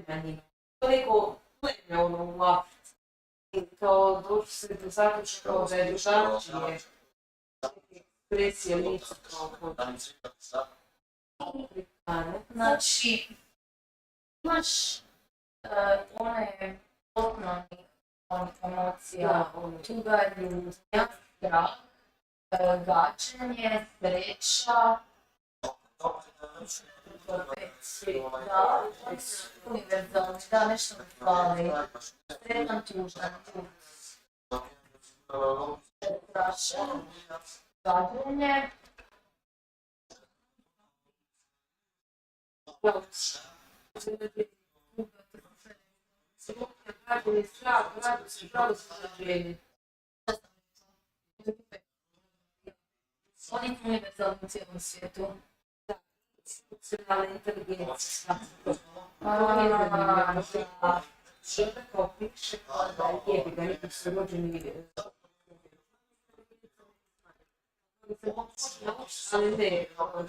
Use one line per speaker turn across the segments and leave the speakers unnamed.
meni. Toliko pleme ono u Africi. I kao došli se do zaključka kao da je drugačije. Ekspresija lica kao kod Afrikane.
Znači, imaš one osnovnih emocija, tuga, ljutnja, strah, gađenje, sreća, da, univerzalni, da, nešto mi fali. Sretan, tužan, strašan, gađenje. Oni su univerzalni u cijelom svijetu.
Emocionalna inteligencija. Žena kao piše da jebi ga, neki su rođeni ali ne, kao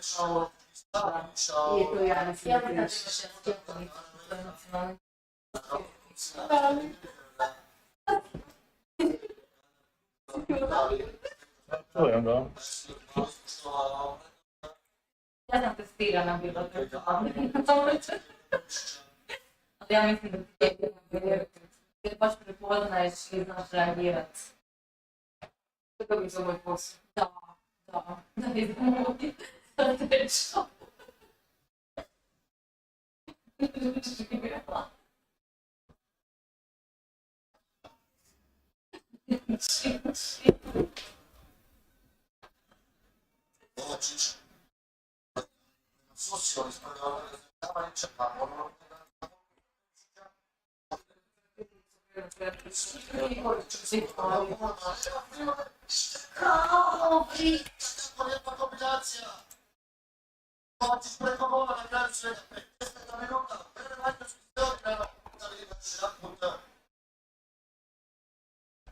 nije to ja mislim.
Ja bih da ćeš ja stjepoviti to emocionalni.
To je onda.
Ja sam testirana bila to, ali ja mislim da ti je jer baš prepoznaješ i znaš reagirat.
To bi za moj posao.
Da idemo ovdje sa srećom. Živjela. Kao vi!
Kombinacija! Hoćeš preko mola na kraju svega 15 minuta, prve majstorski stori nema da imaš jedan puta.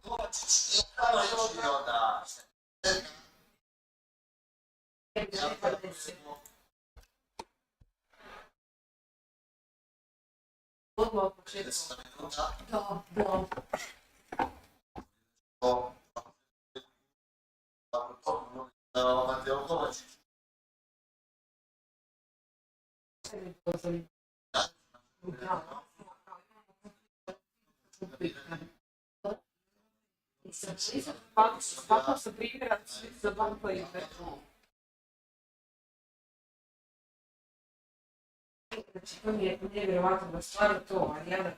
Kovačić, kada još i onda?
Odmah od početka.
10 minuta.
Da.
Mateo Kovačić.
Svako sa primjera za banko i znači, to mi je nevjerovatno da stvarno to, ali ja da...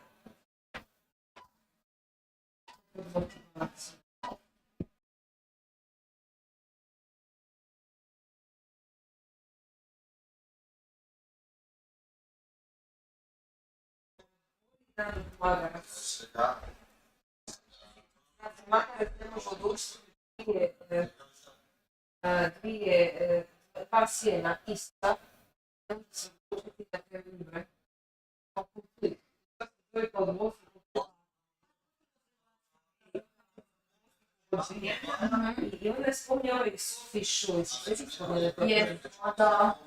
Znači, Magarac ne može odlučiti dva sjena ista, ne može se odlučiti da je libre. Konflikt. Sad se dvojka odluči. I onda je spominje ovaj Sophie Choice.
Jer, da.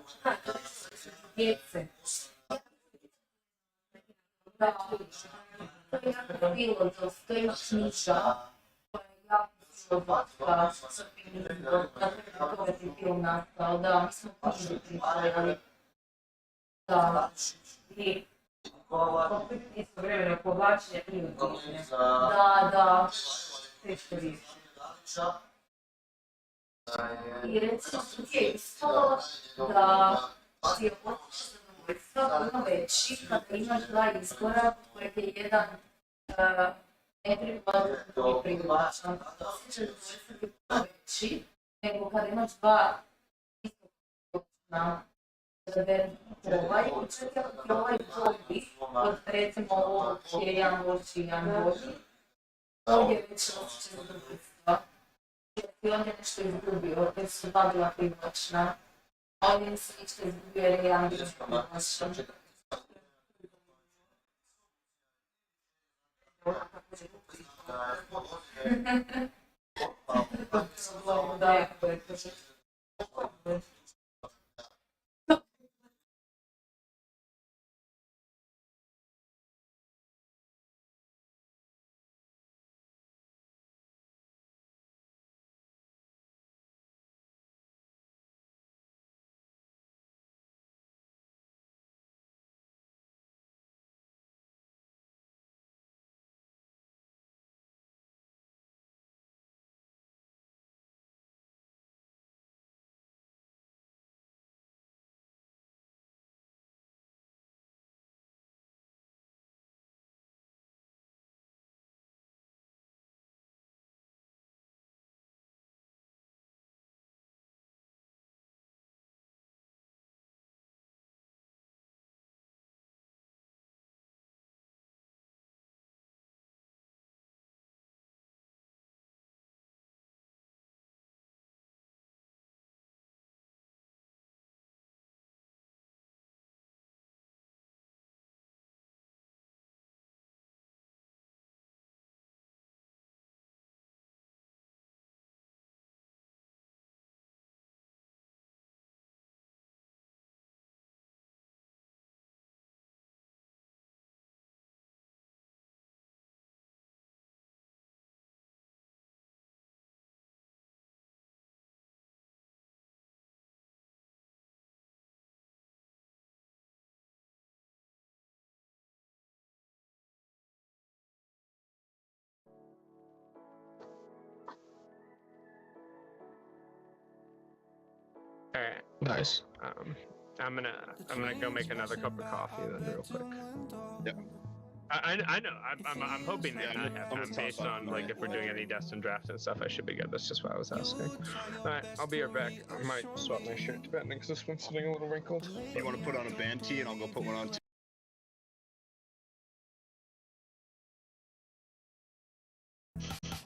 Djece.
Da, to je jako filozof, to ima knjiga koja je jako filozofska, da treba toga ti film nastao, da, mi smo knjižu pričali, da, i
Konflikt istovremeno povlačenja i utješnje.
da,
Teško riječi.
i recimo tu je isto da ti je osjećaj zadovoljstva puno veći kada imaš dva izbora od kojeg je jedan neprivlačan, drugi privlačan. Osjećaj zadovoljstva je puno veći nego kada imaš dva istopna ovaj, i čak i ako ti ovaj bolji, od recimo ovog je jedan loši i jedan bolji, ovdje je već osjećaj zadovoljstva. Jer ti ovdje nešto izgubio, jer su dva bila privlačna. Ovdje nisi ništa izgubio jer je jedan bio privlačan. Da,
Nice. I'm gonna go make another cup of coffee then real quick.
Yep.
I know. I'm hoping
Yeah,
that I have time based on like if we're doing any destined drafts and stuff. I should be good. That's just why I was asking. All right, I'll be right back. I might swap my shirt depending because this one's sitting a little wrinkled.
You want to put on a band tee, and I'll go put one on too.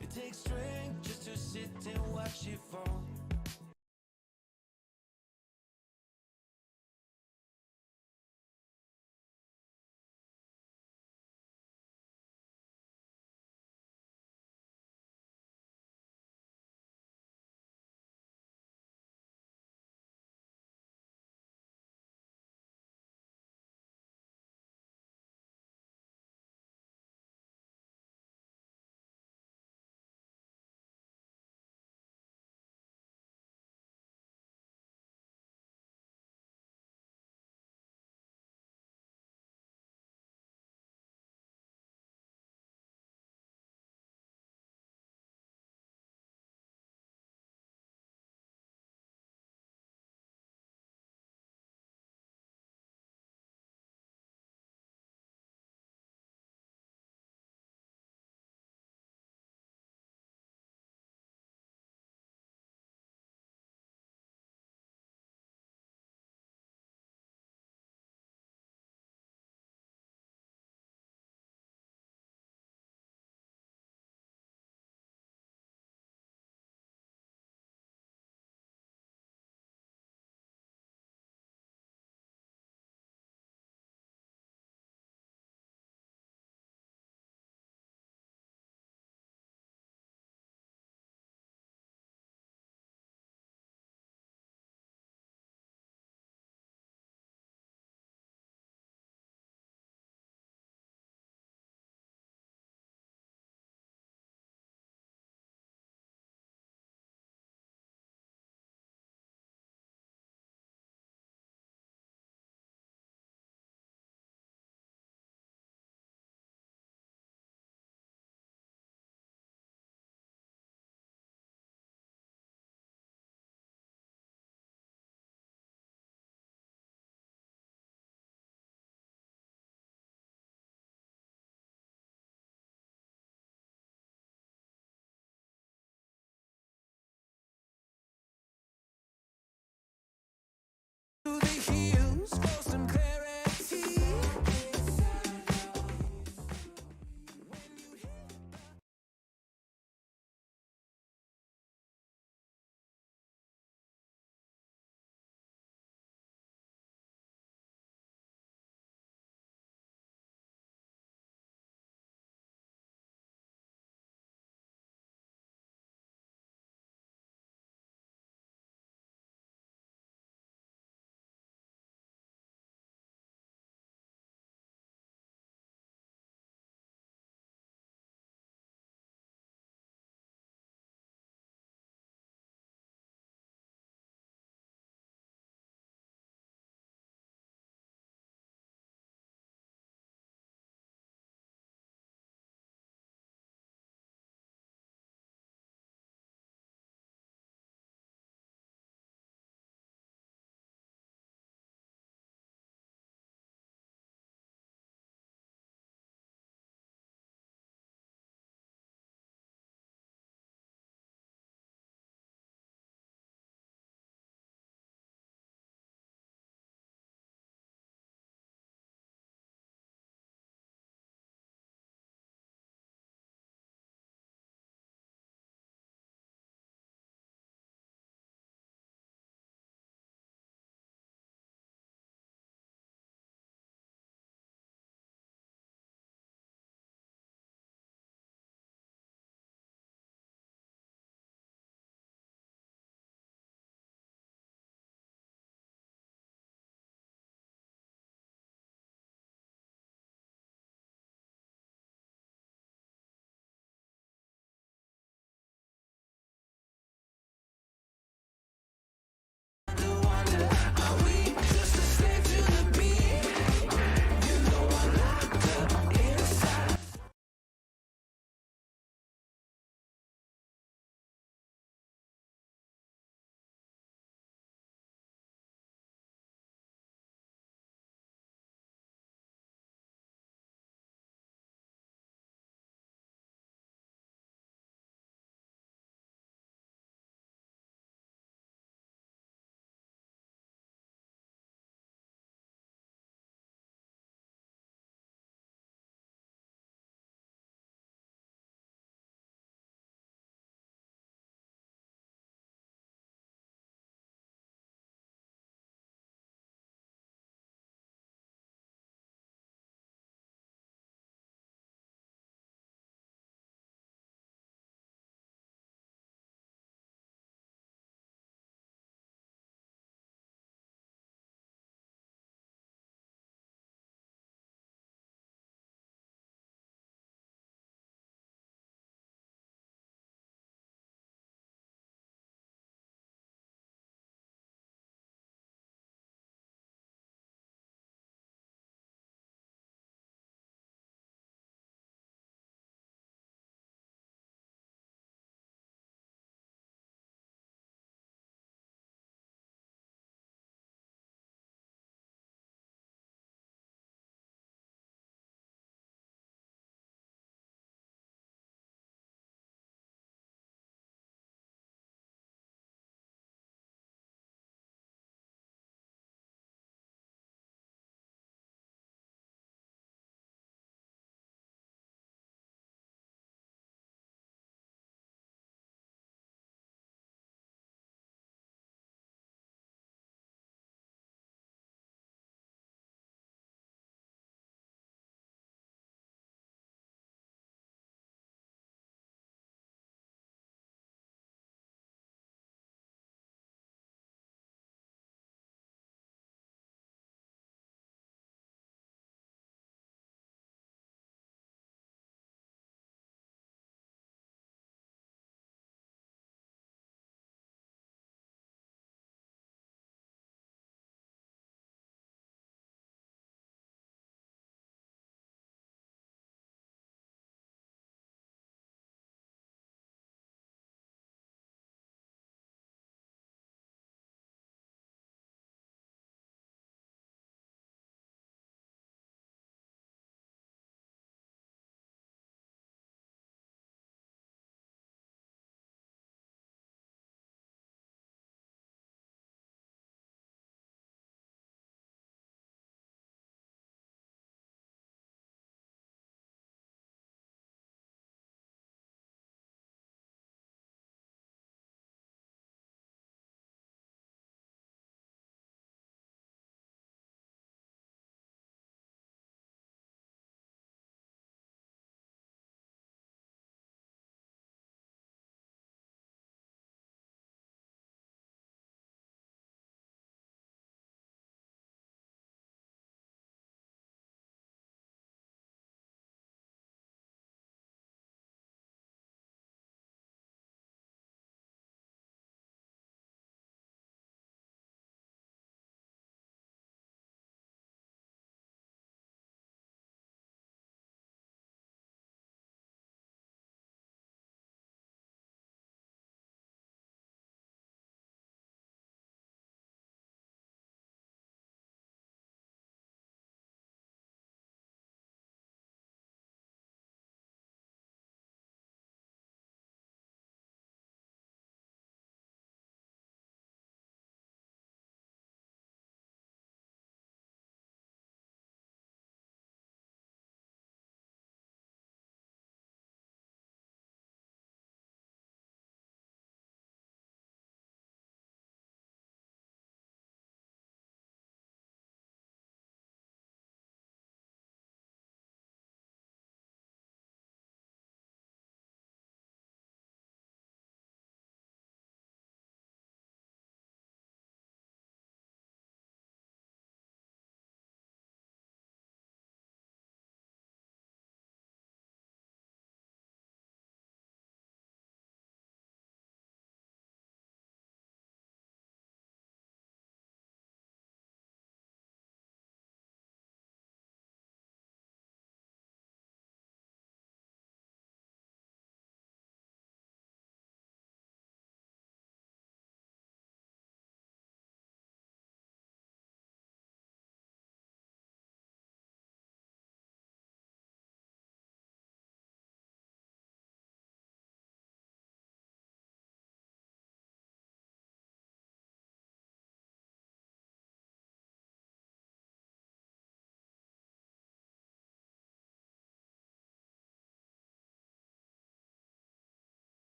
It takes strength just to sit and watch it fall.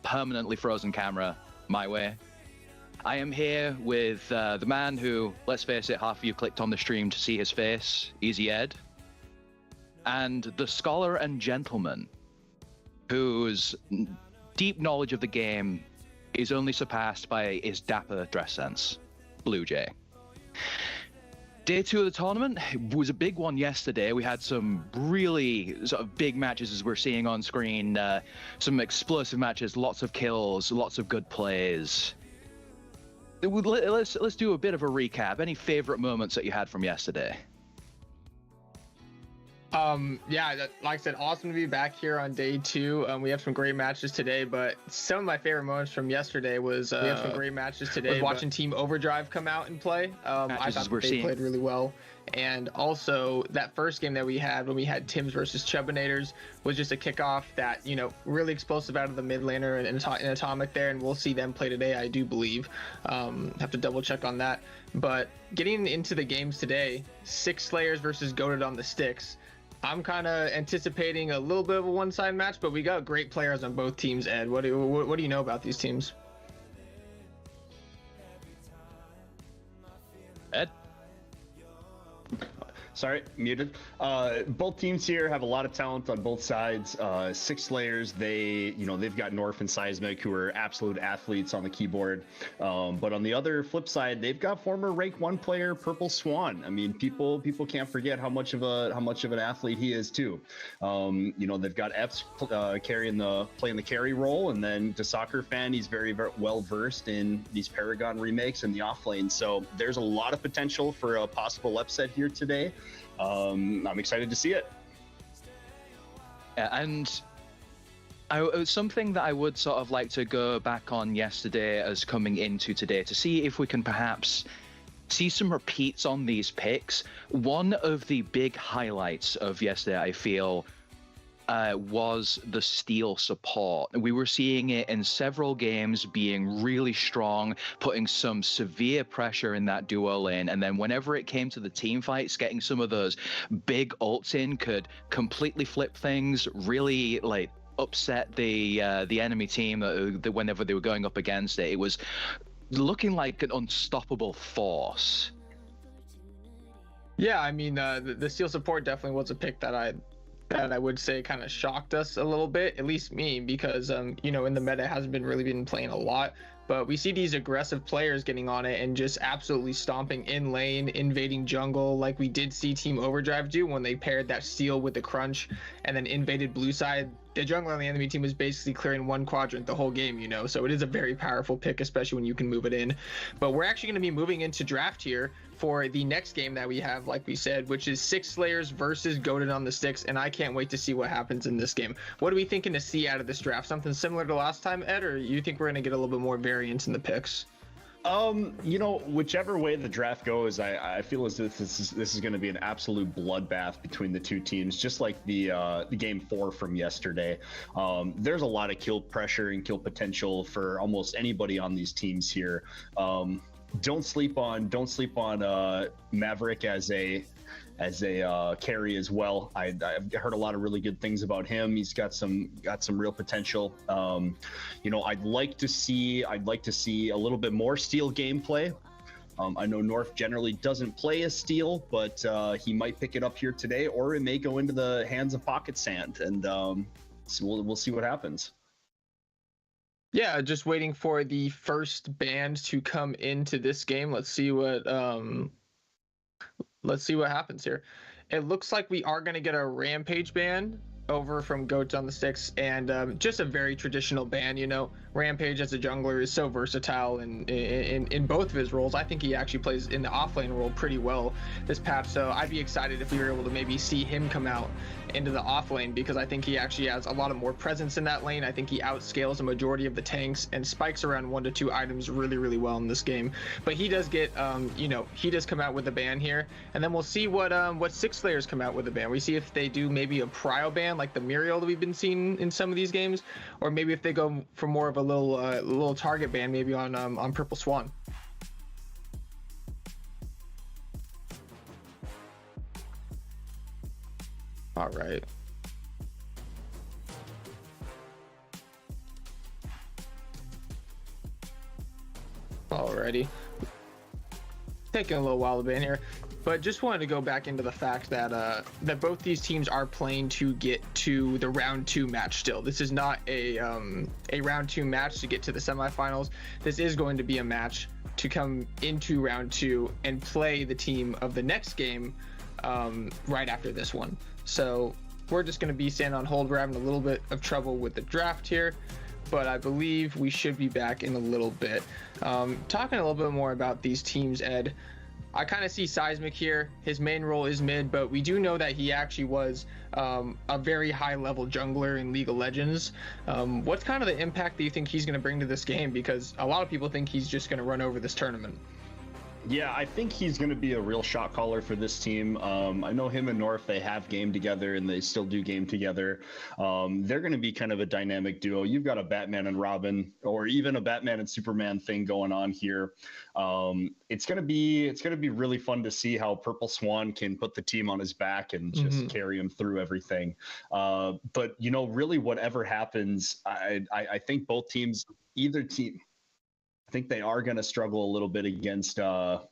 permanently frozen camera my way. I am here with the man who, let's face it, half of you clicked on the stream to see his face, Easy Ed, and the scholar and gentleman whose deep knowledge of the game is only surpassed by his dapper dress sense, Blue Jay. Day 2 of the tournament was a big one yesterday. We had some really sort of big matches, as we're seeing on screen, some explosive matches, lots of kills, lots of good plays. Let's do a bit of a recap. Any favorite moments that you had from yesterday?
Yeah, like I said, awesome to be back here on day 2. We have some great matches today, but some of my favorite moments from yesterday was watching Team Overdrive come out and play. I thought they played really well. And also that first game that we had when we had Tims versus Chubbinators was just a kickoff that, you know, really explosive out of the mid laner and Atomic there, and we'll see them play today, I do believe. Have to double check on that. But getting into the games today, 6 Slayers versus Goated on the Sticks. I'm kind of anticipating a little bit of a one-side match, but we got great players on both teams, Ed. What do you know about these teams?
Ed?
Sorry, muted. Both teams here have a lot of talent on both sides. 6 Slayers, they've got Norf and Seismic, who are absolute athletes on the keyboard. But on the other flip side, they've got former rank 1 player Purple Swan. I mean, people can't forget how much of an athlete he is too. They've got F's playing the carry role, and then to Soccer Fan, he's very, very well versed in these Paragon remakes and the offlane. So there's a lot of potential for a possible upset here today. I'm excited to see it.
Yeah, and something that I would sort of like to go back on yesterday as coming into today to see if we can perhaps see some repeats on these picks. One of the big highlights of yesterday, I feel, was the steal support. We were seeing it in several games being really strong, putting some severe pressure in that duo lane, and then whenever it came to the team fights, getting some of those big ults in could completely flip things, really like upset the enemy team whenever they were going up against it. It was looking like an unstoppable force.
Yeah, I mean, the steal support definitely was a pick that I would say kind of shocked us a little bit, at least me, because in the meta hasn't really been playing a lot, but we see these aggressive players getting on it and just absolutely stomping in lane, invading jungle, like we did see Team Overdrive do when they paired that steal with the crunch and then invaded blue side. The jungler on the enemy team was basically clearing one quadrant the whole game, so it is a very powerful pick, especially when you can move it in. But we're actually going to be moving into draft here for the next game that we have, like we said, which is 6 Slayers versus Goated on the Sticks, and I can't wait to see what happens in this game. What are we thinking to see out of this draft? Something similar to last time, Ed, or you think we're going to get a little bit more variance in the picks?
Whichever way the draft goes, I feel as if this is going to be an absolute bloodbath between the two teams, just like the game 4 from yesterday. There's a lot of kill pressure and kill potential for almost anybody on these teams here. Don't sleep on Maverick as a carry as well. I've heard a lot of really good things about him. He's got some real potential. I'd like to see a little bit more steal gameplay. I know North generally doesn't play a steal, but he might pick it up here today, or it may go into the hands of Pocket Sand, and so we'll see what happens.
Yeah, just waiting for the first band to come into this game. Let's see what happens here. It looks like we are going to get a Rampage ban over from Goats on the Sticks, and just a very traditional ban. Rampage as a jungler is so versatile in both of his roles. I think he actually plays in the offlane role pretty well this patch, so I'd be excited if we were able to maybe see him come out into the offlane, because I think he actually has a lot of more presence in that lane. I think he outscales a majority of the tanks and spikes around 1 to 2 items really, really well in this game. But he does get, he does come out with a ban here, and then we'll see what 6 Slayers come out with a ban. We see if they do maybe a prio ban like the Muriel that we've been seeing in some of these games, or maybe if they go for more of a little target ban maybe on Purple Swan. All right. already. Taking a little while to ban here, but just wanted to go back into the fact that that both these teams are playing to get to the round 2 match still. This is not a round 2 match to get to the semifinals. This is going to be a match to come into round 2 and play the team of the next game right after this one. So we're just going to be standing on hold. We're having a little bit of trouble with the draft here, but I believe we should be back in a little bit. Talking a little bit more about these teams, Ed, I kind of see Seismic here. His main role is mid, but we do know that he actually was a very high-level jungler in League of Legends. What's kind of the impact that you think he's going to bring to this game? Because a lot of people think he's just going to run over this tournament.
Yeah, I think he's going to be a real shot caller for this team. I know him and North, they have game together and they still do game together. They're going to be kind of a dynamic duo. You've got a Batman and Robin, or even a Batman and Superman thing going on here. It's going to be really fun to see how Purple Swan can put the team on his back and just carry him through everything. But you know, really, whatever happens, I think both teams, either team, I think they are going to struggle a little bit against whoever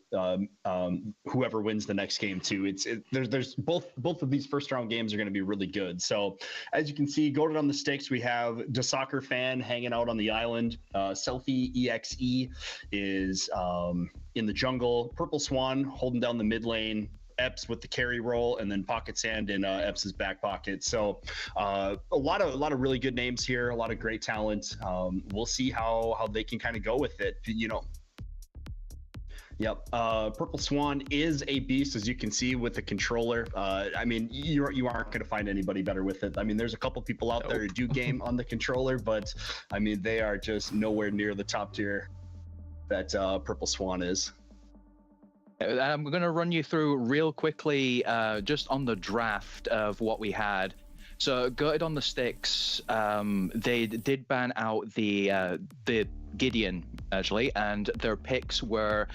wins the next game too. There's both of these first round games are going to be really good. So as you can see, Goated on the Sticks, we have the Soccer Fan hanging out on the island. Selfie EXE is in the jungle. Purple Swan holding down the mid lane. Epps with the carry role, and then Pocket Sand in Epps's back pocket. So a lot of really good names here, a lot of great talent. We'll see how they can kind of go with it, you know. Yep. Purple Swan is a beast, as you can see with the controller. I mean, you aren't going to find anybody better with it. I mean, there's a couple people out there who do game on the controller, but I mean, they are just nowhere near the top tier that Purple Swan is.
I'm going to run you through real quickly just on the draft of what we had. So Goated on the Sticks, they did ban out the Gideon, actually, and their picks were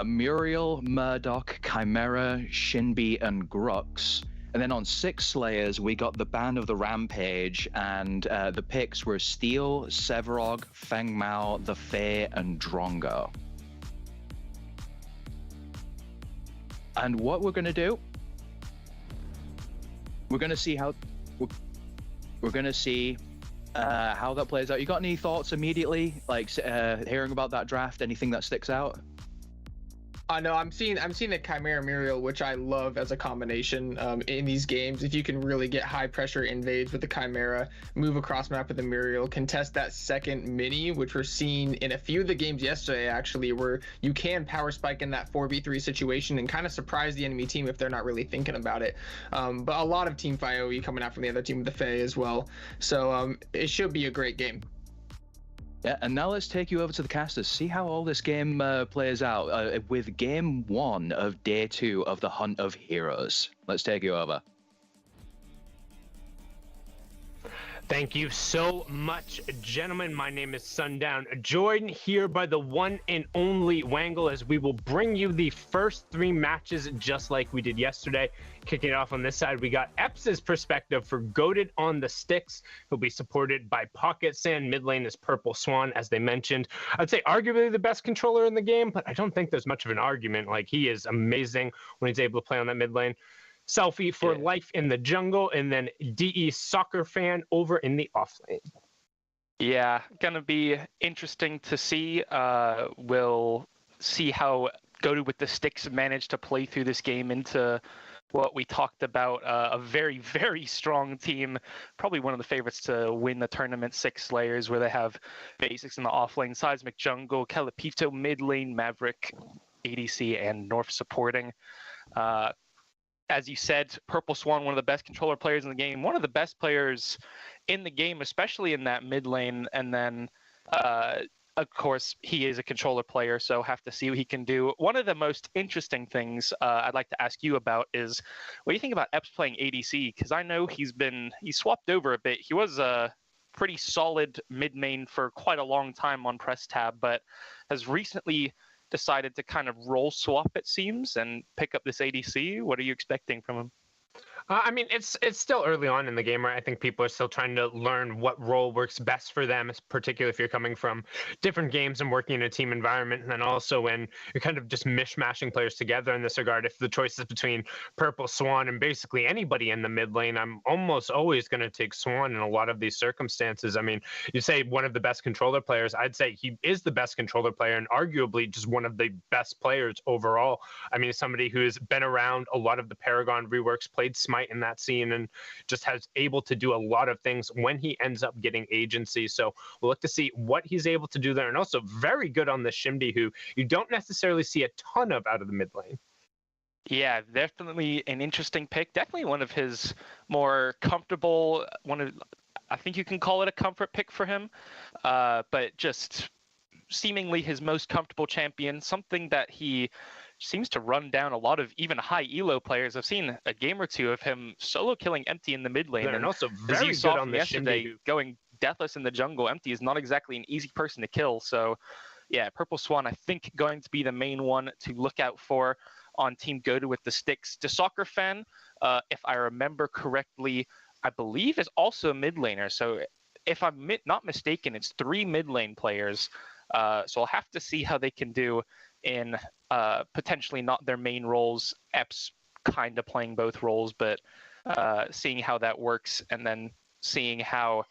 Muriel, Murdoch, Chimera, Shinbi, and Grux. And then on Six Slayers, we got the ban of the Rampage, and the picks were Steel, Severog, Feng Mao, the Fae, and Drongo. And what we're going to do, we're going to see how that plays out. You got any thoughts immediately, like hearing about that draft? Anything that sticks out?
No, I'm seeing the Chimera Muriel, which I love as a combination in these games. If you can really get high pressure invades with the Chimera, move across map with the Muriel, contest that second mini, which we're seeing in a few of the games yesterday, actually, where you can power spike in that 4v3 situation and kind of surprise the enemy team if they're not really thinking about it. But a lot of Team FOLOW coming out from the other team with the Fae as well. So it should be a great game.
Yeah, and now let's take you over to the casters, see how all this game plays out with game 1 of day 2 of the Hunt of Heroes. Let's take you over.
Thank you so much, gentlemen. My name is Sundown, joined here by the one and only Wangle, as we will bring you the first 3 matches just like we did yesterday. Kicking it off on this side, we got Epps's perspective for Goated on the Sticks. He'll be supported by Pocket Sand. Mid lane is Purple Swan, as they mentioned. I'd say arguably the best controller in the game, but I don't think there's much of an argument. Like, he is amazing when he's able to play on that mid lane. Selfie for Life in the jungle, and then DE Soccer Fan over in the off lane.
Yeah, gonna be interesting to see. We'll see how Goated with the Sticks managed to play through this game into what we talked about, a very, very strong team, probably one of the favorites to win the tournament, Six Slayers, where they have basics in the offlane, Seismic Jungle, Calipito mid lane, Maverick, ADC, and North supporting. As you said, Purple Swan, one of the best controller players in the game, one of the best players in the game, especially in that mid lane. And then, of course, he is a controller player, so have to see what he can do. One of the most interesting things I'd like to ask you about is, what do you think about Epps playing ADC? Because I know he swapped over a bit. He was a pretty solid mid main for quite a long time on press tab, but has recently decided to kind of role swap, it seems, and pick up this ADC. What are you expecting from him?
I mean, it's still early on in the game, right? I think people are still trying to learn what role works best for them, particularly if you're coming from different games and working in a team environment. And then also when you're kind of just mishmashing players together in this regard, if the choice is between Purple Swan and basically anybody in the mid lane, I'm almost always going to take Swan in a lot of these circumstances. I mean, you say one of the best controller players, I'd say he is the best controller player and arguably just one of the best players overall. I mean, somebody who's been around a lot of the Paragon reworks, played Smite in that scene, and just has able to do a lot of things when he ends up getting agency. So we'll look to see what he's able to do there, and also very good on the Shimdi, who you don't necessarily see a ton of out of the mid lane.
Yeah, definitely an interesting pick. Definitely one of his more comfortable, I think you can call it a comfort pick for him, but just seemingly his most comfortable champion, something that he seems to run down a lot of even high elo players. I've seen a game or two of him solo killing Empty in the mid lane,
and also
as
very
you saw
good on
from
the
yesterday,
Shimdi.
going deathless in the jungle. Empty is not exactly an easy person to kill, so yeah, Purple Swan I think going to be the main one to look out for on Team Godu with the sticks. The Soccer Fan, if I remember correctly, I believe is also a mid laner, so if I'm not mistaken, it's 3 mid lane players. So I'll have to see how they can do in potentially not their main roles. Epps kind of playing both roles, but seeing how that works, and then seeing how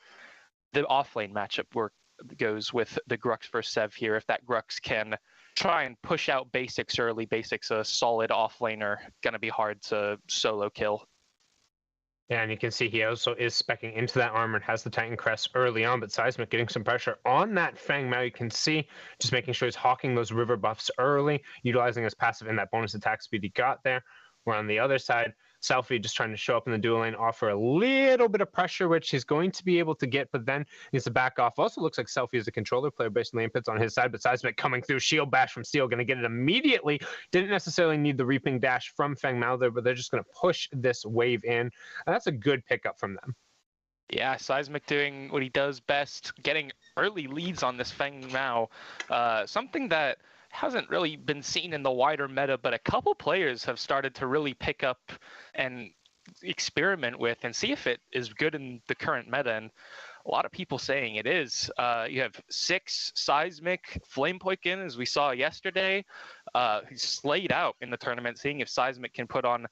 the offlane matchup goes with the Grux versus Sev here. If that Grux can try and push out basics early, basics a solid offlaner, gonna be hard to solo kill.
Yeah, and you can see he also is speccing into that armor and has the Titan Crest early on, but Seismic getting some pressure on that Fang Mao. You can see just making sure he's hawking those river buffs early, utilizing his passive in that bonus attack speed he got there. Where on the other side, Selfie just trying to show up in the dual lane, offer a little bit of pressure, which he's going to be able to get, but then needs to back off. Also looks like Selfie is a controller player based on the inputs on his side, but Seismic coming through, shield bash from Steel, going to get it immediately. Didn't necessarily need the reaping dash from Fang Mao there, but they're just going to push this wave in, and that's a good pickup from them.
Yeah, Seismic doing what he does best, getting early leads on this Feng Mao. Something that hasn't really been seen in the wider meta, but a couple players have started to really pick up and experiment with and see if it is good in the current meta. And a lot of people saying it is. You have 6 Seismic, Flamepoikin, as we saw yesterday. He's slayed out in the tournament, seeing if Seismic can put on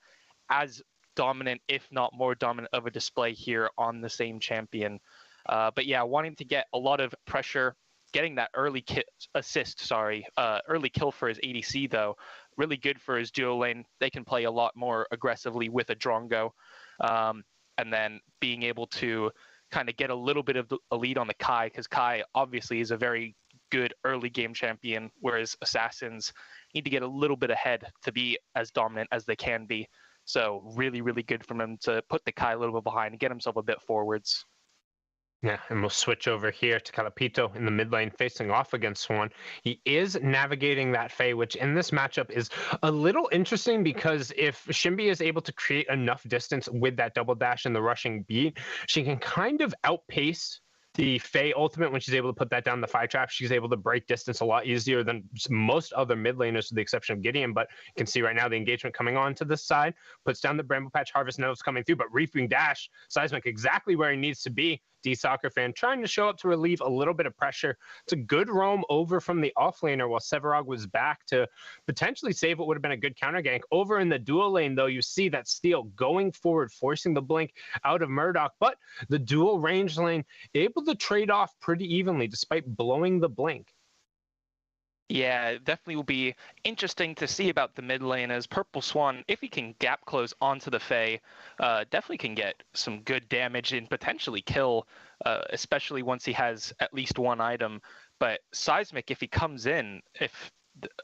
as dominant, if not more dominant of a display here on the same champion. But yeah, wanting to get a lot of pressure, getting that early early kill for his ADC though, really good for his duo lane. They can play a lot more aggressively with a Drongo, and then being able to kind of get a little bit of a lead on the Kai, because Kai obviously is a very good early game champion, whereas Assassins need to get a little bit ahead to be as dominant as they can be. So really, really good from him to put the Kai a little bit behind and get himself a bit forwards.
Yeah, and we'll switch over here to Calapito in the mid lane facing off against Swan. He is navigating that Fae, which in this matchup is a little interesting because if Shimbi is able to create enough distance with that double dash and the rushing beat, she can kind of outpace the Fae ultimate. When she's able to put that down the Fire Trap, she's able to break distance a lot easier than most other mid laners, with the exception of Gideon. But you can see right now the engagement coming on to this side, puts down the Bramble Patch, Harvest Nettles coming through, but Reaping Dash, Seismic exactly where he needs to be. D-Soccer Fan trying to show up to relieve a little bit of pressure. It's a good roam over from the offlaner while Severog was back to potentially save what would have been a good counter gank. Over in the dual lane, though, you see that Steel going forward, forcing the blink out of Murdoch, but the dual range lane able to trade off pretty evenly despite blowing the blink.
Yeah, it definitely will be interesting to see about the mid lane, as Purple Swan, if he can gap close onto the Fae, definitely can get some good damage and potentially kill, especially once he has at least one item. But Seismic, if he comes in, if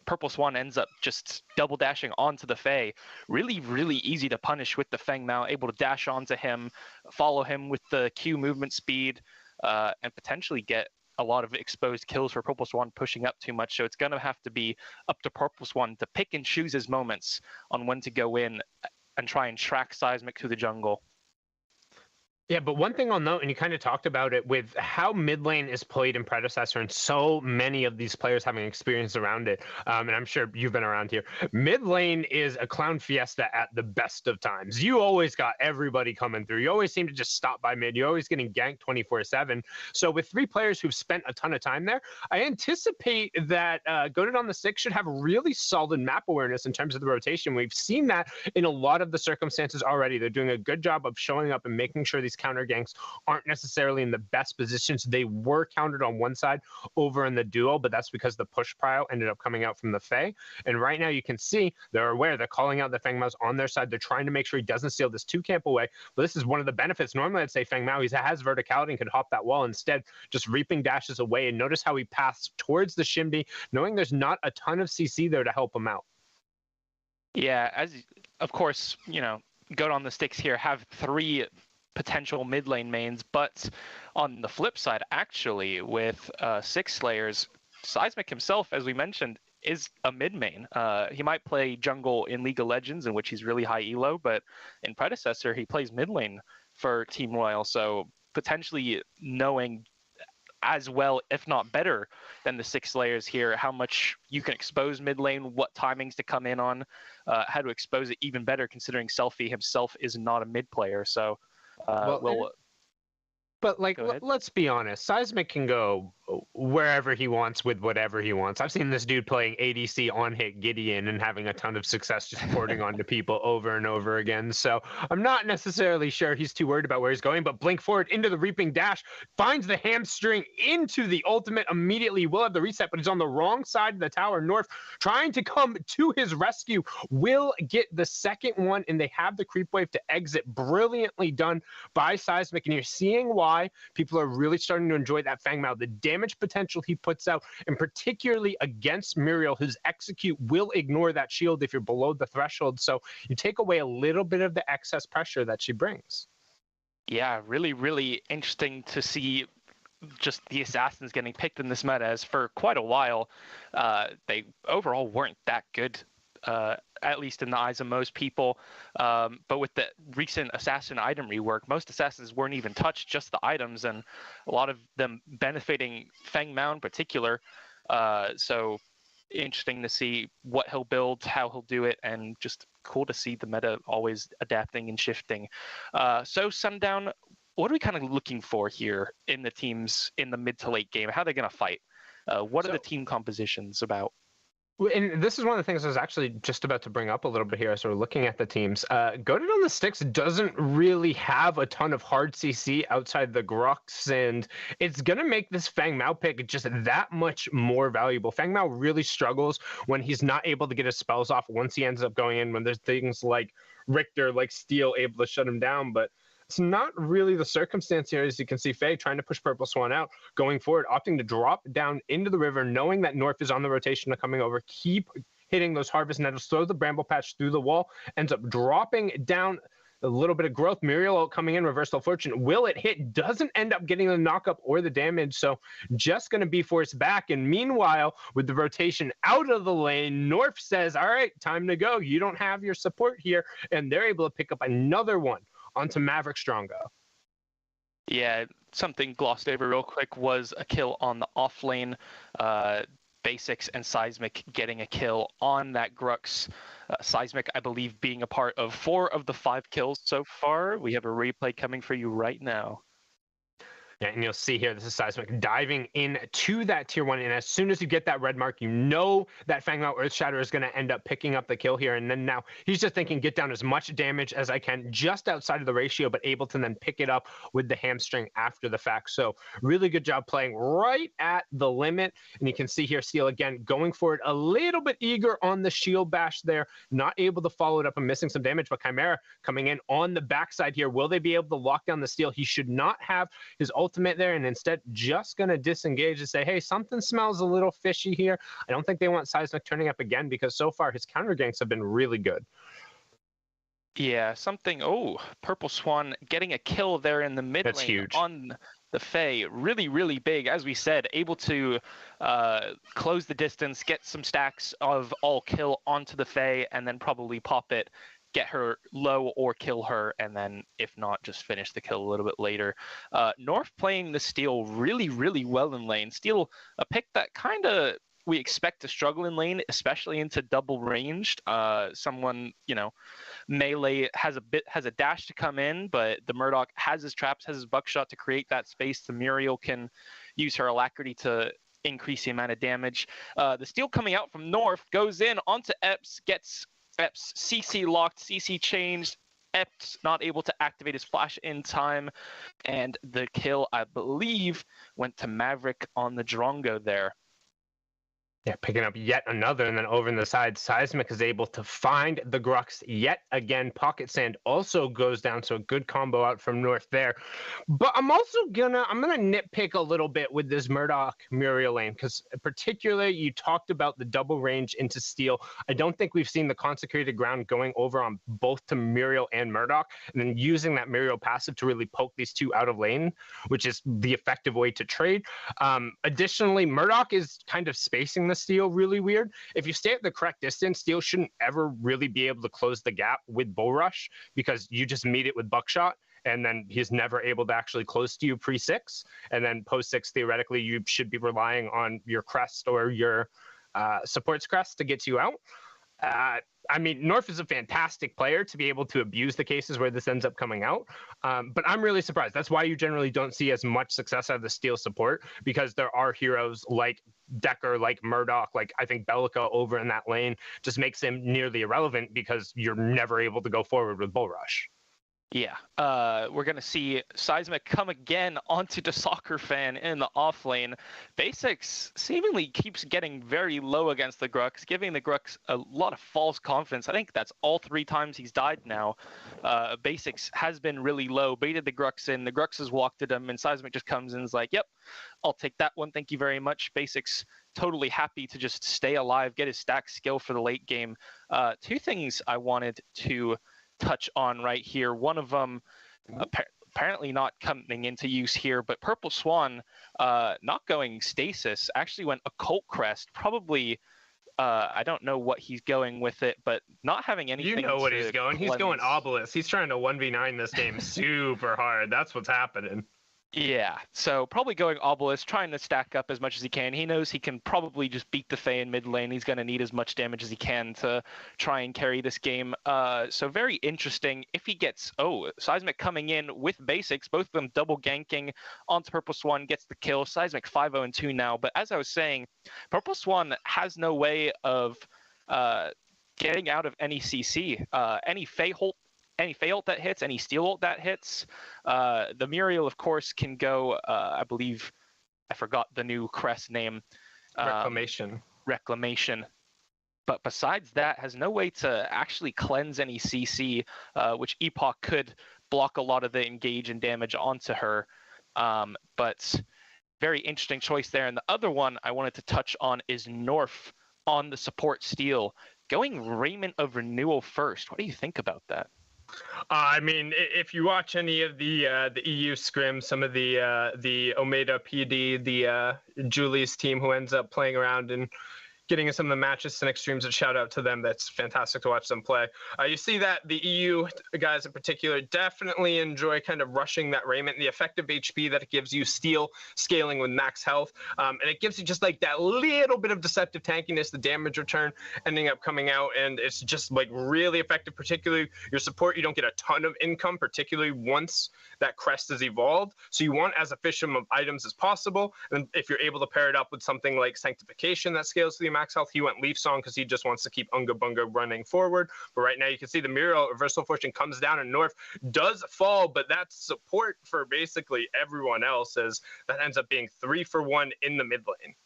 Purple Swan ends up just double dashing onto the Fae, really, really easy to punish with the Feng Mao, able to dash onto him, follow him with the Q movement speed, and potentially get a lot of exposed kills for Purple Swan pushing up too much. So it's going to have to be up to Purple Swan to pick and choose his moments on when to go in and try and track Seismic through the jungle.
Yeah, but one thing I'll note, and you kind of talked about it, with how mid lane is played in Predecessor and so many of these players having experience around it, and I'm sure you've been around here, mid lane is a clown fiesta at the best of times. You always got everybody coming through. You always seem to just stop by mid. You're always getting ganked 24/7. So with 3 players who've spent a ton of time there, I anticipate that Goated on the Stick should have really solid map awareness in terms of the rotation. We've seen that in a lot of the circumstances already. They're doing a good job of showing up and making sure these counter ganks aren't necessarily in the best positions. They were countered on one side over in the duo, but that's because the push prio ended up coming out from the Fae. And right now you can see they're aware. They're calling out the Feng Mao's on their side. They're trying to make sure he doesn't steal this 2 camp away. But this is one of the benefits. Normally I'd say Feng Mao, he has verticality and could hop that wall. Instead, just reaping dashes away. And notice how he passed towards the Shimby, knowing there's not a ton of CC there to help him out.
Yeah, of course, Goat on the Sticks here have 3 potential mid lane mains, but on the flip side, actually, with 6 Slayers, Seismic himself, as we mentioned, is a mid main. He might play jungle in League of Legends, in which he's really high elo, but in Predecessor, he plays mid lane for Team Royal, so potentially knowing as well, if not better, than the 6 Slayers here, how much you can expose mid lane, what timings to come in on, how to expose it even better, considering Selfie himself is not a mid player, so
but like, let's be honest, Seismic can go wherever he wants with whatever he wants. I've seen this dude playing ADC on hit Gideon and having a ton of success just porting onto people over and over again. So I'm not necessarily sure he's too worried about where he's going, but blink forward into the Reaping Dash, finds the hamstring into the ultimate immediately. Will have the reset, but he's on the wrong side of the tower. North trying to come to his rescue, will get the second one, and they have the creep wave to exit. Brilliantly done by Seismic, and you're seeing why people are really starting to enjoy that Fang Mao. The damage potential he puts out, and particularly against Muriel, whose execute will ignore that shield if you're below the threshold. So you take away a little bit of the excess pressure that she brings.
Yeah, really, really interesting to see just the assassins getting picked in this meta, as for quite a while, they overall weren't that good, at least in the eyes of most people. But with the recent assassin item rework, most assassins weren't even touched, just the items, and a lot of them benefiting Feng Mao in particular. So interesting to see what he'll build, how he'll do it, and just cool to see the meta always adapting and shifting. So Sundown, what are we kind of looking for here in the teams in the mid to late game? How are they going to fight? What are the team compositions about?
And this is one of the things I was actually just about to bring up a little bit here as we're looking at the teams. Goated on the Sticks doesn't really have a ton of hard CC outside the Grux, and it's going to make this Fang Mao pick just that much more valuable. Fang Mao really struggles when he's not able to get his spells off once he ends up going in, when there's things like Richter, like Steel, able to shut him down, but it's not really the circumstance here. As you can see, Faye trying to push Purple Swan out, going forward, opting to drop down into the river, knowing that North is on the rotation of coming over, keep hitting those Harvest Nettles, throw the Bramble Patch through the wall, ends up dropping down a little bit of growth. Muriel coming in, Reversal of Fortune. Will it hit? Doesn't end up getting the knockup or the damage, so just going to be forced back. And meanwhile, with the rotation out of the lane, North says, all right, time to go. You don't have your support here, and they're able to pick up another one onto Maverick Strongo.
Yeah, something glossed over real quick was a kill on the off lane. Basics and Seismic getting a kill on that Grux. Seismic, I believe, being a part of 4 of the 5 kills so far. We have a replay coming for you right now.
Yeah, and you'll see here, this is Seismic diving into that tier 1, and as soon as you get that red mark, you know that Fang Mao Earthshatter is going to end up picking up the kill here, and then now he's just thinking, get down as much damage as I can just outside of the ratio, but able to then pick it up with the hamstring after the fact. So really good job playing right at the limit, and you can see here Steel again going forward, a little bit eager on the shield bash there, not able to follow it up and missing some damage, but Chimera coming in on the backside here. Will they be able to lock down the Steel? He should not have his ultimate there, and instead just going to disengage and say, hey, something smells a little fishy here. I don't think they want Seismic turning up again, because so far his counter ganks have been really good.
Yeah, something. Oh, Purple Swan getting a kill there in the mid
That's
lane
huge.
on the Fae. Really, really big. As we said, able to close the distance, get some stacks of all kill onto the Fae, and then probably pop it get her low or kill her, and then if not, just finish the kill a little bit later. North playing the Steel really, really well in lane. Steel, a pick that kind of we expect to struggle in lane, especially into double ranged. Someone, melee has a dash to come in, but the Murdoch has his traps, has his buckshot to create that space. The Muriel can use her alacrity to increase the amount of damage. The Steel coming out from North goes in onto Epps, gets Epps CC locked, CC changed. Epps not able to activate his flash in time, and the kill, I believe, went to Maverick on the Drongo there.
Yeah, picking up yet another, and then over in the side, Seismic is able to find the Grux yet again. Pocket Sand also goes down, so a good combo out from North there. But I'm also gonna nitpick a little bit with this Murdoch Muriel lane, because particularly you talked about the double range into Steel. I don't think we've seen the consecrated ground going over on both to Muriel and Murdoch, and then using that Muriel passive to really poke these two out of lane, which is the effective way to trade. Additionally, Murdoch is kind of spacing the Steel really weird. If you stay at the correct distance, Steel shouldn't ever really be able to close the gap with Bull Rush, because you just meet it with Buckshot, and then he's never able to actually close to you pre-6. And then post-6, theoretically, you should be relying on your crest or your support's crest to get you out. North is a fantastic player to be able to abuse the cases where this ends up coming out. But I'm really surprised. That's why you generally don't see as much success out of the Steel support, because there are heroes like Decker, like Murdoch, like I think Bellica over in that lane just makes him nearly irrelevant because you're never able to go forward with Bull Rush.
Yeah, we're going to see Seismic come again onto the Soccer Fan in the off lane. Basics seemingly keeps getting very low against the Grux, giving the Grux a lot of false confidence. I think that's all 3 times he's died now. Basics has been really low, baited the Grux in. The Grux has walked at him, and Seismic just comes in and is like, yep, I'll take that one. Thank you very much. Basics totally happy to just stay alive, get his stack skill for the late game. 2 things I wanted to touch on right here. One of them apparently not coming into use here, but Purple Swan not going stasis, actually went Occult Crest. Probably, I don't know what he's going with it, but not having anything.
You know what he's going. He's going Obelisk. He's trying to 1v9 this game super hard. That's what's happening.
Yeah, so probably going Obelisk, trying to stack up as much as he can. He knows he can probably just beat the Fae in mid lane. He's going to need as much damage as he can to try and carry this game. So very interesting. If he gets, Seismic coming in with Basics, both of them double ganking onto Purple Swan, gets the kill. Seismic 5-0-2 now. But as I was saying, Purple Swan has no way of getting out of any CC. Any Fae ult that hits, any Steel ult that hits. The Muriel, of course, can go, I believe, I forgot the new crest name. Reclamation. But besides that, has no way to actually cleanse any CC, which Epoch could block a lot of the engage and damage onto her. But very interesting choice there. And the other one I wanted to touch on is North on the support Steel. Going Raiment of Renewal first. What do you think about that?
If you watch any of the EU scrim, some of the Omeda PD, the Julie's team who ends up playing around and getting in some of the matches and extremes, and shout out to them. That's fantastic to watch them play. You see that the EU guys in particular definitely enjoy kind of rushing that Raiment, the effective HP that it gives you, Steel scaling with max health, and it gives you just like that little bit of deceptive tankiness, the damage return ending up coming out, and it's just like really effective. Particularly your support, you don't get a ton of income, particularly once that crest is evolved, so you want as efficient of items as possible. And if you're able to pair it up with something like Sanctification that scales to the max health, he went Leaf Song because he just wants to keep Unga Bunga running forward. But right now you can see the Muriel Reversal Fortune comes down, and North does fall, but that's support for basically everyone else, as that ends up being 3-for-1 in the mid lane.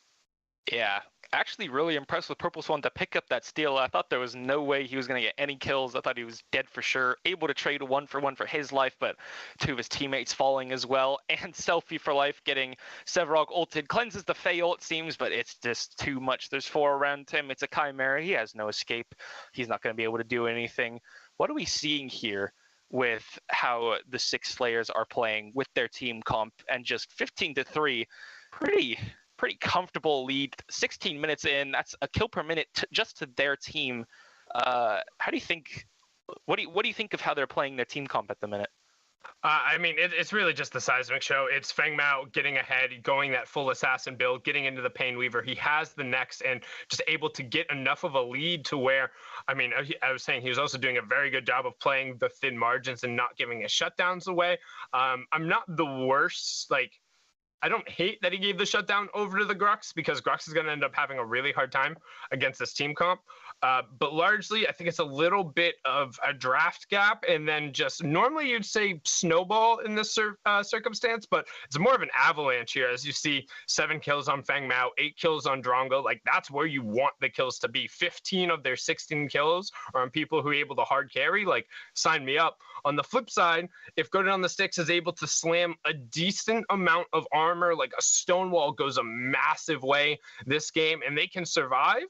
Yeah, actually really impressed with Purple Swan to pick up that Steel. I thought there was no way he was going to get any kills. I thought he was dead for sure. Able to trade 1-for-1 for his life, but 2 of his teammates falling as well. And Selfie for life getting Sevarog ulted. Cleanses the Fae ult, it seems, but it's just too much. There's 4 around him. It's a Chimera. He has no escape. He's not going to be able to do anything. What are we seeing here with how the 6 Slayers are playing with their team comp, and just 15-3? Pretty comfortable lead. 16 minutes in, that's a kill per minute just to their team. How do you think What do you think of how they're playing their team comp at the minute?
I mean, it's really just the seismic show. It's Feng Mao getting ahead, going that full assassin build, getting into the Pain Weaver. He has the next and just able to get enough of a lead to where, I mean, I was saying he was also doing a very good job of playing the thin margins and not giving his shutdowns away. I'm not the worst, like, I don't hate that he gave the shutdown over to the Grux because Grux is going to end up having a really hard time against this team comp. But largely, I think it's a little bit of a draft gap, and then just normally you'd say snowball in this circumstance, but it's more of an avalanche here as you see 7 kills on Feng Mao, 8 kills on Drongo. Like, that's where you want the kills to be. 15 of their 16 kills are on people who are able to hard carry. Like, sign me up. On the flip side, if Goated on the Sticks is able to slam a decent amount of armor, like a Stonewall goes a massive way this game, and they can survive,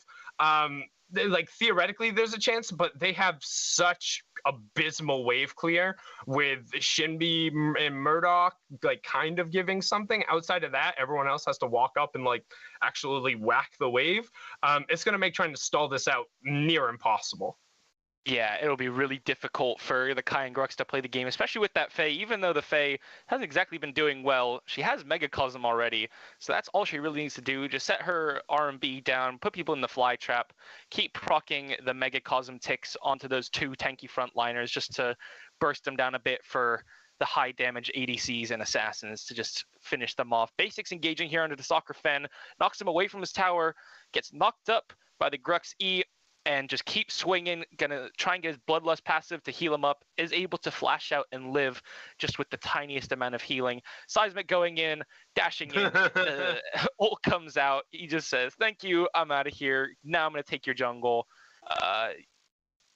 like theoretically there's a chance, but they have such abysmal wave clear with Shinbi and Murdoch like kind of giving something. Outside of that, everyone else has to walk up and like actually whack the wave. It's going to make trying to stall this out near impossible.
Yeah, it'll be really difficult for the Kai and Grux to play the game, especially with that Faye. Even though the Faye hasn't exactly been doing well, she has Megacosm already, so that's all she really needs to do. Just set her R&B down, put people in the fly trap, keep proccing the Megacosm ticks onto those 2 tanky frontliners just to burst them down a bit for the high damage ADCs and assassins to just finish them off. Basics engaging here under the Soccer Fen, knocks him away from his tower, gets knocked up by the Grux E, and just keep swinging, gonna try and get his Bloodlust passive to heal him up, is able to flash out and live just with the tiniest amount of healing. Seismic going in, dashing in, ult comes out, he just says, thank you, I'm out of here, now I'm gonna take your jungle.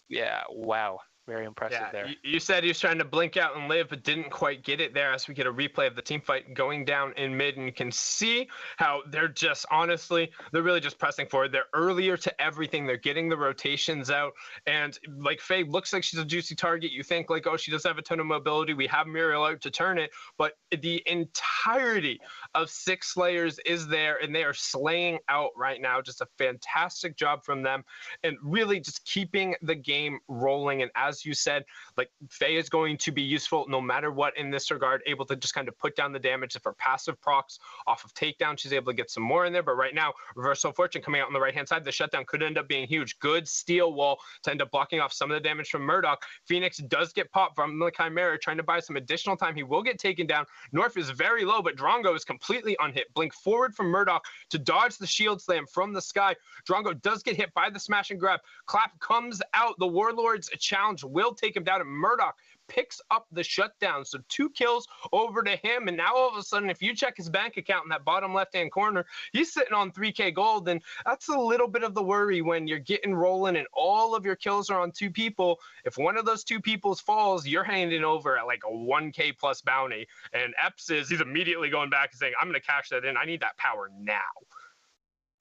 Yeah, wow. Very impressive there.
You said he was trying to blink out and live, but didn't quite get it there as we get a replay of the team fight going down in mid, and you can see how they're just, honestly, they're really just pressing forward. They're earlier to everything. They're getting the rotations out, and like Faye looks like she's a juicy target. You think like, oh, she doesn't have a ton of mobility. We have Muriel out to turn it, but the entirety of 6 Slayers is there, and they are slaying out right now. Just a fantastic job from them, and really just keeping the game rolling. And as you said, like Faye is going to be useful no matter what in this regard, able to just kind of put down the damage. If her passive procs off of takedown, she's able to get some more in there. But right now, Reversal of Fortune coming out on the right hand side, the shutdown could end up being huge. Good steel wall to end up blocking off some of the damage from Murdoch. Phoenix does get popped from the Chimera, trying to buy some additional time. He will get taken down. North is very low, but Drongo is completely unhit. Blink forward from Murdoch to dodge the shield slam from the sky. Drongo does get hit by the smash and grab. Clap comes out. The Warlord's challenge will take him down, and Murdoch picks up the shutdown. So 2 kills over to him, and now all of a sudden, if you check his bank account in that bottom left-hand corner, he's sitting on 3K gold, and that's a little bit of the worry when you're getting rolling and all of your kills are on 2 people. If one of those 2 people's falls, you're handing over at like a 1K plus bounty, and Epps he's immediately going back and saying, I'm going to cash that in. I need that power now.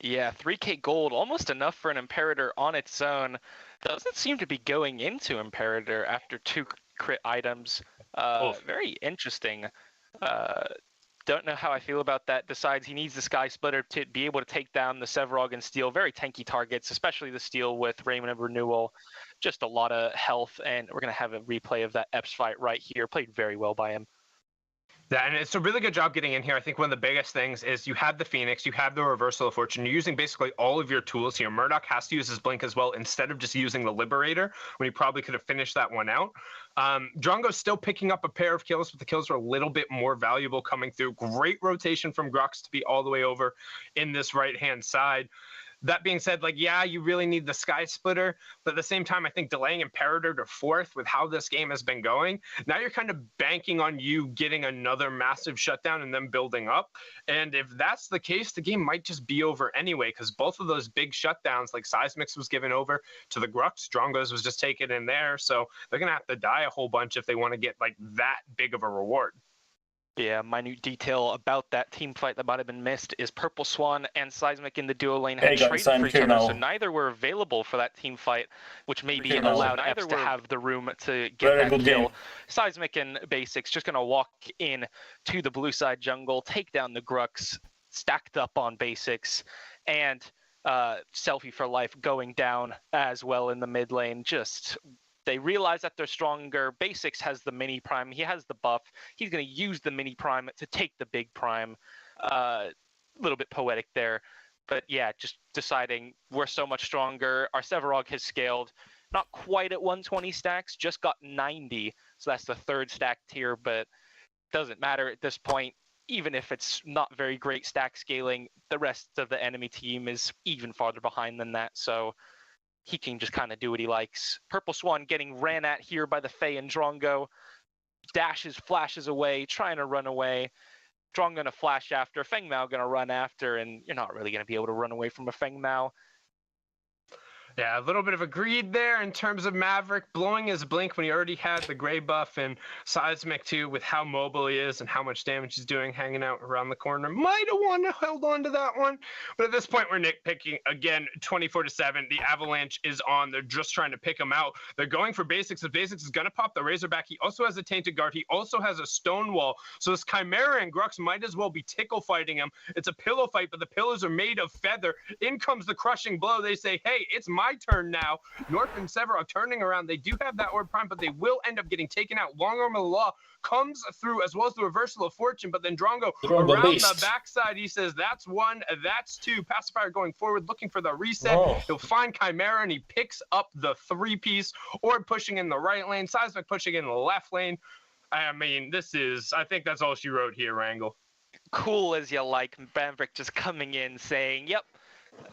Yeah, 3K gold, almost enough for an Imperator on its own. Doesn't seem to be going into Imperator after 2 crit items. Very interesting. Don't know how I feel about that. Decides he needs the Sky Splitter to be able to take down the Sevarog and Steel. Very tanky targets, especially the Steel with Raymond of Renewal. Just a lot of health, and we're going to have a replay of that Epps fight right here. Played very well by him.
Yeah, and it's a really good job getting in here. I think one of the biggest things is you have the Phoenix, you have the Reversal of Fortune. You're using basically all of your tools here. Murdoch has to use his Blink as well instead of just using the Liberator when he probably could have finished that one out. Drongo's still picking up a pair of kills, but the kills are a little bit more valuable coming through. Great rotation from Grux to be all the way over in this right-hand side. That being said, like, yeah, you really need the Sky Splitter, but at the same time, I think delaying Imperator to 4th with how this game has been going, now you're kind of banking on you getting another massive shutdown and then building up. And if that's the case, the game might just be over anyway, because both of those big shutdowns, like Seismix was given over to the Grux, Drongo's was just taken in there, so they're going to have to die a whole bunch if they want to get, like, that big of a reward.
Yeah, minute detail about that team fight that might have been missed is Purple Swan and Seismic in the duo lane had traded for each other, so neither were available for that team fight, which maybe allowed Epps to have the room to get that kill. Game. Seismic and Basics just going to walk in to the blue side jungle, take down the Grux, stacked up on Basics, and Selfie for Life going down as well in the mid lane. Just They realize that they're stronger. Basics has the mini prime. He has the buff. He's going to use the mini prime to take the big prime. A little bit poetic there. But yeah, just deciding we're so much stronger. Our Sevarog has scaled. Not quite at 120 stacks, just got 90. So that's the third stack tier, but doesn't matter at this point. Even if it's not very great stack scaling, the rest of the enemy team is even farther behind than that. So he can just kind of do what he likes. Purple Swan getting ran at here by the Fae and Drongo. Dashes, flashes away, trying to run away. Drongo gonna flash after, Feng Mao gonna run after, and you're not really gonna be able to run away from a Feng Mao.
Yeah, a little bit of a greed there in terms of Maverick blowing his blink when he already had the gray buff, and Seismic too, with how mobile he is and how much damage he's doing hanging out around the corner. Might have held on to that one, but at this point we're nitpicking again. 24-7. The Avalanche is on. They're just trying to pick him out. They're going for Basics. The Basics is gonna pop the Razorback. He also has a Tainted Guard. He also has a Stonewall. So this Chimera and Grux might as well be tickle fighting him. It's a pillow fight, but the pillows are made of feather. In comes the crushing blow. They say, hey, it's my turn now. North and Sevarog turning around. They do have that Orb Prime, but they will end up getting taken out. Long Arm of the Law comes through, as well as the Reversal of Fortune, but then Drongo around the backside, he says, that's one, that's two. Pacifier going forward, looking for the reset. He'll find Chimera, and he picks up the 3-piece. Orb pushing in the right lane, Seismic pushing in the left lane. I mean, I think that's all she wrote here, Wrangle.
Cool as you like. Maverick just coming in saying, yep,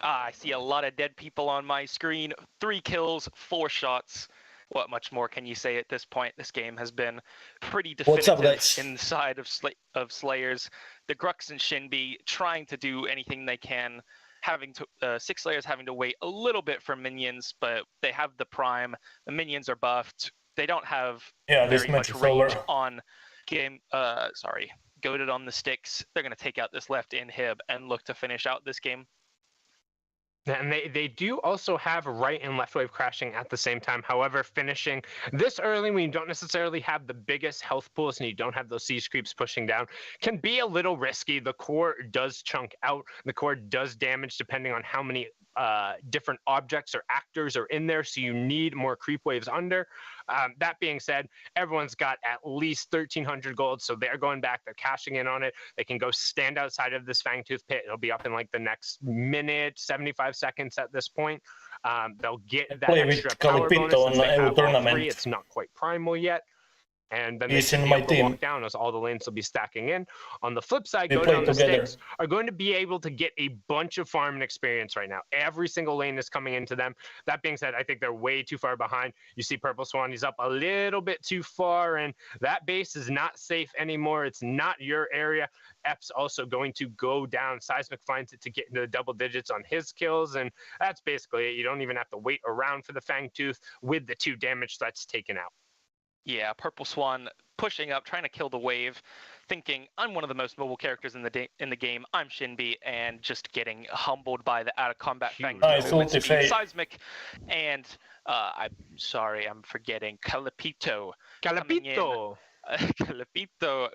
I see a lot of dead people on my screen. 3 kills, 4 shots. What much more can you say at this point? This game has been pretty definitive inside of Slayers. The Grux and Shinbi trying to do anything they can, having to 6 Slayers having to wait a little bit for minions, but they have the prime. The minions are buffed. They don't have very much range on game. Goated on the sticks. They're going to take out this left inhib and look to finish out this game.
And they do also have right and left wave crashing at the same time. However, finishing this early when you don't necessarily have the biggest health pools and you don't have those siege creeps pushing down can be a little risky. The core does chunk out. The core does damage depending on how many different objects or actors are in there, so you need more creep waves under. That being said, everyone's got at least 1,300 gold, so they're going back, they're cashing in on it. They can go stand outside of this Fangtooth pit. It'll be up in like the next minute, 75 seconds at this point. They'll get that extra power bonus since they have all 3. It's not quite primal yet. And then
he's
they
in my
team.
team.
Walk down as all the lanes will be stacking in. On the flip side, Go Down the Sticks are going to be able to get a bunch of farming experience right now. Every single lane is coming into them. That being said, I think they're way too far behind. You see Purple Swan, he's up a little bit too far, and that base is not safe anymore. It's not your area. Ep's also going to go down. Seismic finds it to get into the double digits on his kills, and that's basically it. You don't even have to wait around for the Fangtooth with the 2 damage threats taken out.
Yeah, Purple Swan pushing up, trying to kill the wave, thinking I'm one of the most mobile characters in the game. I'm Shinbi, and just getting humbled by the out of combat Seismic, and I'm sorry, I'm forgetting Calipito. Calipito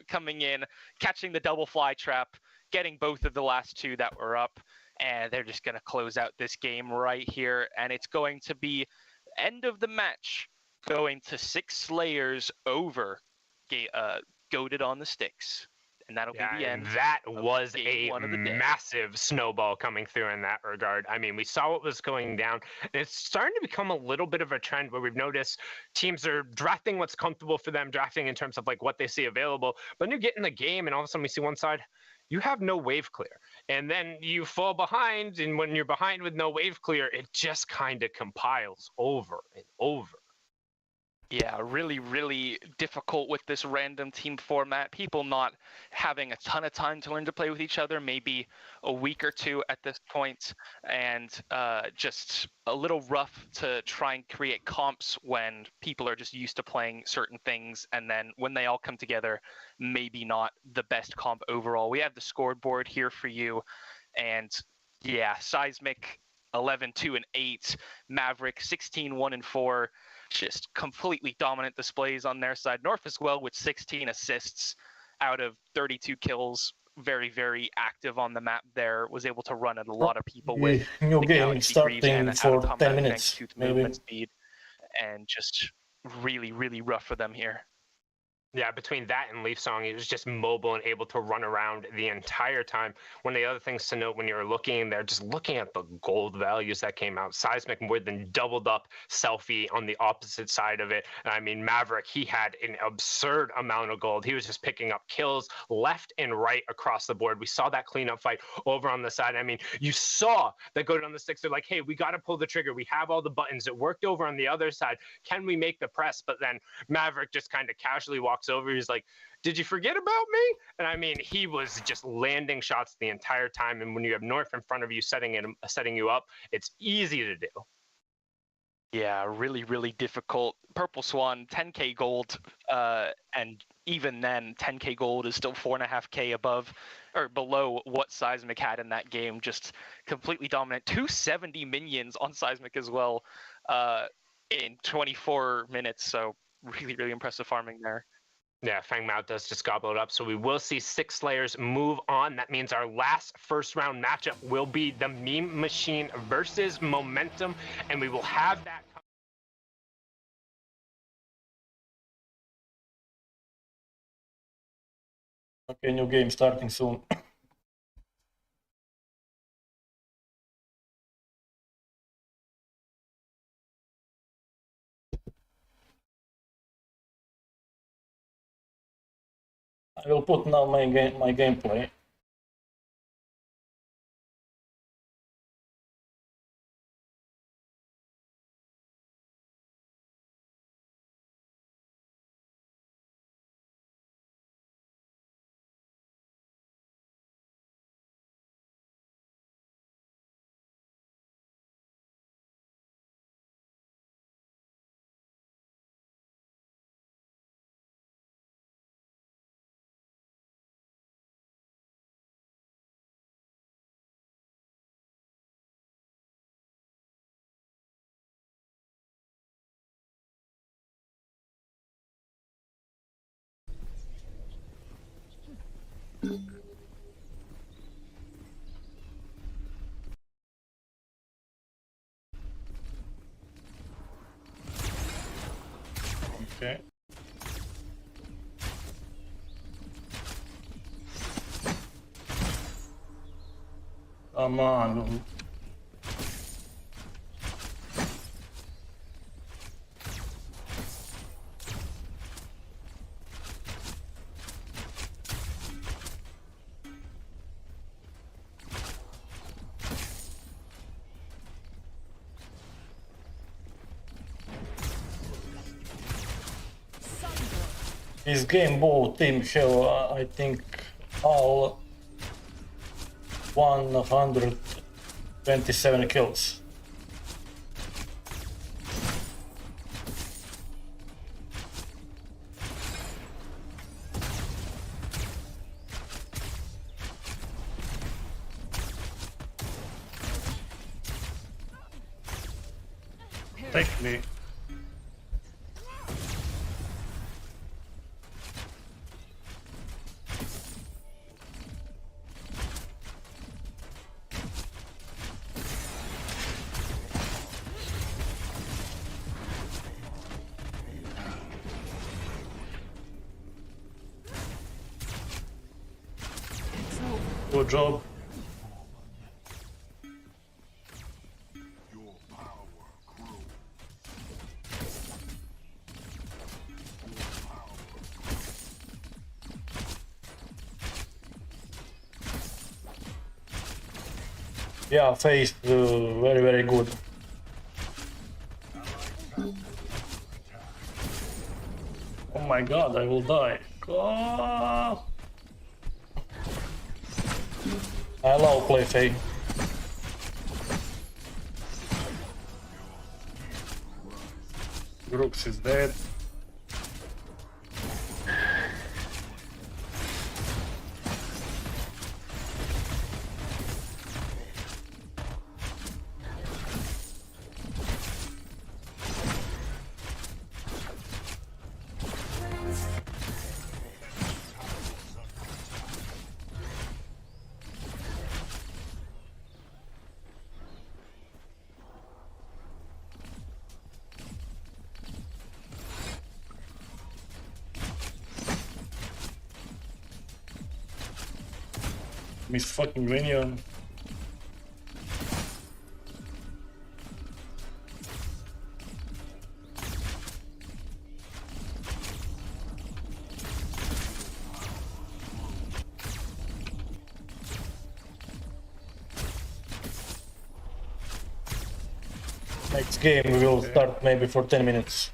coming in, catching the double fly trap, getting both of the last 2 that were up, and they're just gonna close out this game right here, and it's going to be end of the match. Going to 6 Slayers over Goated on the Sticks. And that'll be the end.
That was a massive snowball coming through in that regard. I mean, we saw what was going down. And it's starting to become a little bit of a trend where we've noticed teams are drafting what's comfortable for them, drafting in terms of like what they see available. But when you get in the game and all of a sudden we see one side, you have no wave clear. And then you fall behind. And when you're behind with no wave clear, it just kind of compiles over and over.
Yeah, really, really difficult with this random team format. People not having a ton of time to learn to play with each other, maybe a week or 2 at this point, and just a little rough to try and create comps when people are just used to playing certain things, and then when they all come together, maybe not the best comp overall. We have the scoreboard here for you, and yeah, Seismic 11-2-8, Maverick 16-1-4. Just completely dominant displays on their side. North as well with 16 assists out of 32 kills. Very, very active on the map there. Was able to run at a lot of people with
new game starting for 10 minutes, maybe.
movement speed, and just really, really rough for them here.
Yeah, between that and Leaf Song, he was just mobile and able to run around the entire time. One of the other things to note when you're looking there, just looking at the gold values that came out, Seismic more than doubled up Selfie on the opposite side of it. And I mean, Maverick, he had an absurd amount of gold. He was just picking up kills left and right across the board. We saw that cleanup fight over on the side. I mean, you saw that go down the sticks. They're like, hey, we got to pull the trigger. We have all the buttons. It worked over on the other side. Can we make the press? But then Maverick just kind of casually walks over. He's like, did you forget about me? And I mean, he was just landing shots the entire time. And when you have North in front of you setting you up, it's easy to do.
Yeah, really, really difficult. Purple Swan, 10k gold, and even then, 10k gold is still 4.5k above or below what Seismic had in that game. Just completely dominant. 270 minions on Seismic as well in 24 minutes. So really, really impressive farming there.
Yeah, Fang Mao does just gobble it up. So we will see 6 Slayers move on. That means our last first round matchup will be the Meme Machine versus Momentum. And we will have that.
Okay, new game starting soon. I will put now my gameplay. Okay. Come on. This game both team have, I think, all 127 kills. Take me. Good job. Yeah, face very, very good. Oh my god, I will die. Ah! I love play Faye. Brooks is dead. Miss fucking minion. Next game we will start maybe for 10 minutes.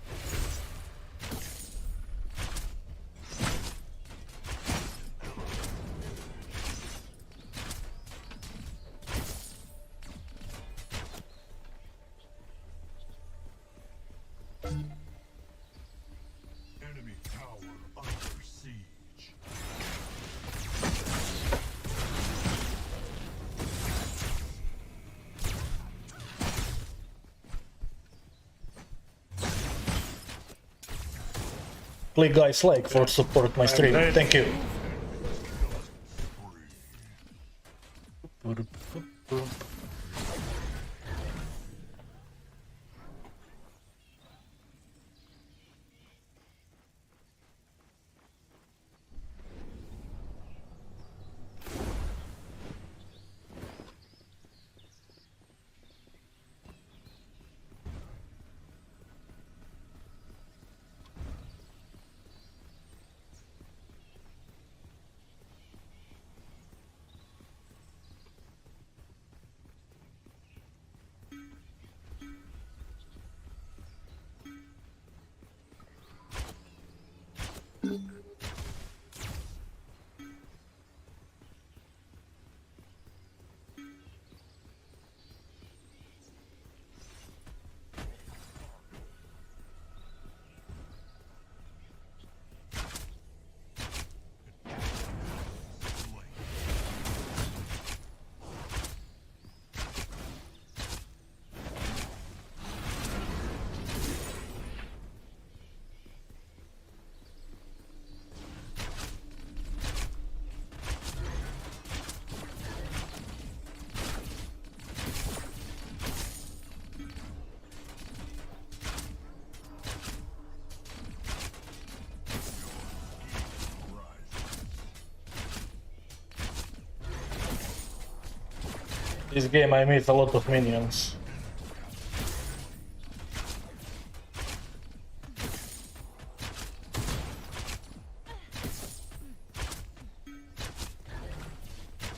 Enemy tower under siege.
Click guys like for support my stream. Thank you. This game I made a lot of minions.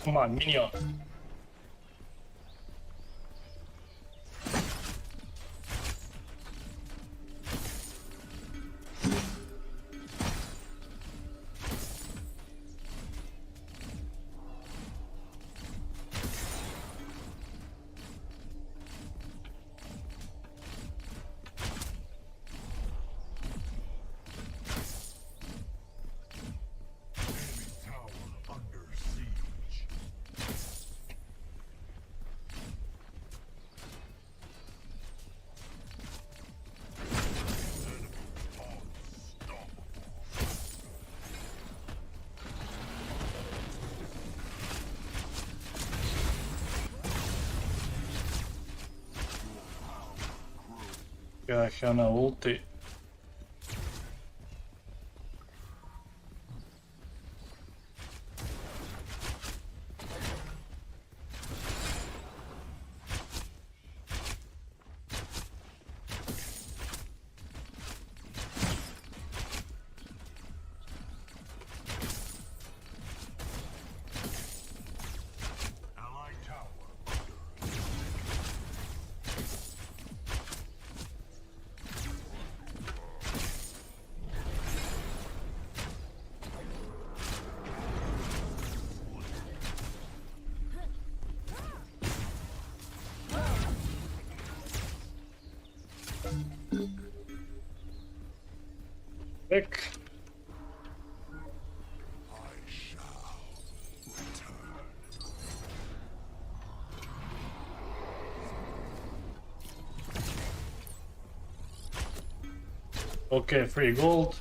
Come on, minion. Gosh, on ulti. Back. Okay, free gold.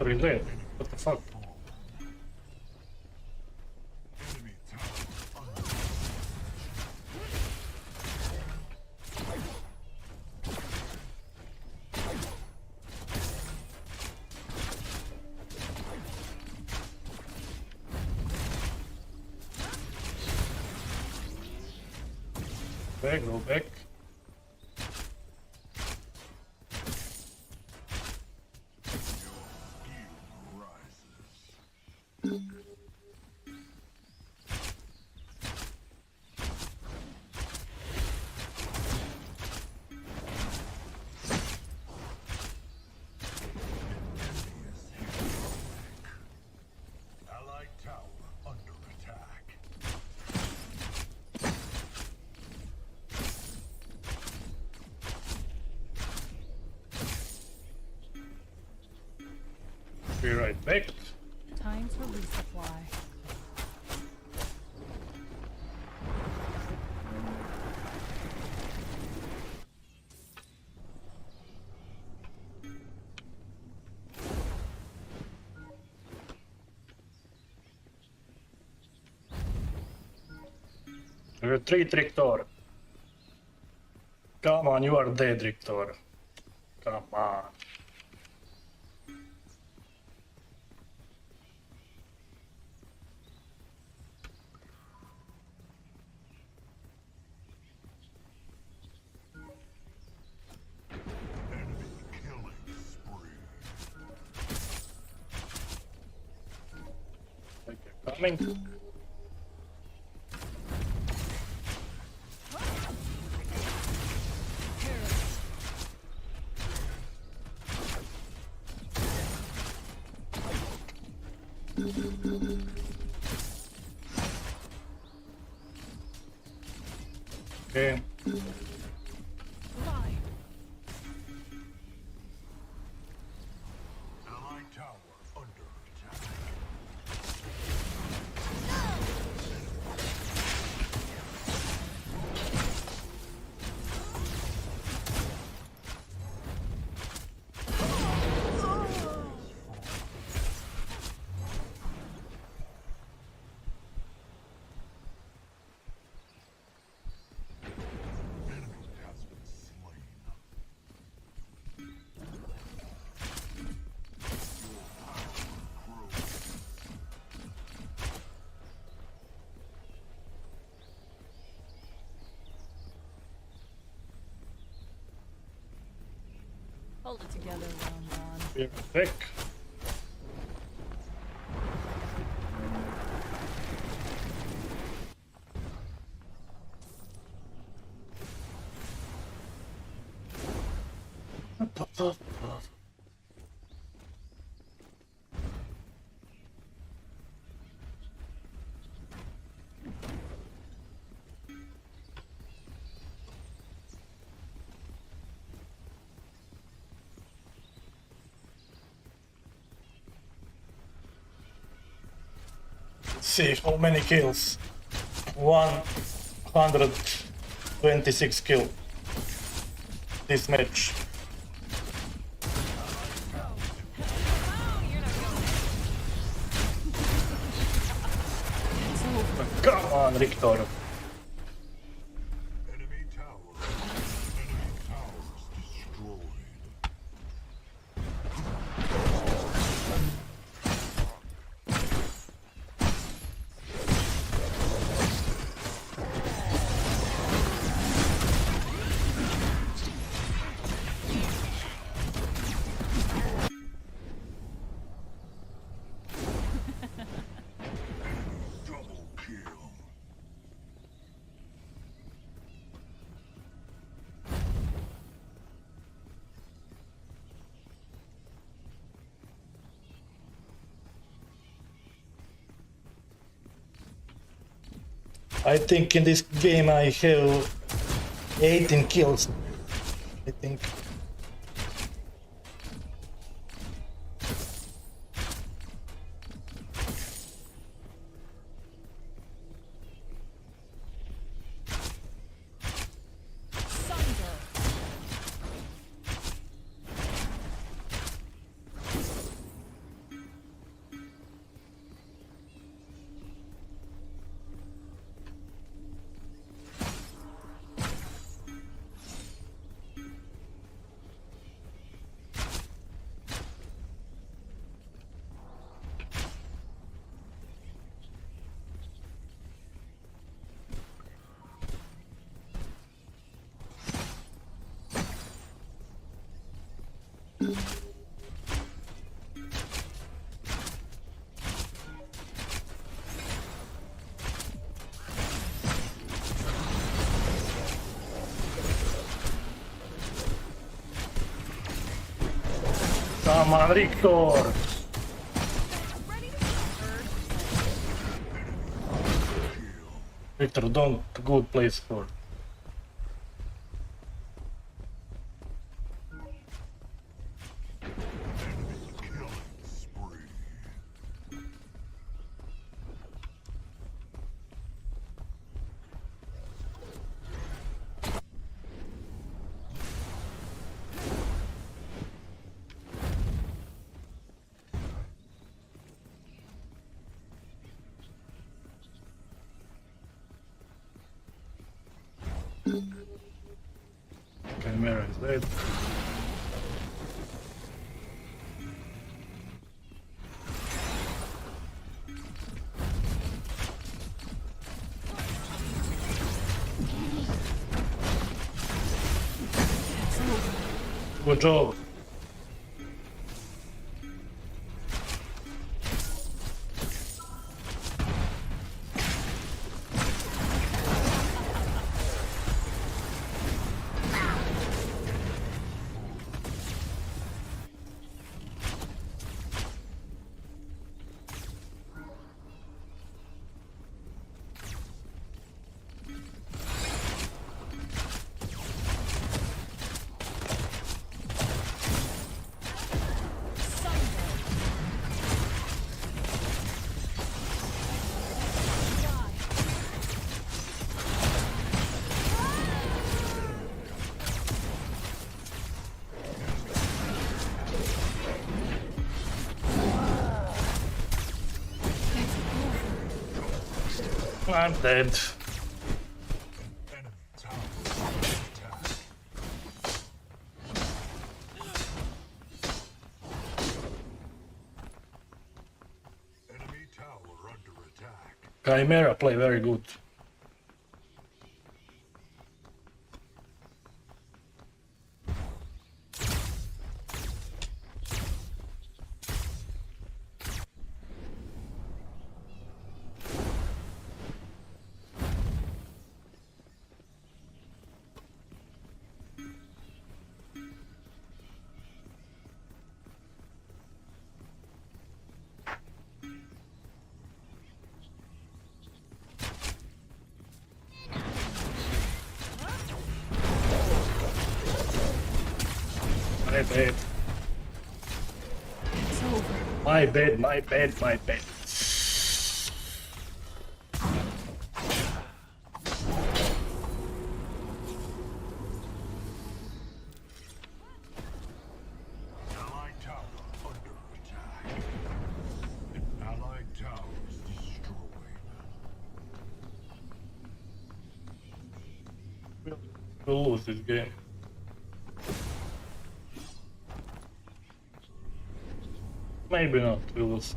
factory led. What the fuck? Back, go back. Be right back.
Time to resupply.
Retreat, Rictor. Come on, you are dead, Rictor. Come on. Coming. Okay.
Hold it together, Ron.
We're back. See how many kills. 126 kills this match. Come on, Rictor. I think in this game I have 18 kills. I think. Come on, record. Victor, don't good place for. Chimera is dead. Good job. I'm dead. Chimera play very good. My bad.
It's over.
My bad, my bad, my bad.
Allied tower under attack. Allied towers destroyed.
We'll lose this game. Maybe not, we will see.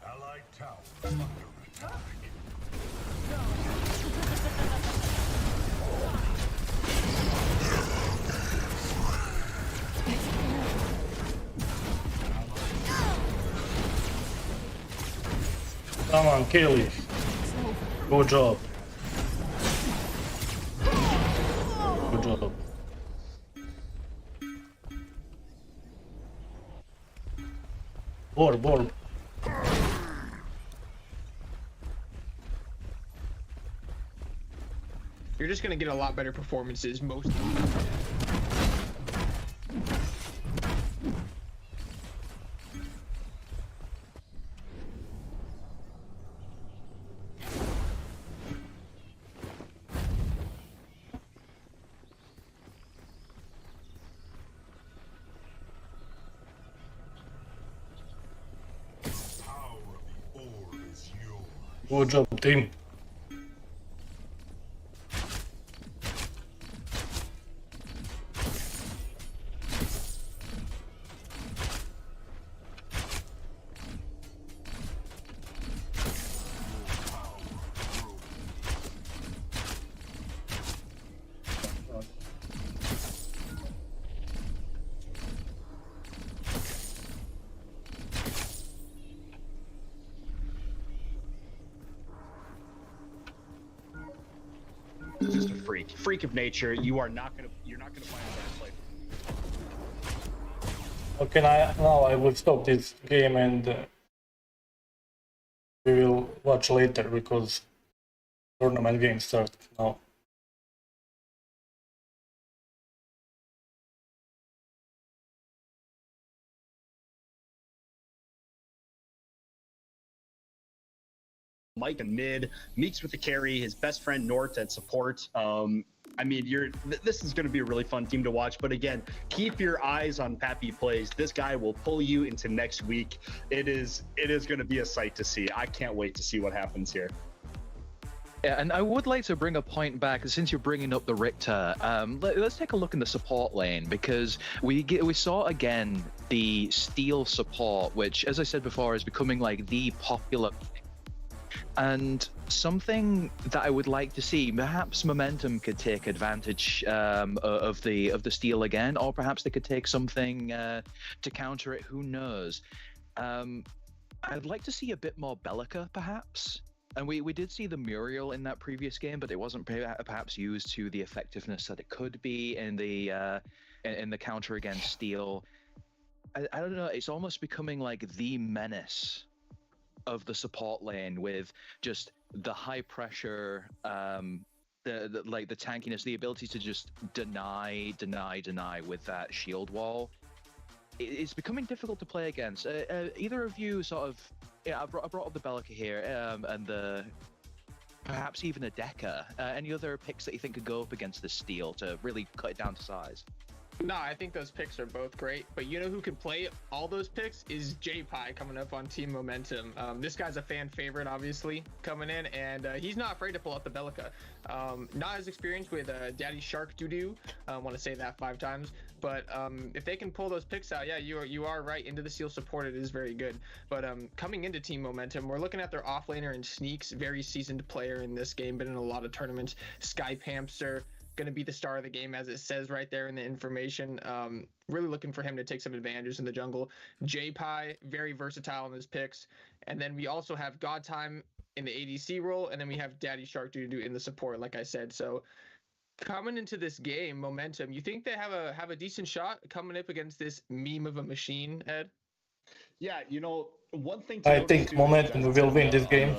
Allied tower under attack.
Come on, kill it. Good job. Good job. Bor.
You're just gonna get a lot better performances most of the time.
Good job, team.
just a freak of nature. You're not gonna find a bad play.
Okay, now I will stop this game and we will watch later because tournament game starts now.
Mike in mid, Meeks with the carry, his best friend Nort at support. I mean, this is going to be a really fun team to watch. But again, keep your eyes on Pappy Plays. This guy will pull you into next week. It is going to be a sight to see. I can't wait to see what happens here.
Yeah, and I would like to bring a point back, since you're bringing up the Richter. Let's take a look in the support lane, because we saw again the Steel support, which, as I said before, is becoming like the popular. And something that I would like to see, perhaps Momentum could take advantage of the Steel again, or perhaps they could take something to counter it. Who knows? I'd like to see a bit more Bellica, perhaps. And we did see the Muriel in that previous game, but it wasn't perhaps used to the effectiveness that it could be in the counter against Steel. I don't know. It's almost becoming like the menace of the support lane, with just the high pressure, the tankiness, the ability to just deny with that shield wall. It's becoming difficult to play against. Either of you sort of, I brought up the Bellica here, and perhaps even a Deca. Any other picks that you think could go up against this Steel to really cut it down to size?
No, I think those picks are both great, but you know who can play all those picks is J-Pie coming up on Team Momentum. This guy's a fan favorite, obviously, coming in, and he's not afraid to pull out the Bellica. Not as experienced with Daddy Shark Doo-Doo, I want to say that 5 times, but if they can pull those picks out, yeah, you are right, into the Steel support, it is very good. But coming into Team Momentum, we're looking at their offlaner and Sneaks, very seasoned player in this game, been in a lot of tournaments. Skype Hamster, going to be the star of the game, as it says right there in the information. Really looking for him to take some advantages in the jungle. J-Pie, very versatile in his picks. And then we also have God Time in the ADC role, and then we have Daddy Shark Doo-Doo in the support, like I said. So coming into this game, Momentum, you think they have a decent shot coming up against this meme of a machine, Ed?
Yeah, you know, one thing
I think Momentum will win this game.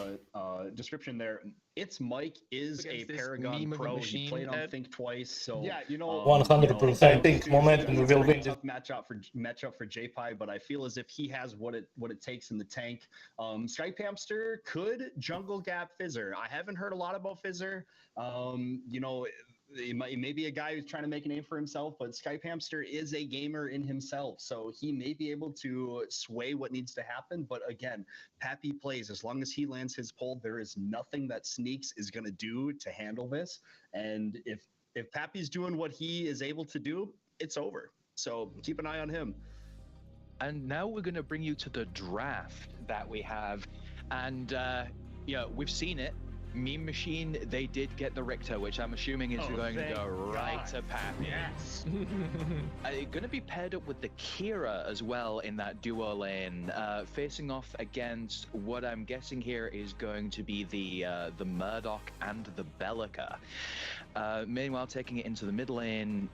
Description there. It's Mike is a Paragon pro. He played on Think twice, so yeah, you know,
100%. I think Momentum will win this.
Tough matchup for J-Pie, but I feel as if he has what it takes in the tank. Skype Hamster could jungle gap Fizzer. I haven't heard a lot about Fizzer. You know, he may be a guy who's trying to make a name for himself, but Skype Hamster is a gamer in himself, so he may be able to sway what needs to happen. But again, Pappy Plays, as long as he lands his pull, there is nothing that Sneaks is going to do to handle this. And if Pappy's doing what he is able to do, it's over. So keep an eye on him.
And now we're going to bring you to the draft that we have. And yeah, we've seen it. Meme Machine, they did get the Richter, which I'm assuming is going to go right to Pappy.
Yes.
Going to be paired up with the Kira as well in that duo lane, facing off against what I'm guessing here is going to be the Murdoch and the Bellica. Meanwhile, taking it into the mid lane,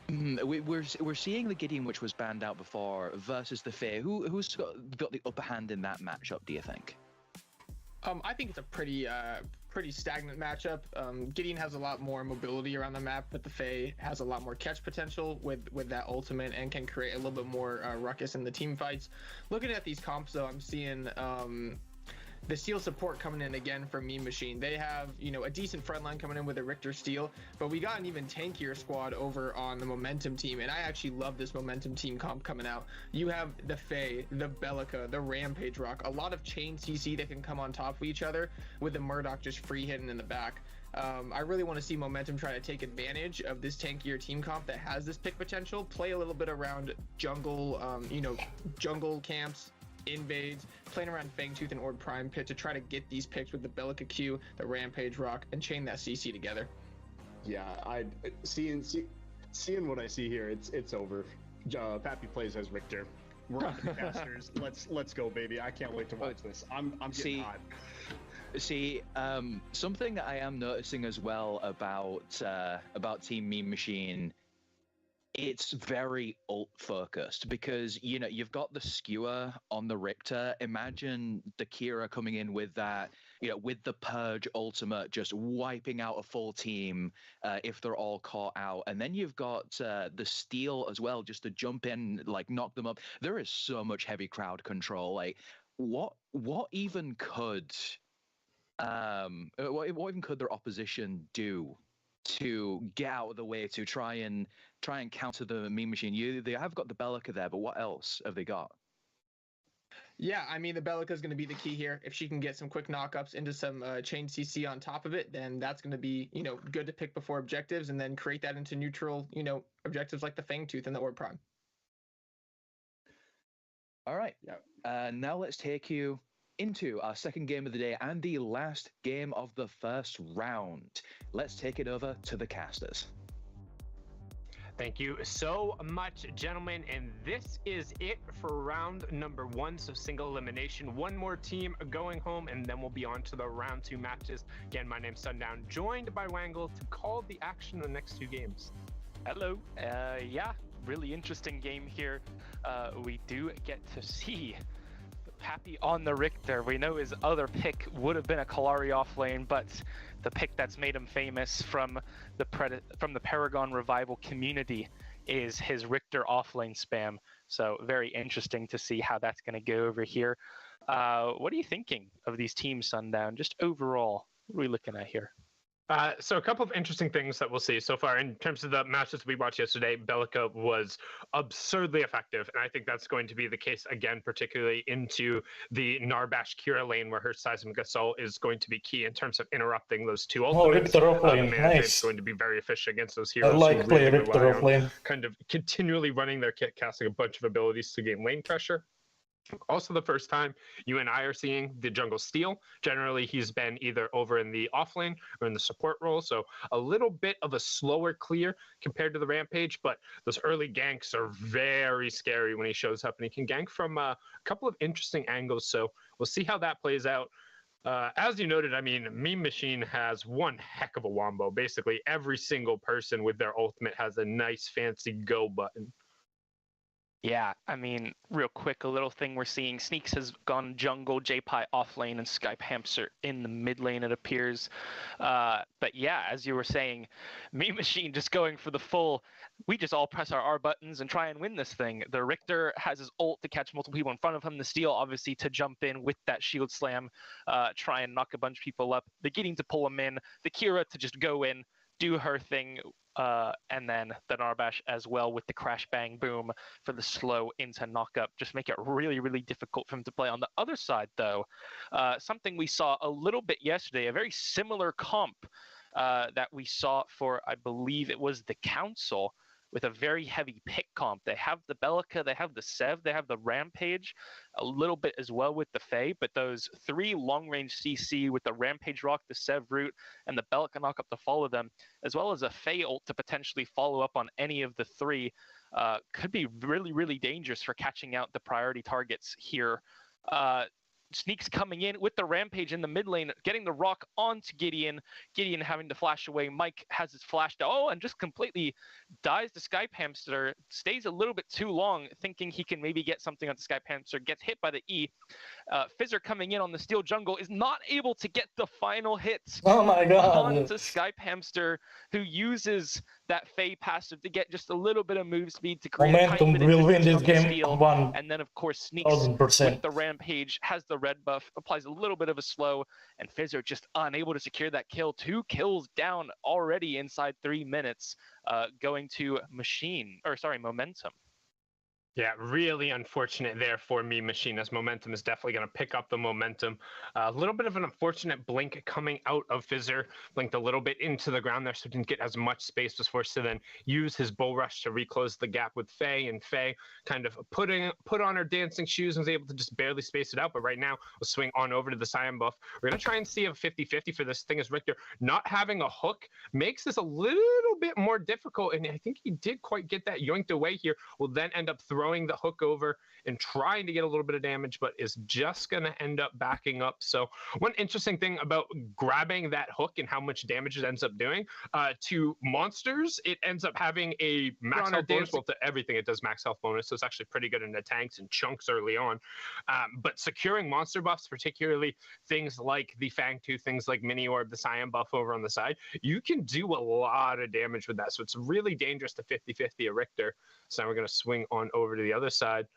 we're seeing the Gideon, which was banned out before, versus the Fae. Who's got the upper hand in that matchup, do you think?
I think it's a pretty stagnant matchup. Gideon has a lot more mobility around the map, but the Fae has a lot more catch potential with that ultimate and can create a little bit more ruckus in the team fights. Looking at these comps, though, I'm seeing the Steel support coming in again from Meme Machine. They have, you know, a decent front line coming in with a Richter Steel, but we got an even tankier squad over on the Momentum team, and I actually love this Momentum team comp coming out. You have the Fae, the Bellica, the Rampage Rock, a lot of chain CC that can come on top of each other, with the Murdoch just free hidden in the back. I really want to see Momentum try to take advantage of this tankier team comp that has this pick potential, play a little bit around jungle, you know, jungle camps, invades, playing around Fangtooth and Ord Prime Pit to try to get these picks with the Bellica Q, the Rampage Rock, and chain that CC together.
Yeah, seeing what I see here, it's over. Pappy Plays as Richter. We're on the casters. Let's go, baby. I can't wait to watch this. I'm getting hot.
See, something that I am noticing as well about Team Mean Machine, it's very ult focused because you've got the skewer on the Richter. Imagine the Kira coming in with that, with the Purge ultimate, just wiping out a full team if they're all caught out, and then you've got the Steel as well, just to jump in, like knock them up. There is so much heavy crowd control. Like, what even could what even could their opposition do to get out of the way to try and counter the Mean Machine? They have got the Bellica there, but what else have they got?
Yeah, I mean, the Bellica is going to be the key here. If she can get some quick knockups into some chain CC on top of it, then that's going to be, good to pick before objectives, and then create that into neutral, objectives like the Fangtooth and the Orb Prime.
All right. Now let's take you into our second game of the day and the last game of the first round. Let's take it over to the casters.
Thank you so much, gentlemen. And this is it for round number 1. So single elimination, one more team going home, and then we'll be on to the round 2 matches. Again, my name's Sundown, joined by Wangle to call the action of the next 2 games.
Hello. Yeah, really interesting game here. We do get to see Happy on the Richter. We know his other pick would have been a Kalari off lane, but the pick that's made him famous from the Paragon revival community is his Richter off lane spam. So very interesting to see how that's going to go over here. What are you thinking of these teams, Sundown? Just overall, what are we looking at here?
So a couple of interesting things that we'll see so far in terms of the matches we watched yesterday. Bellica was absurdly effective, and I think that's going to be the case again, particularly into the Narbash Kira lane, where her Seismic Assault is going to be key in terms of interrupting those 2 ultimates.
Richter off lane,
It's
nice.
going to be very efficient against those heroes.
I like playing Richter off lane.
Kind of continually running their kit, casting a bunch of abilities to gain lane pressure. Also, the first time you and I are seeing the jungle Steel. Generally, he's been either over in the off lane or in the support role, so a little bit of a slower clear compared to the Rampage, but those early ganks are very scary when he shows up, and he can gank from a couple of interesting angles, so we'll see how that plays out. As you noted, I mean, Mean Machine has one heck of a wombo. Basically, every single person with their ultimate has a nice fancy go button.
Yeah, I mean, real quick, a little thing we're seeing. Sneaks has gone jungle, J-Pie off lane, and Skype Hamster in the mid lane, it appears. But yeah, as you were saying, Mean Machine just going for the full, we just all press our R buttons and try and win this thing. The Richter has his ult to catch multiple people in front of him. The Steel, obviously, to jump in with that shield slam, try and knock a bunch of people up. The Gideon to pull him in. The Kira to just go in, do her thing, and then the Narbash as well with the crash bang boom for the slow into knockup. Just make it really, really difficult for him to play. On the other side, though, something we saw a little bit yesterday, a very similar comp that we saw for, I believe it was the Council, with a very heavy pick comp. They have the Bellica, they have the Sev, they have the Rampage, a little bit as well with the Fae, but those 3 long-range CC with the Rampage Rock, the Sev Root, and the Bellica knockup to follow them, as well as a Fae ult to potentially follow up on any of the 3, could be really, really dangerous for catching out the priority targets here. Sneaks coming in with the Rampage in the mid lane, getting the rock onto Gideon. Gideon having to flash away. Mike has his flash. And just completely dies the Skype Hamster. Stays a little bit too long, thinking he can maybe get something on the Skype Hamster. Gets hit by the E. Fizzer coming in on the Steel jungle is not able to get the final hits.
Oh my god.
Onto Skype Hamster, who uses that Fae passive to get just a little bit of move speed to create
Momentum will win this game
Steel.
1,000%.
And then, of course, Sneaks with the Rampage has the red buff, applies a little bit of a slow, and Fizzer just unable to secure that kill. 2 kills down already inside 3 minutes, going to Momentum.
Yeah, really unfortunate there for Mean Machine, as Momentum is definitely going to pick up the momentum. A little bit of an unfortunate blink coming out of Fizzer, blinked a little bit into the ground there, so didn't get as much space, was forced to then use his Bull Rush to reclose the gap with Faye, and Faye kind of put on her dancing shoes and was able to just barely space it out, but right now we'll swing on over to the Cyan buff. We're going to try and see a 50-50 for this thing, as Richter not having a hook makes this a little bit more difficult, and I think he did quite get that yoinked away here. Will then end up throwing the hook over and trying to get a little bit of damage, but is just going to end up backing up. So one interesting thing about grabbing that hook and how much damage it ends up doing to monsters, it ends up having a max health bonus. Well, to everything, it does max health bonus, so it's actually pretty good in the tanks and chunks early on. But securing monster buffs, particularly things like the Fang Tooth, things like Mini Orb, the Cyan buff over on the side, you can do a lot of damage with that. So it's really dangerous to 50-50 a Richter. So now we're going to swing on over to the other side.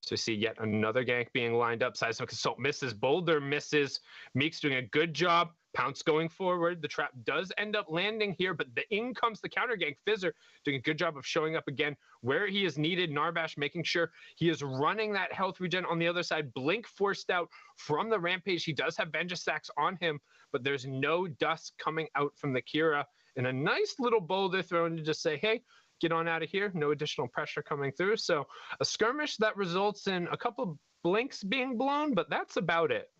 So we see yet another gank being lined up. Seismic Assault misses. Boulder misses. Meek's doing a good job. Pounce going forward. The trap does end up landing here, but in comes the counter gank. Fizzer doing a good job of showing up again where he is needed. Narbash making sure he is running that health regen on the other side. Blink forced out from the Rampage. He does have Vengeance stacks on him, but there's no dust coming out from the Kira. And a nice little boulder thrown to just say, hey, get on out of here. No additional pressure coming through. So a skirmish that results in a couple of blinks being blown, but that's about it.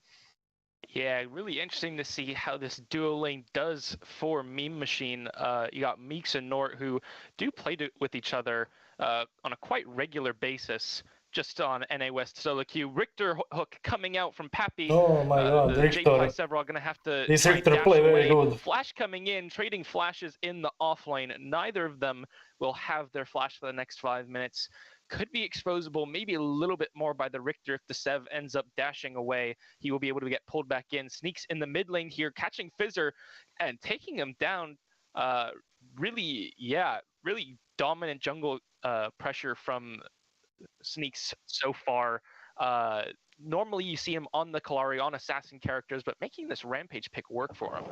Yeah, really interesting to see how this duo lane does for Meme Machine. You got Meeks and Nort who do play with each other on a quite regular basis. Just on NA West solo queue. Richter hook coming out from Pappy.
Oh my god, Richter.
Several are going to have to
This
trade
Richter
dash
play
away.
very good.
Flash coming in, trading flashes in the offlane. Neither of them will have their flash for the next 5 minutes. Could be exposable, maybe a little bit more by the Richter if the Sev ends up dashing away. He will be able to get pulled back in. Sneaks in the mid lane here, catching Fizzer and taking him down. Really dominant jungle pressure from Sneaks so far. Normally you see him on the Kalari, on assassin characters, but making this Rampage pick work for him.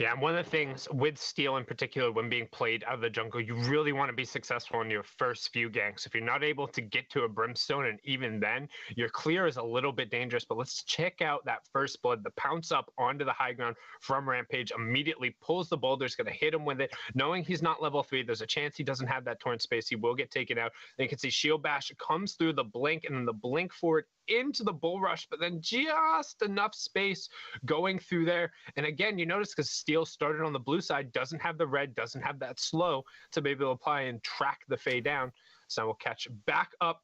Yeah, and one of the things with Steel in particular, when being played out of the jungle, you really want to be successful in your first few ganks. If you're not able to get to a Brimstone, and even then, your clear is a little bit dangerous, but let's check out that first blood. The pounce up onto the high ground from Rampage immediately pulls the boulder, going to hit him with it. Knowing he's not level 3, there's a chance he doesn't have that torn space. He will get taken out. Then you can see Shield Bash comes through the blink, and then the blink forward into the bull rush, but then just enough space going through there. And again, you notice because Steel started on the blue side, doesn't have the red, doesn't have that slow to be able to apply and track the fade down. So we'll catch back up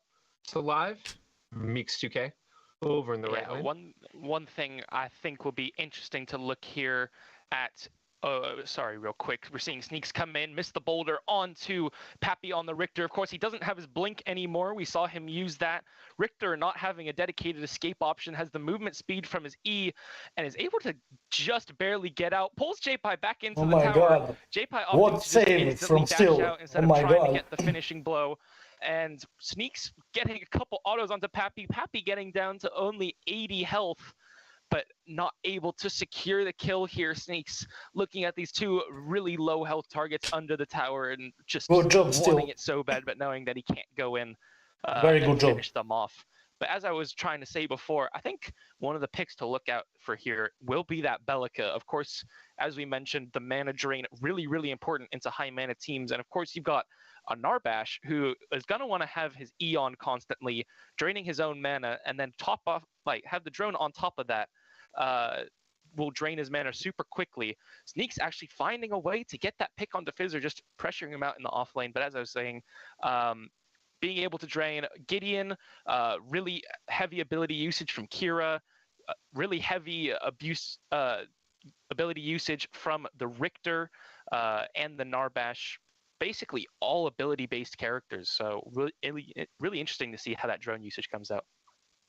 to live. Meeks 2K over in the right lane.
One thing I think will be interesting to look here at. Real quick. We're seeing Sneaks come in, miss the boulder onto Pappy on the Richter. Of course, he doesn't have his blink anymore. We saw him use that. Richter, not having a dedicated escape option, has the movement speed from his E and is able to just barely get out. Pulls JPI back into the tower.
God.
JPI
What save from Steel?
Instead of trying to get the finishing blow. And Sneaks getting a couple autos onto Pappy. Pappy getting down to only 80 health. But not able to secure the kill here. Sneaks looking at these two really low health targets under the tower and just wanting it so bad, but knowing that he can't go in and finish them off. But as I was trying to say before, I think one of the picks to look out for here will be that Bellica. Of course, as we mentioned, the mana drain really, really important into high mana teams. And of course, you've got a Narbash who is going to want to have his Eon constantly, draining his own mana, and then top off, have the drone on top of that. Will drain his mana super quickly. Sneaks actually finding a way to get that pick onto Fizzer, just pressuring him out in the off lane. But as I was saying, being able to drain Gideon, really heavy ability usage from Kira, really heavy ability usage from the Richter and the Narbash. Basically all ability-based characters. So really interesting to see how that drone usage comes out.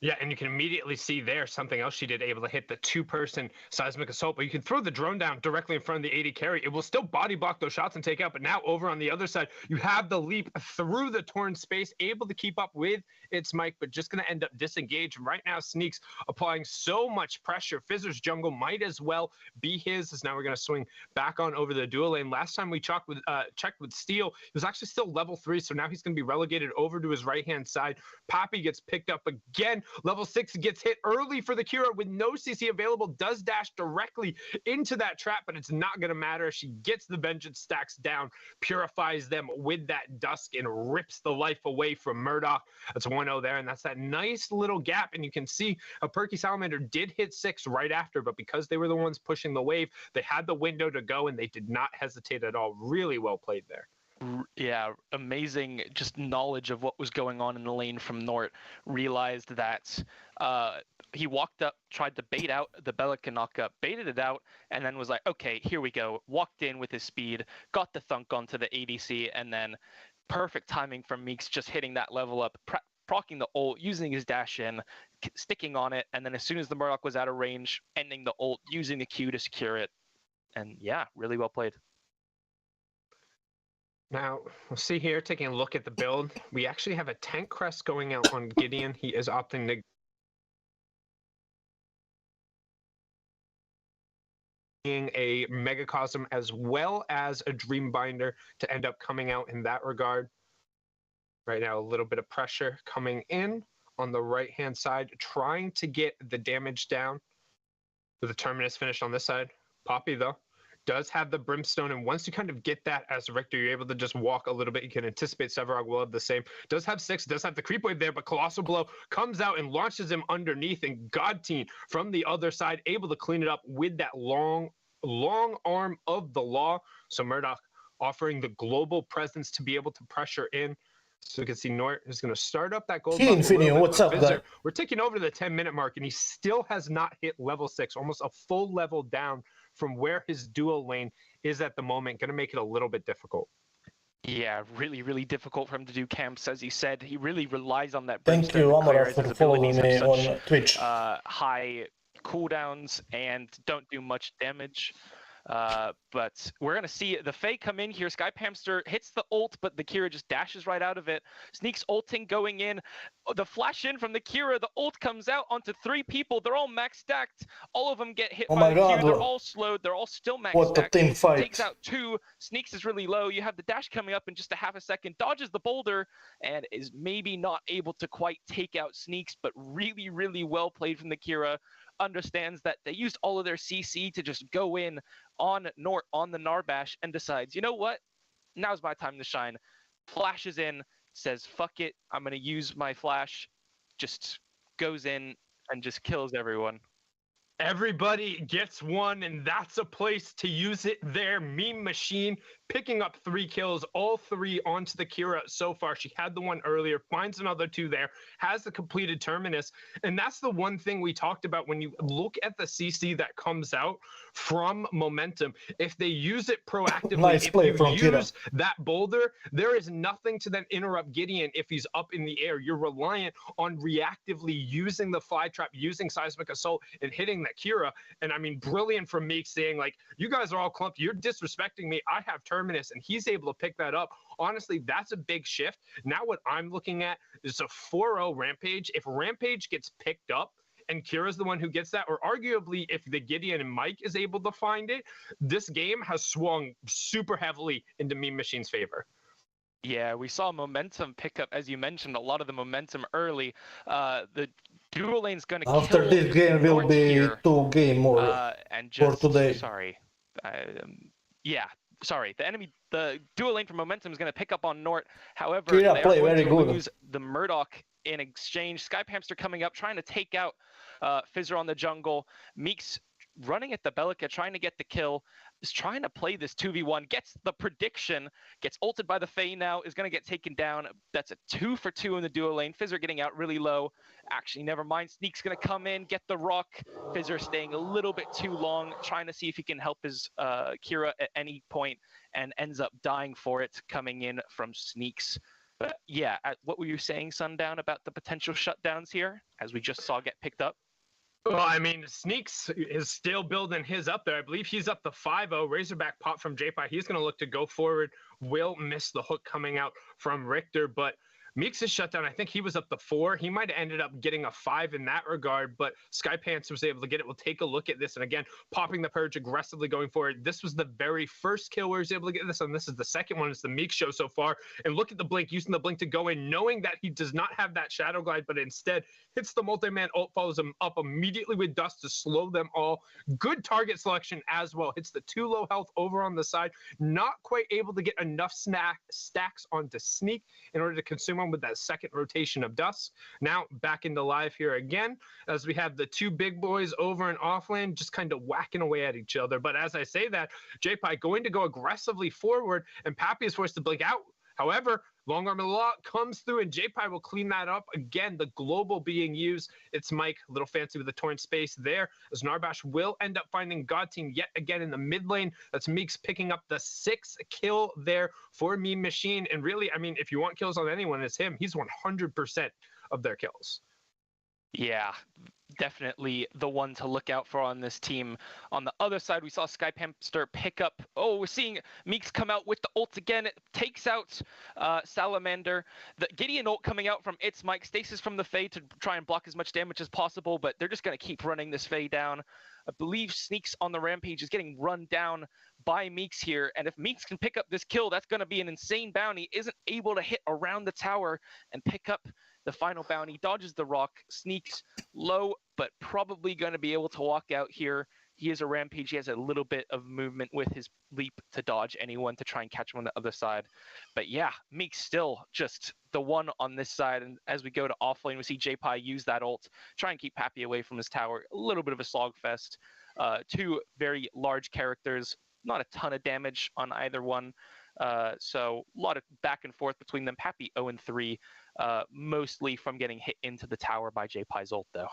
Yeah, and you can immediately see there something else she did, able to hit the two-person seismic assault, but you can throw the drone down directly in front of the AD carry. It will still body block those shots and take out, but now over on the other side, you have the leap through the torn space, able to keep up with its mic, but just going to end up disengaged. Right now, Sneaks applying so much pressure. Fizzer's jungle might as well be his, as now we're going to swing back on over the dual lane. Last time we checked with Steel, he was actually still level 3, so now he's going to be relegated over to his right-hand side. Pappy gets picked up again. Level 6 gets hit early for the Kira with no CC available, does dash directly into that trap, but it's not going to matter. She gets the Vengeance stacks down, purifies them with that Dusk, and rips the life away from Murdoch. That's 1-0 there, and that's that nice little gap, and you can see a Perky Salamander did hit 6 right after, but because they were the ones pushing the wave, they had the window to go, and they did not hesitate at all. Really well played there.
Yeah, amazing just knowledge of what was going on in the lane from Nort. Realized that he walked up, tried to bait out the Bellica knockup, baited it out, and then was like, okay, here we go. Walked in with his speed, got the thunk onto the ADC, and then perfect timing from Meeks just hitting that level up, proccing the ult, using his dash in, sticking on it, and then as soon as the Murdoch was out of range, ending the ult, using the Q to secure it. And yeah, really well played.
Now, we'll see here, taking a look at the build. We actually have a tank crest going out on Gideon. He is opting to being a Megacosm as well as a Dreambinder to end up coming out in that regard. Right now, a little bit of pressure coming in on the right-hand side, trying to get the damage down with the Terminus finish on this side. Poppy, though, does have the Brimstone, and once you kind of get that as Richter, you're able to just walk a little bit. You can anticipate Sevarog will have the same. Does have 6, does have the creep wave there, but Colossal Blow comes out and launches him underneath, and Godteen from the other side able to clean it up with that long arm of the law. So Murdoch offering the global presence to be able to pressure in. So you can see Nort is going to start up that gold.
Infinio, what's up, guys?
We're taking over the 10-minute mark, and he still has not hit level 6, almost a full level down from where his dual lane is at the moment. Going to make it a little bit difficult.
Yeah, really, really difficult for him to do camps, as he said. He really relies on that.
Thank you, Amara, for following me on Twitch.
High cooldowns and don't do much damage. But we're going to see the Fae come in here. Skypamster hits the ult, but the Kira just dashes right out of it. Sneaks ulting going in. The flash in from the Kira. The ult comes out onto 3 people. They're all max stacked. All of them get hit by the Q. They're all slowed. They're all still max stacked.
What a team fight.
Takes out 2. Sneaks is really low. You have the dash coming up in just a half a second. Dodges the boulder and is maybe not able to quite take out Sneaks, but really, really well played from the Kira. Understands that they used all of their CC to just go in on Nort, on the Narbash, and decides, you know what? Now's my time to shine. Flashes in, says, fuck it, I'm going to use my flash. Just goes in and just kills everyone.
Everybody gets one, and that's a place to use it there. Meme Machine picking up 3 kills, all 3 onto the Kira so far. She had the one earlier, finds another 2 there, has the completed Terminus. And that's the one thing we talked about when you look at the CC that comes out from Momentum. If they use it proactively,
nice play
if
from
you use that boulder, there is nothing to then interrupt Gideon if he's up in the air. You're reliant on reactively using the fly trap, using Seismic Assault, and hitting that Kira. And I mean, brilliant from Meek saying, like, you guys are all clumped. You're disrespecting me. I have Terminus, and he's able to pick that up. Honestly, that's a big shift. Now what I'm looking at is a 4-0 Rampage. If Rampage gets picked up and Kira's the one who gets that, or arguably if the Gideon and Mike is able to find it, this game has swung super heavily into Meme Machine's favor.
Yeah, we saw momentum pick up, as you mentioned, a lot of the momentum early. The dual lane's going to
after this game will be
here.
2 game more
and just,
for today.
Sorry. Sorry. The dual lane for momentum is going to pick up on Nort. However,
Kira
they
play
are
very
going to
good.
lose the Murdoch in exchange. Skypamster coming up, trying to take out Fizzer on the jungle. Meeks running at the Bellica, trying to get the kill, is trying to play this 2v1, gets the prediction, gets ulted by the Fae now, is going to get taken down. That's a 2 for 2 in the duo lane. Fizzer getting out really low. Actually, never mind. Sneak's going to come in, get the rock. Fizzer staying a little bit too long, trying to see if he can help his Kira at any point, and ends up dying for it, coming in from Sneaks. But yeah, what were you saying, Sundown, about the potential shutdowns here, as we just saw get picked up?
Well, I mean, Sneaks is still building his up there. I believe he's up to 5-0. Razorback pop from J-Pie. He's going to look to go forward. Will miss the hook coming out from Richter, but Meeks' shutdown, I think he was up to 4. He might have ended up getting a 5 in that regard, but Skypants was able to get it. We'll take a look at this. And again, popping the Purge aggressively going forward. This was the very first kill where he was able to get this, and this is the second one. It's the Meeks show so far. And look at the blink, using the blink to go in, knowing that he does not have that Shadow Glide, but instead hits the multi-man ult, follows him up immediately with Dust to slow them all. Good target selection as well. Hits the 2 low health over on the side. Not quite able to get enough stacks onto Sneak in order to consume him along with that second rotation of Dusk. Now back into live here again, as we have the two big boys over in offlane just kind of whacking away at each other. But as I say that, JPI going to go aggressively forward, and Pappy is forced to blink out. However, long arm of the law comes through, and JPI will clean that up. Again, the global being used. It's Mike, a little fancy with the torn space there, as Narbash will end up finding God Team yet again in the mid lane. That's Meeks picking up the 6th kill there for Meme Machine. And really, I mean, if you want kills on anyone, it's him. He's 100% of their kills.
Yeah, definitely the one to look out for on this team. On the other side, we saw Skypamster pick up. Oh, we're seeing Meeks come out with the ult again. It takes out Salamander. The Gideon ult coming out from It's Mike. Stasis from the Fae to try and block as much damage as possible, but they're just going to keep running this Fae down. I believe Sneaks on the Rampage is getting run down by Meeks here, and if Meeks can pick up this kill, that's going to be an insane bounty. Isn't able to hit around the tower and pick up the final bounty, dodges the rock, sneaks low, but probably going to be able to walk out here. He is a Rampage. He has a little bit of movement with his leap to dodge anyone to try and catch him on the other side. But yeah, Meeks still just the one on this side. And as we go to offlane, we see JPI use that ult, try and keep Pappy away from his tower. A little bit of a slog fest. Two very large characters, not a ton of damage on either one. So a lot of back and forth between them. Pappy 0-3, mostly from getting hit into the tower by JPI's ult, though.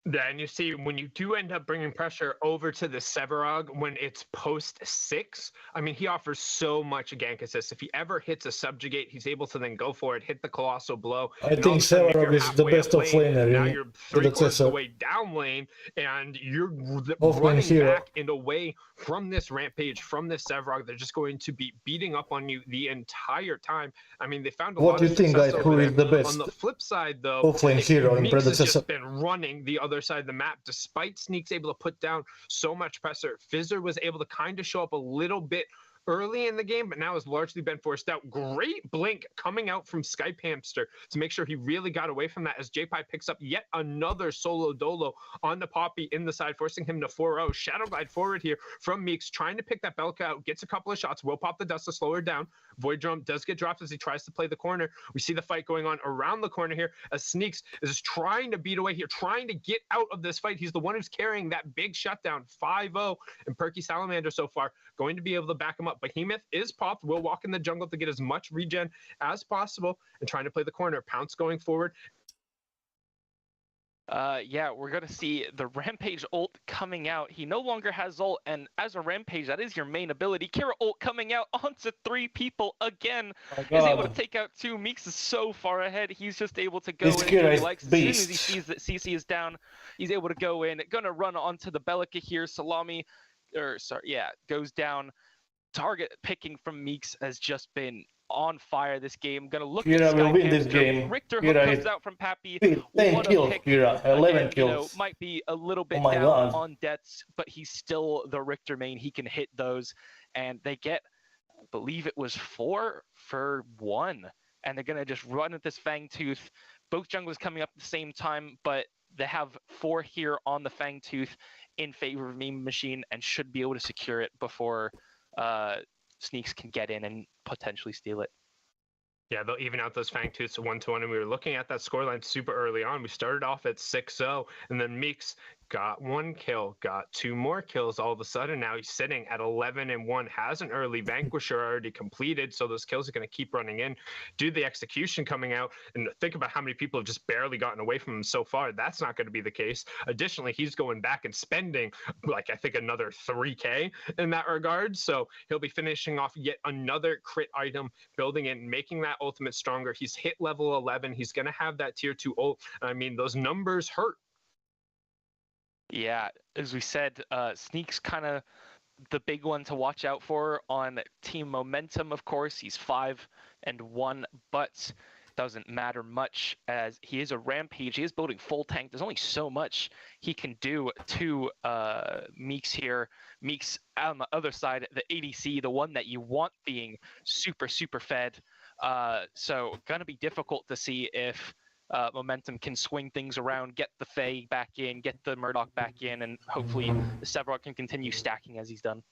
Yeah, and you see, when you do end up bringing pressure over to the Sevarog when it's post 6, I mean, he offers so much gank assist. If he ever hits a subjugate, he's able to then go for it, hit the colossal blow.
I think Sevarog is the best offlaner
now
in
you're 3/4 of the
Predecessor.
way down lane, and you're
Offlane
running
hero.
back and away from this Rampage, from this Sevarog. They're just going to be beating up on you the entire time. I mean, they found a
What
lot
do
of
you think,
success
guys?
over
Who
there.
is the best
On the flip side, though,
offlane hero in
Meeks has
Predecessor?
just been running the other side of the map, despite Sneaks able to put down so much pressure. Fizzer was able to kind of show up a little bit early in the game, but now has largely been forced out. Great blink coming out from Skype Hamster to make sure he really got away from that, as JPI picks up yet another solo dolo on the Poppy in the side, forcing him to 4-0. Shadow glide forward here from Meeks, trying to pick that Belka out, gets a couple of shots, will pop the dust to slow her down. Void Drum does get dropped as he tries to play the corner. We see the fight going on around the corner here, as Sneaks is trying to beat away here, trying to get out of this fight. He's the one who's carrying that big shutdown, 5-0, and Perky Salamander so far going to be able to back him up. Behemoth is popped, will walk in the jungle to get as much regen as possible, and trying to play the corner. Pounce going forward.
Yeah, we're going to see the Rampage ult coming out. He no longer has ult, and as a Rampage, that is your main ability. Kira ult coming out onto 3 people again. Is able to take out 2. Meeks is so far ahead. He's just able to go
This
in.
Kira is
As soon as he
beast.
sees that CC is down, he's able to go in. Gonna run onto the Belka here. Salami, goes down. Target picking from Meeks has just been on fire this game. Gonna look
Kira
at
will win this
Skyhamster.
game.
Richter
Kira
Hook comes
is
out from Pappy.
10
What a
kills,
pick.
Kira. 11
Again,
kills.
might be a little bit
Oh my
down
God.
on deaths, but he's still the Richter main. He can hit those, and they get, I believe it was 4 for 1, and they're gonna just run at this Fang Tooth. Both junglers coming up at the same time, but they have 4 here on the Fang Tooth in favor of Meme Machine, and should be able to secure it before Sneaks can get in and potentially steal it.
Yeah, they'll even out those Fang Tooths 1-1, and we were looking at that scoreline super early on. We started off at 6-0, and then Meeks got 1 kill, got 2 more kills. All of a sudden, now he's sitting at 11-1, has an early Vanquisher already completed, so those kills are going to keep running in. Do the execution coming out, and think about how many people have just barely gotten away from him so far. That's not going to be the case. Additionally, he's going back and spending, like, I think another 3K in that regard, so he'll be finishing off yet another crit item, building it and making that ultimate stronger. He's hit level 11. He's going to have that tier 2 ult. I mean, those numbers hurt.
Yeah, as we said, Sneak's kind of the big one to watch out for on team momentum, of course. He's 5-1, but doesn't matter much as he is a Rampage. He is building full tank. There's only so much he can do to Meeks here. Meeks on the other side, the ADC, the one that you want being super, super fed. So going to be difficult to see if momentum can swing things around, get the Fae back in, get the Murdoch back in, and hopefully the Sevarog can continue stacking as he's done.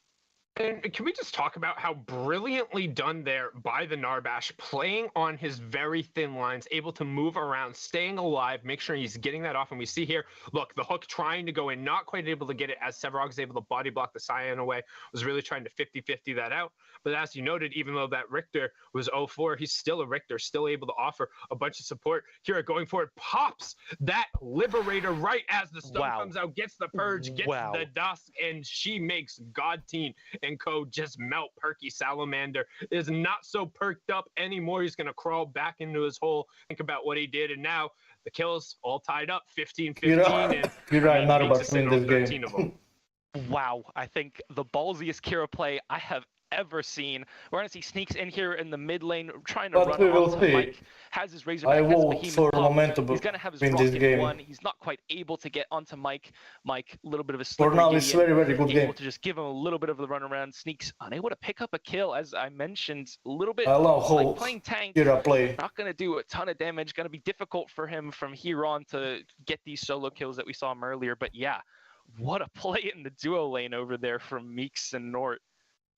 And can we just talk about how brilliantly done there by the Narbash, playing on his very thin lines, able to move around, staying alive, make sure he's getting that off. And we see here, look, the hook trying to go in, not quite able to get it as Sevarog is able to body block the Cyan away, was really trying to 50-50 that out. But as you noted, even though that Richter was 0-4, he's still a Richter, still able to offer a bunch of support. Kira going forward, pops that Liberator right as the stun comes out, gets the Purge, gets the Dusk, and she makes God Teen and co just melt Perky Salamander. Is not so perked up anymore. He's going to crawl back into his hole, think about what he did, and now the kills all tied up 15-15.
Kira and Narbash win this game.
Wow, I think the ballsiest Kira play I have ever seen. We're going to see Sneaks in here in the mid lane trying to run onto Mike. Has his Razorback,
I vote for momentum.
He's going to have his
in
rocket
this game.
one. He's not quite able to get onto Mike. Mike, a little bit of a slippery
For now, it's very, very good game.
Able to just give him a little bit of the run around. Sneaks unable to pick up a kill, as I mentioned, a little bit
I love how
like playing tank.
Kira play.
Not going to do a ton of damage. Going to be difficult for him from here on to get these solo kills that we saw him earlier. But yeah, what a play in the duo lane over there from Meeks and Nort.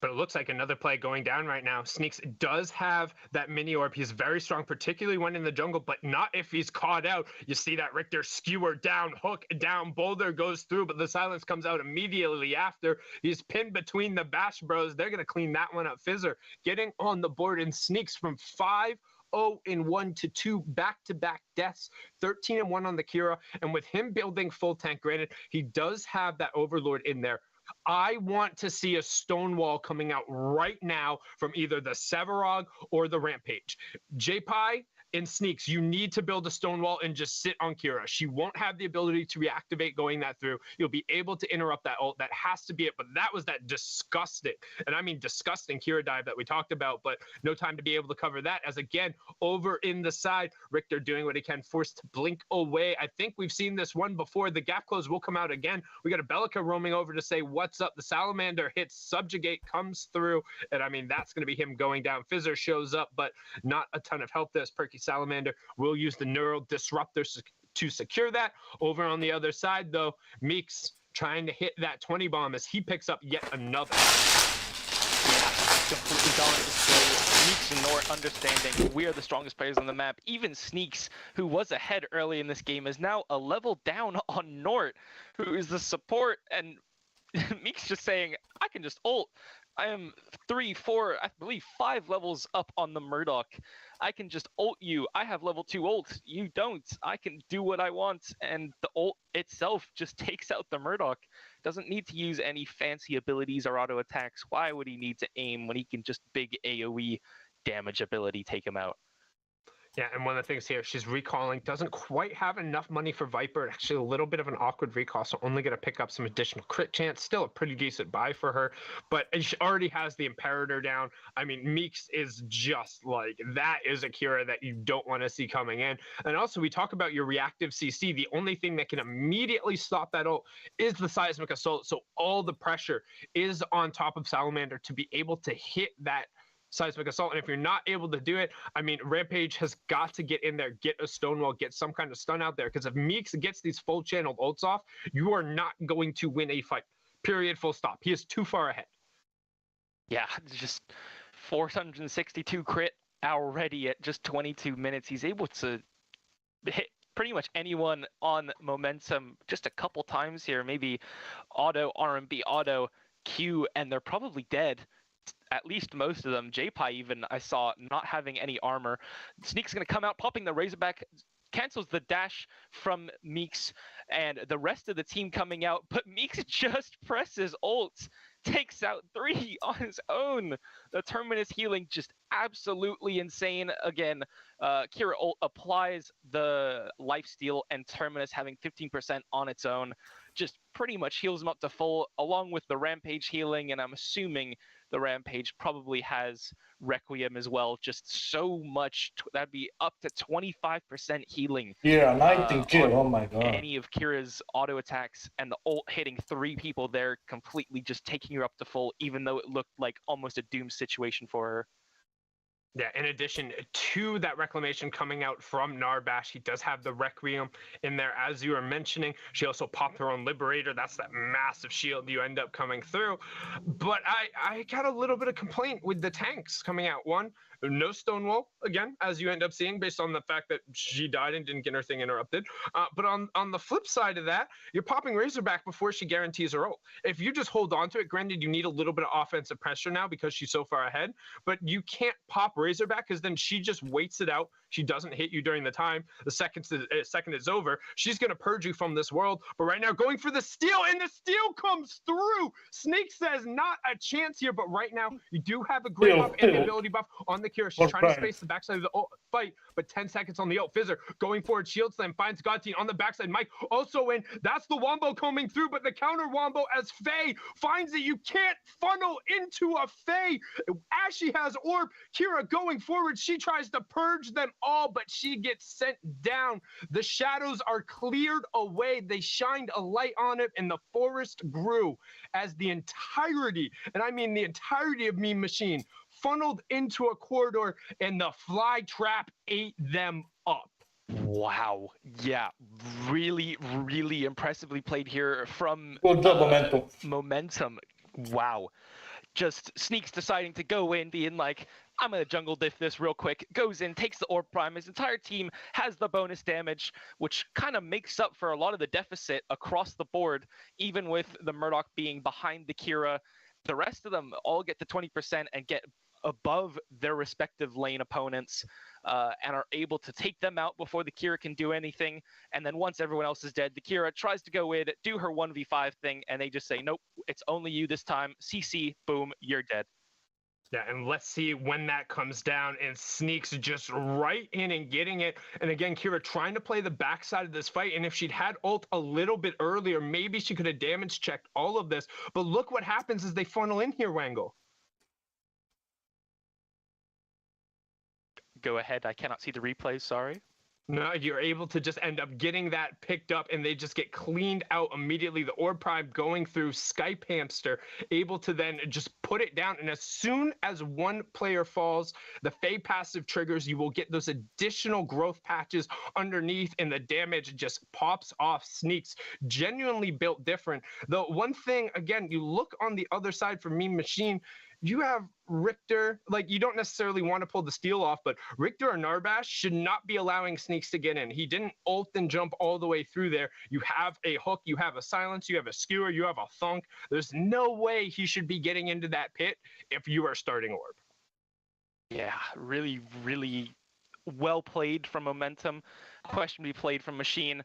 But it looks like another play going down right now. Sneaks does have that mini orb. He's very strong, particularly when in the jungle, but not if he's caught out. You see that Richter skewer down, hook down, boulder goes through, but the silence comes out immediately after. He's pinned between the Bash Bros. They're going to clean that one up. Fizzer getting on the board, and Sneaks from 5-0-1 to 2 back-to-back deaths, 13-1 on the Kira, and with him building full tank, granted, he does have that Overlord in there. I want to see a Stonewall coming out right now from either the Sevarog or the Rampage. JPie and Sneaks, you need to build a Stonewall and just sit on Kira. She won't have the ability to reactivate going that through. You'll be able to interrupt that ult. That has to be it. But that was that disgusting, and I mean disgusting Kira dive that we talked about, but no time to be able to cover that, as again, over in the side, Richter doing what he can, forced to blink away. I think we've seen this one before. The gap close will come out again. We got a Bellica roaming over to say, what's up? The Salamander hits, Subjugate comes through, and I mean, that's going to be him going down. Fizzer shows up, but not a ton of help. This Perky Salamander will use the Neural Disruptor to secure that. Over on the other side, though, Meeks trying to hit that 20 bomb as he picks up yet another.
Completely dominant display. Meeks and Nort understanding we are the strongest players on the map. Even Sneaks, who was ahead early in this game, is now a level down on Nort, who is the support, and Meeks just saying, I can just ult. I am 3, 4, I believe 5 levels up on the Murdoch. I can just ult you. I have level 2 ult. You don't. I can do what I want. And the ult itself just takes out the Murdoch. Doesn't need to use any fancy abilities or auto attacks. Why would he need to aim when he can just big AoE damage ability take him out?
Yeah, and one of the things here, she's recalling, doesn't quite have enough money for Viper. Actually, a little bit of an awkward recall, so only going to pick up some additional crit chance. Still a pretty decent buy for her, but she already has the Imperator down. I mean, Meeks is just like, that is a Kira that you don't want to see coming in. And also, we talk about your reactive CC. The only thing that can immediately stop that ult is the Seismic Assault, so all the pressure is on top of Salamander to be able to hit that Seismic Assault. And if you're not able to do it, I mean, Rampage has got to get in there, get a Stonewall, get some kind of stun out there, because if Meeks gets these full channeled ults off, you are not going to win a fight. Period, full stop. He is too far ahead.
Yeah, just 462 crit already at just 22 minutes. He's able to hit pretty much anyone on momentum just a couple times here, maybe auto, RMB, auto, Q, and they're probably dead. At least most of them. JPie even, I saw, not having any armor. Sneak's going to come out, popping the Razorback, cancels the dash from Meeks, and the rest of the team coming out, but Meeks just presses ult, takes out 3 on his own. The Terminus healing just absolutely insane. Again, Kira ult applies the lifesteal, and Terminus having 15% on its own just pretty much heals him up to full, along with the Rampage healing, and I'm assuming the Rampage probably has Requiem as well. Just so much, that'd be up to 25% healing.
Yeah, 19 kill, oh my god.
Any of Kira's auto attacks, and the ult hitting 3 people there, completely just taking her up to full, even though it looked like almost a doom situation for her.
Yeah, in addition to that reclamation coming out from Narbash, he does have the Requiem in there, as you were mentioning. She also popped her own Liberator. That's that massive shield you end up coming through. But I got a little bit of complaint with the tanks coming out. One, no Stonewall, again, as you end up seeing, based on the fact that she died and didn't get her thing interrupted. But on the flip side of that, you're popping Razorback before she guarantees her ult. If you just hold on to it, granted, you need a little bit of offensive pressure now because she's so far ahead, but you can't pop Razorback because then she just waits it out. She doesn't hit you during the time. The second is over, she's going to purge you from this world. But right now, going for the steal, and the steal comes through. Snake says not a chance here, but right now, you do have a great buff and the ability buff on the Kira. She's trying to space the backside of the fight, but 10 seconds on the ult. Fizzer going forward, shield slam, finds Godteen on the backside. Mike also in. That's the wombo coming through, but the counter wombo as Faye finds it. You can't funnel into a Faye. As she has orb, Kira going forward, she tries to purge them all, but she gets sent down. The shadows are cleared away. They shined a light on it, and the forest grew as the entirety, and I mean the entirety of Meme Machine, funneled into a corridor, and the fly trap ate them up.
Wow. Yeah, really, really impressively played here from
Good job, Momentum.
Momentum. Wow. Just Sneaks deciding to go in, being like, I'm going to jungle diff this real quick, goes in, takes the Orb Prime. His entire team has the bonus damage, which kind of makes up for a lot of the deficit across the board, even with the Murdoch being behind the Kira. The rest of them all get to 20% and get above their respective lane opponents and are able to take them out before the Kira can do anything. And then once everyone else is dead, the Kira tries to go in, do her 1v5 thing, and they just say, nope, it's only you this time. CC, boom, you're dead.
Yeah, and let's see when that comes down, and Sneaks just right in and getting it. And again, Kira trying to play the backside of this fight, and if she'd had ult a little bit earlier, maybe she could have damage checked all of this. But look what happens as they funnel in here, Wangle.
Go ahead, I cannot see the replays, sorry.
No, you're able to just end up getting that picked up, and they just get cleaned out immediately. The Orb Prime going through, Skype Hamster able to then just put it down. And as soon as one player falls, the Fae passive triggers, you will get those additional growth patches underneath, and the damage just pops off. Sneaks genuinely built different. Though one thing, again, you look on the other side for Meme Machine, you have Richter, like you don't necessarily want to pull the steal off, but Richter or Narbash should not be allowing Sneaks to get in. He didn't ult and jump all the way through there. You have a hook, you have a silence, you have a skewer, you have a thunk. There's no way he should be getting into that pit if you are starting Orb.
Yeah, really, really well played from Momentum. Questionably played from Machine.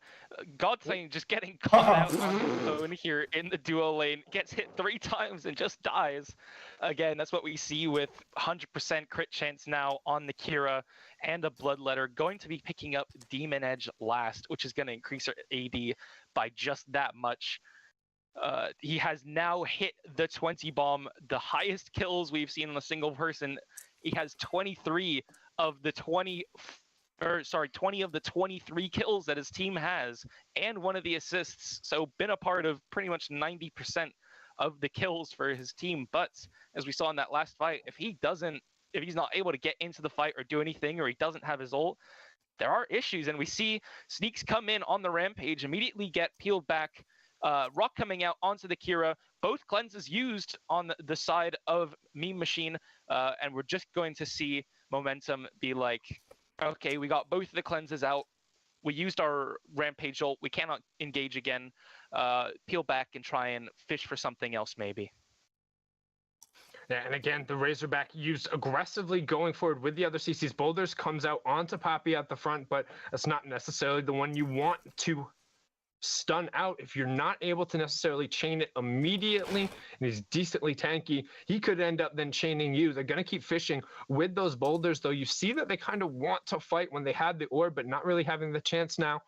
Godsane just getting caught out on his phone here in the duo lane. Gets hit 3 times and just dies. Again, that's what we see with 100% crit chance now on the Kira and a Bloodletter. Going to be picking up Demon Edge last, which is going to increase her AD by just that much. He has now hit the 20 bomb, the highest kills we've seen on a single person. He has 20 of the 23 kills that his team has, and one of the assists. So been a part of pretty much 90% of the kills for his team. But as we saw in that last fight, if he's not able to get into the fight or do anything, or he doesn't have his ult, there are issues. And we see Sneaks come in on the Rampage, immediately get peeled back. Rock coming out onto the Kira, both cleanses used on the side of Meme Machine, and we're just going to see Momentum be like, okay, we got both of the cleanses out. We used our Rampage ult. We cannot engage again. Peel back and try and fish for something else, maybe.
Yeah, and again, the Razorback used aggressively going forward with the other CC's. Boulders comes out onto Poppy at the front, but that's not necessarily the one you want to stun out. If you're not able to necessarily chain it immediately, and he's decently tanky, he could end up then chaining you. They're going to keep fishing with those boulders, though. You see that they kind of want to fight when they had the orb, but not really having the chance now.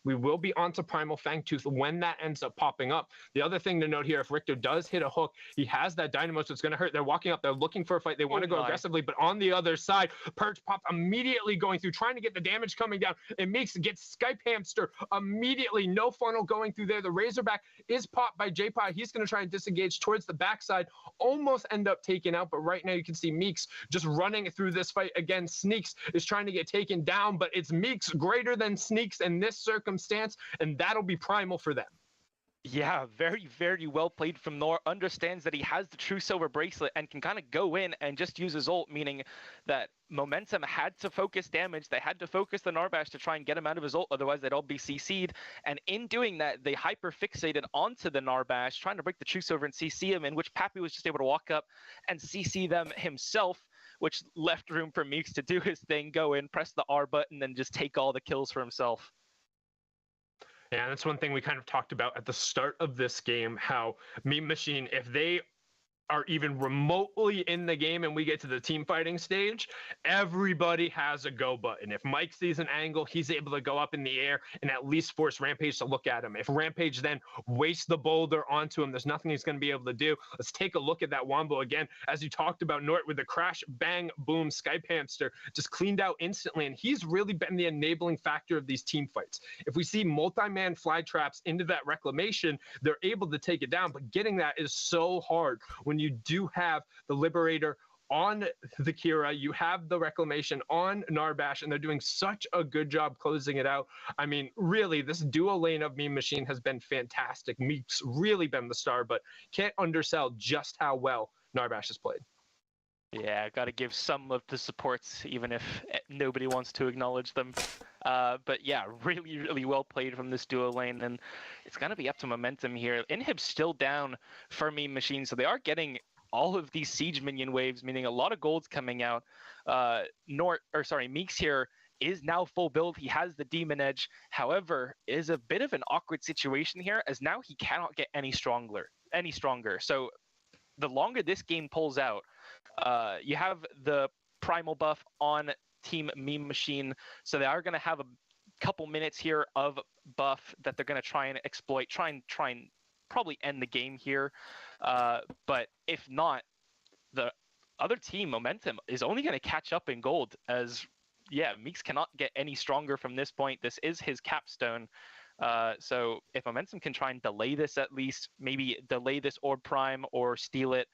We will be onto Primal Fangtooth when that ends up popping up. The other thing to note here, if Richter does hit a hook, he has that Dynamo, so it's going to hurt. They're walking up. They're looking for a fight. They want to go aggressively, but on the other side, Purge Pop immediately going through, trying to get the damage coming down. It makes it gets Skype Hamster immediately. No funnel going through there. The Razorback is popped by J-Pod. He's going to try and disengage towards the backside, almost end up taken out, but right now you can see Meeks just running through this fight again. Sneaks is trying to get taken down, but it's Meeks greater than Sneaks in this circumstance, and that'll be Primal for them.
Yeah, very, very well played from Nor. Understands that he has the True Silver Bracelet and can kind of go in and just use his ult, meaning that Momentum had to focus damage. They had to focus the Narbash to try and get him out of his ult, otherwise they'd all be CC'd. And in doing that, they hyper-fixated onto the Narbash, trying to break the True Silver and CC him, in which Pappy was just able to walk up and CC them himself, which left room for Meeks to do his thing, go in, press the R button, and just take all the kills for himself.
Yeah, that's one thing we kind of talked about at the start of this game, how Meme Machine, if they are even remotely in the game and we get to the team fighting stage, everybody has a go button. If Mike sees an angle, he's able to go up in the air and at least force Rampage to look at him. If Rampage then wastes the boulder onto him, there's nothing he's going to be able to do. Let's take a look at that Wombo again. As you talked about, Nort with the crash, bang, boom, Skype Hamster just cleaned out instantly, and he's really been the enabling factor of these team fights. If we see multi-man fly traps into that Reclamation, they're able to take it down, but getting that is so hard when you do have the Liberator on the Kira, you have the Reclamation on Narbash, and they're doing such a good job closing it out. I mean, really, this duo lane of Meme Machine has been fantastic. Meek's really been the star, but can't undersell just how well Narbash has played.
Yeah, got to give some of the supports, even if nobody wants to acknowledge them. But yeah, really, really well played from this duo lane, and it's going to be up to Momentum here. Inhib's still down for Meme Machine, so they are getting all of these siege minion waves, meaning a lot of gold's coming out. Meeks here is now full build. He has the Demon Edge. However, is a bit of an awkward situation here, as now he cannot get any stronger. So the longer this game pulls out, you have the primal buff on Team Meme Machine, so they are going to have a couple minutes here of buff that they're going to try and exploit, try and probably end the game here. But if not, the other team, Momentum, is only going to catch up in gold, as Meeks cannot get any stronger from this point. This is his capstone. So if Momentum can try and delay this, at least maybe delay this Orb Prime or steal it,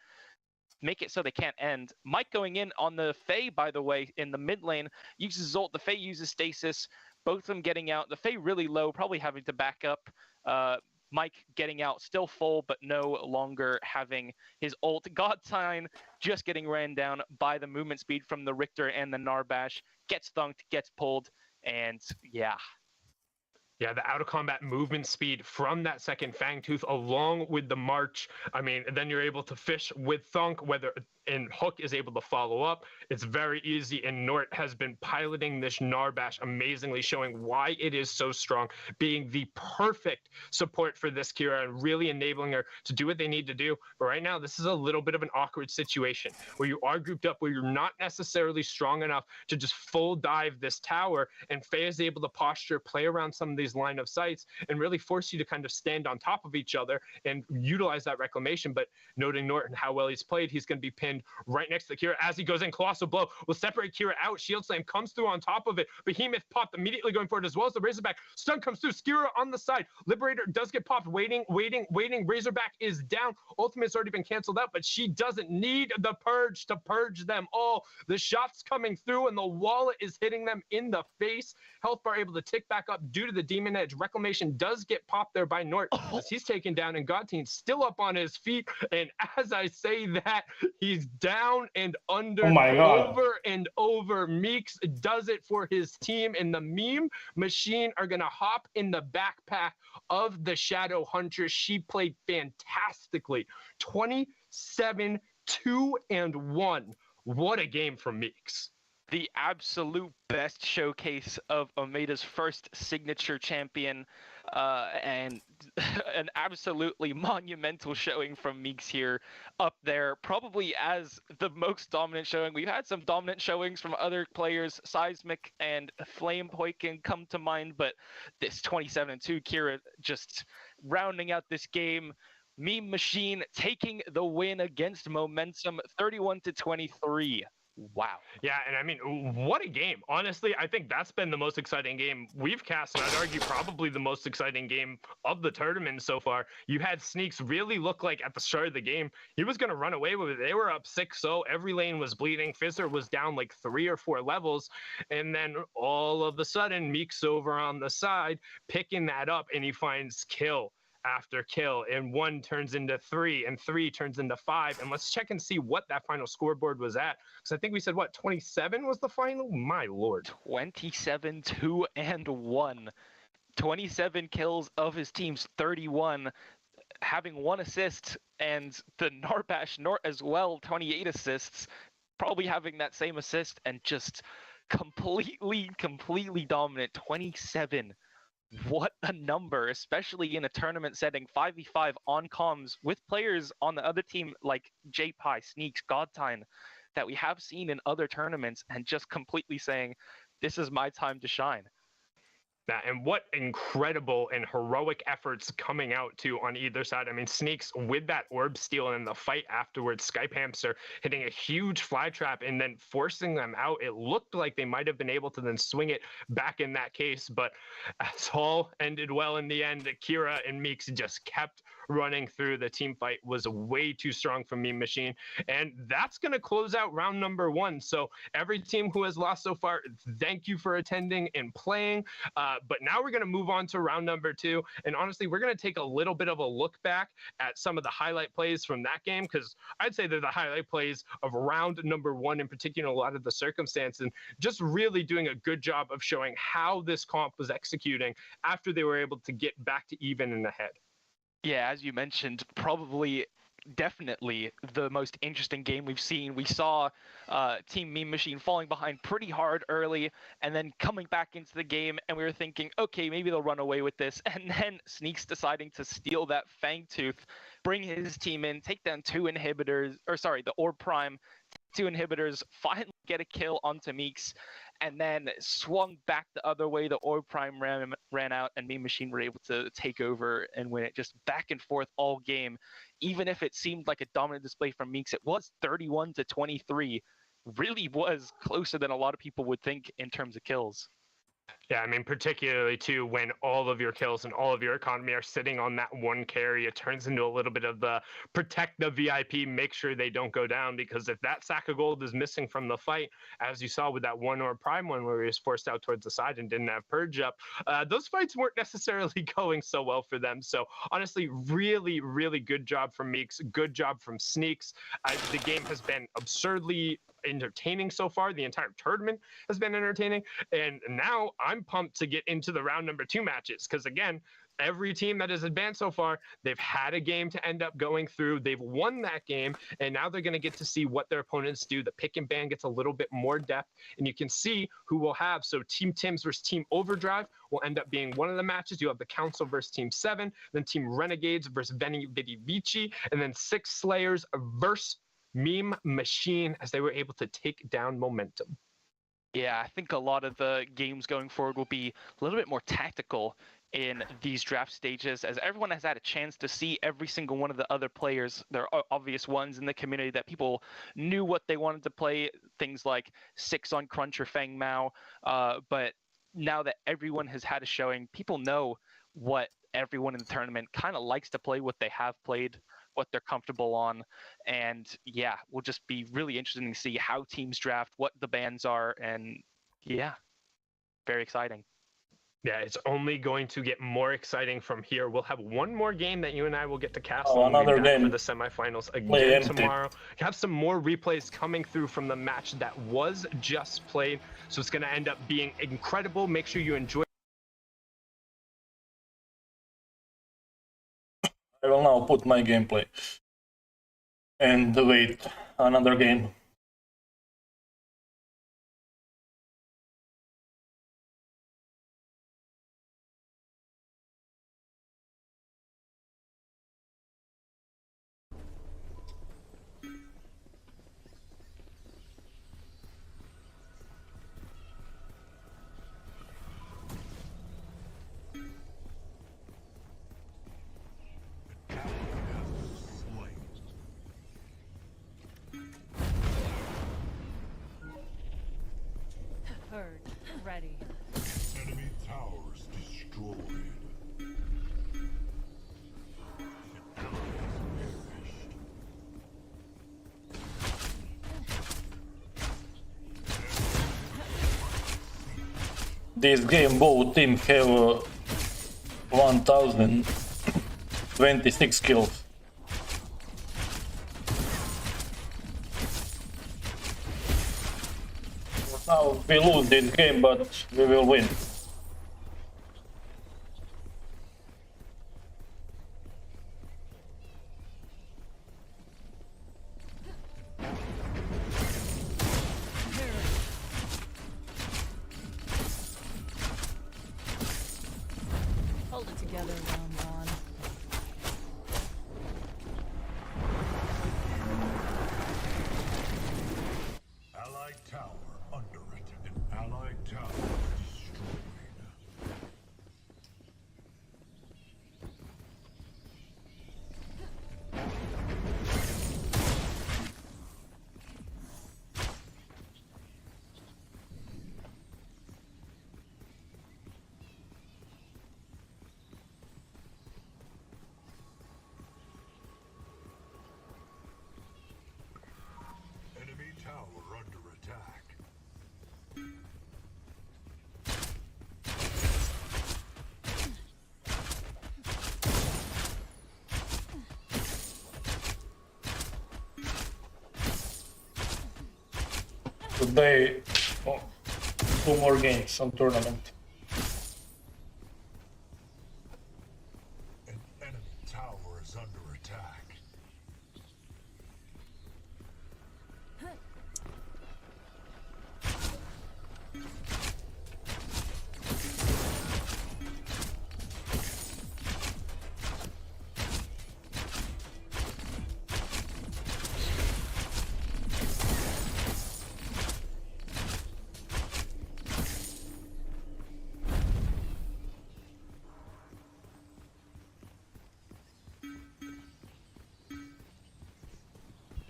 make it so they can't end. Mike going in on the Fae, by the way, in the mid lane, uses ult. The Fae uses stasis. Both of them getting out. The Fae really low, probably having to back up. Mike getting out, still full, but no longer having his ult. Godsign just getting ran down by the movement speed from the Richter and the Narbash. Gets thunked, gets pulled, and yeah.
Yeah, the out-of-combat movement speed from that second Fangtooth, along with the march. I mean, then you're able to fish with Thunk, and Hook is able to follow up. It's very easy, and Nort has been piloting this Narbash amazingly, showing why it is so strong, being the perfect support for this Kira and really enabling her to do what they need to do. But right now, this is a little bit of an awkward situation where you are grouped up, where you're not necessarily strong enough to just full dive this tower, and Faye is able to posture, play around some of these line of sights, and really force you to kind of stand on top of each other and utilize that Reclamation. But noting Norton, how well he's played, he's going to be pinned right next to Kira as he goes in. Colossal Blow will separate Kira out. Shield Slam comes through on top of it. Behemoth popped immediately going forward, as well as the Razorback. Stun comes through. Skira on the side. Liberator does get popped. Waiting. Razorback is down. Ultimate's already been canceled out, but she doesn't need the Purge to purge them all. The shots coming through, and the wallet is hitting them in the face. Health bar able to tick back up due to the Demon Edge. Reclamation does get popped there by Nort as he's taken down, and Godteen still up on his feet. And as I say that, he's down and under.
Oh my God.
Over and over. Meeks does it for his team, and the Meme Machine are going to hop in the backpack of the Shadow Hunter. She played fantastically. 27-2-1. What a game from Meeks.
The absolute best showcase of Omeda's first signature champion. and an absolutely monumental showing from Meeks here, up there, probably as the most dominant showing. We've had some dominant showings from other players, Seismic and Flame Poikin come to mind, but this 27-2 Kira just rounding out this game. Meme Machine taking the win against Momentum, 31-23. Wow.
Yeah, and I mean, what a game. Honestly, I think that's been the most exciting game we've cast, and I'd argue probably the most exciting game of the tournament so far. You had Sneaks really look like at the start of the game, he was going to run away with it. They were up 6-0. Every lane was bleeding. Fizzer was down like 3 or 4 levels. And then all of a sudden, Meek's over on the side, picking that up, and he finds kill after kill, and 1 turns into 3, and 3 turns into 5. And let's check and see what that final scoreboard was at, because I think we said, what, 27 was the final? My lord.
27-2-1. 27 kills of his team's 31, having 1 assist, and the Narbash Nort as well, 28 assists, probably having that same assist, and just completely dominant. 27. What a number, especially in a tournament setting, 5v5 on comms with players on the other team like J-Pie, Sneaks, Godtine, that we have seen in other tournaments, and just completely saying, this is my time to shine.
And what incredible and heroic efforts coming out too on either side. I mean, Sneaks with that orb steal and the fight afterwards, Skype Hamster hitting a huge fly trap and then forcing them out. It looked like they might have been able to then swing it back in that case, but as all ended well in the end, Kira and Meeks just kept running through. The team fight was way too strong from Meme Machine, and that's going to close out round number 1. So every team who has lost so far, thank you for attending and playing. But now we're going to move on to round number 2. And honestly, we're going to take a little bit of a look back at some of the highlight plays from that game, because I'd say they're the highlight plays of round number 1, in particular, a lot of the circumstance, and just really doing a good job of showing how this comp was executing after they were able to get back to even and ahead.
Yeah, as you mentioned, definitely the most interesting game we've seen. We saw Team Meme Machine falling behind pretty hard early and then coming back into the game, and we were thinking, okay, maybe they'll run away with this. And then Sneaks deciding to steal that Fang Tooth, bring his team in, take down 2 inhibitors, the Orb Prime, 2 inhibitors, finally get a kill onto Meeks, and then swung back the other way. The Orb Prime ran out, and Meme Machine were able to take over and win it, just back and forth all game. Even if it seemed like a dominant display from Meeks, it was 31-23. Really was closer than a lot of people would think in terms of kills.
Yeah, I mean, particularly too, when all of your kills and all of your economy are sitting on that one carry, it turns into a little bit of the protect the VIP, make sure they don't go down, because if that sack of gold is missing from the fight, as you saw with that 1 Orb Prime one where he was forced out towards the side and didn't have Purge up, those fights weren't necessarily going so well for them. So honestly, really good job from Meeks, good job from Sneaks. The game has been absurdly entertaining so far. The entire tournament has been entertaining, and now I'm pumped to get into the round number 2 matches, because again, every team that has advanced so far, they've had a game to end up going through. They've won that game, and now they're going to get to see what their opponents do. The pick and ban gets a little bit more depth, and you can see who will have. So Team Tims versus Team Overdrive will end up being one of the matches. You have the Council versus Team 7, then Team Renegades versus Veni Vidi Vici, and then 6 Slayers versus Meme Machine, as they were able to take down Momentum.
Yeah, I think a lot of the games going forward will be a little bit more tactical in these draft stages, as everyone has had a chance to see every single one of the other players. There are obvious ones in the community that people knew what they wanted to play, things like 6 on Crunch or Fang Mao, but now that everyone has had a showing, people know what everyone in the tournament kind of likes to play, what they have played, what they're comfortable on. And yeah, we'll just be really interesting to see how teams draft, what the bans are, and yeah, very exciting.
Yeah, it's only going to get more exciting from here. We'll have one more game that you and I will get to cast
another game
for the semifinals again tomorrow. You have some more replays coming through from the match that was just played, so it's going to end up being incredible. Make sure you enjoy.
I will now put my gameplay and wait another game.
ready.
Enemy towers destroyed.
This game both teams have 1026 kills. Now we lose this game, but we will win.
Hold it together, round one.
Allied tower under it. An allied tower destroyed. Enemy tower under attack.
Today, 2 more games on tournament.
An enemy tower is under attack.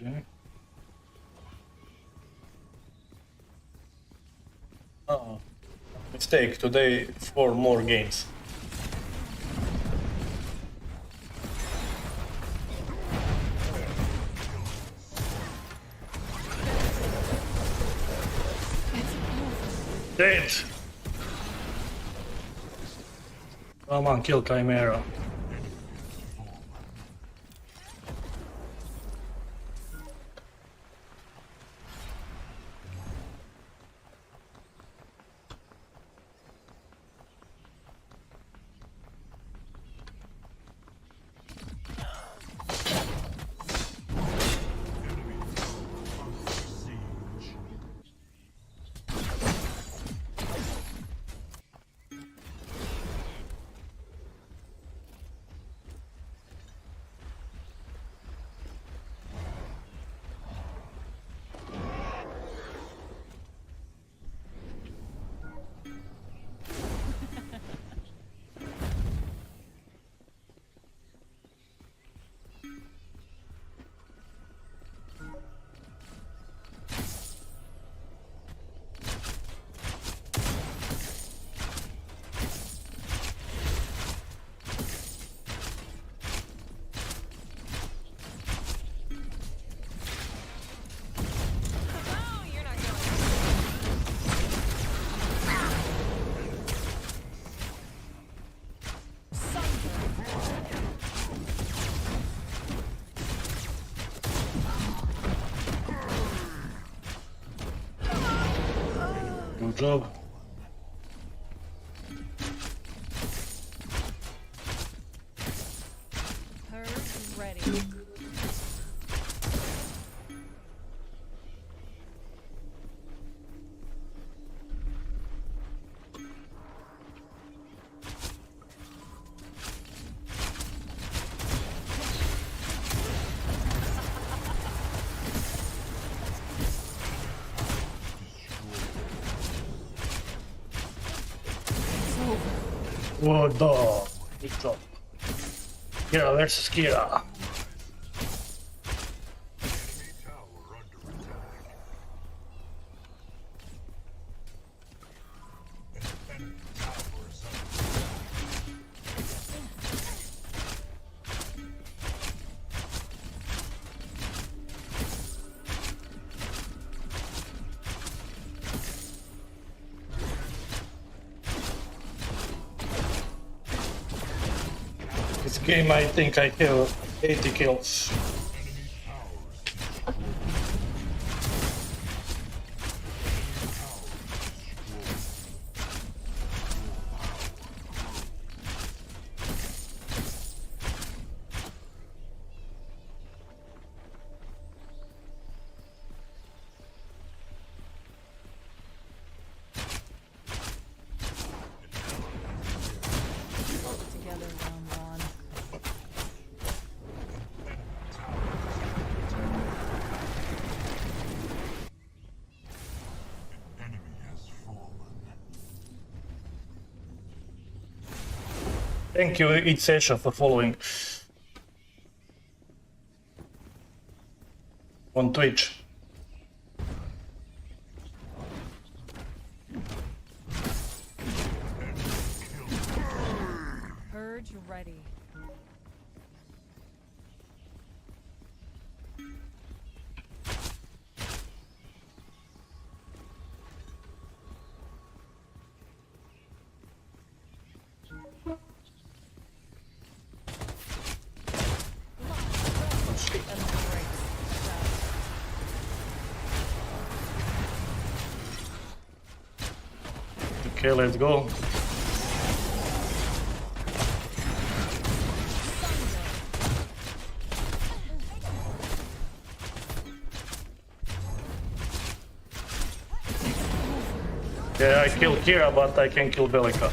Okay. Oh, mistake. Today, 4 more games. Dead. Come on, kill Chimera.
Siege.
Good job.
Purge ready.
Good dog. Good job. Kira versus Kira.
Enemy tower under attack.
game I think I have 80 kills.
Hold it together, round one.
Thank you, It's Session, for following on Twitch.
Purge ready.
Okay, let's go. Yeah, I killed Kira, but I can kill Bellica.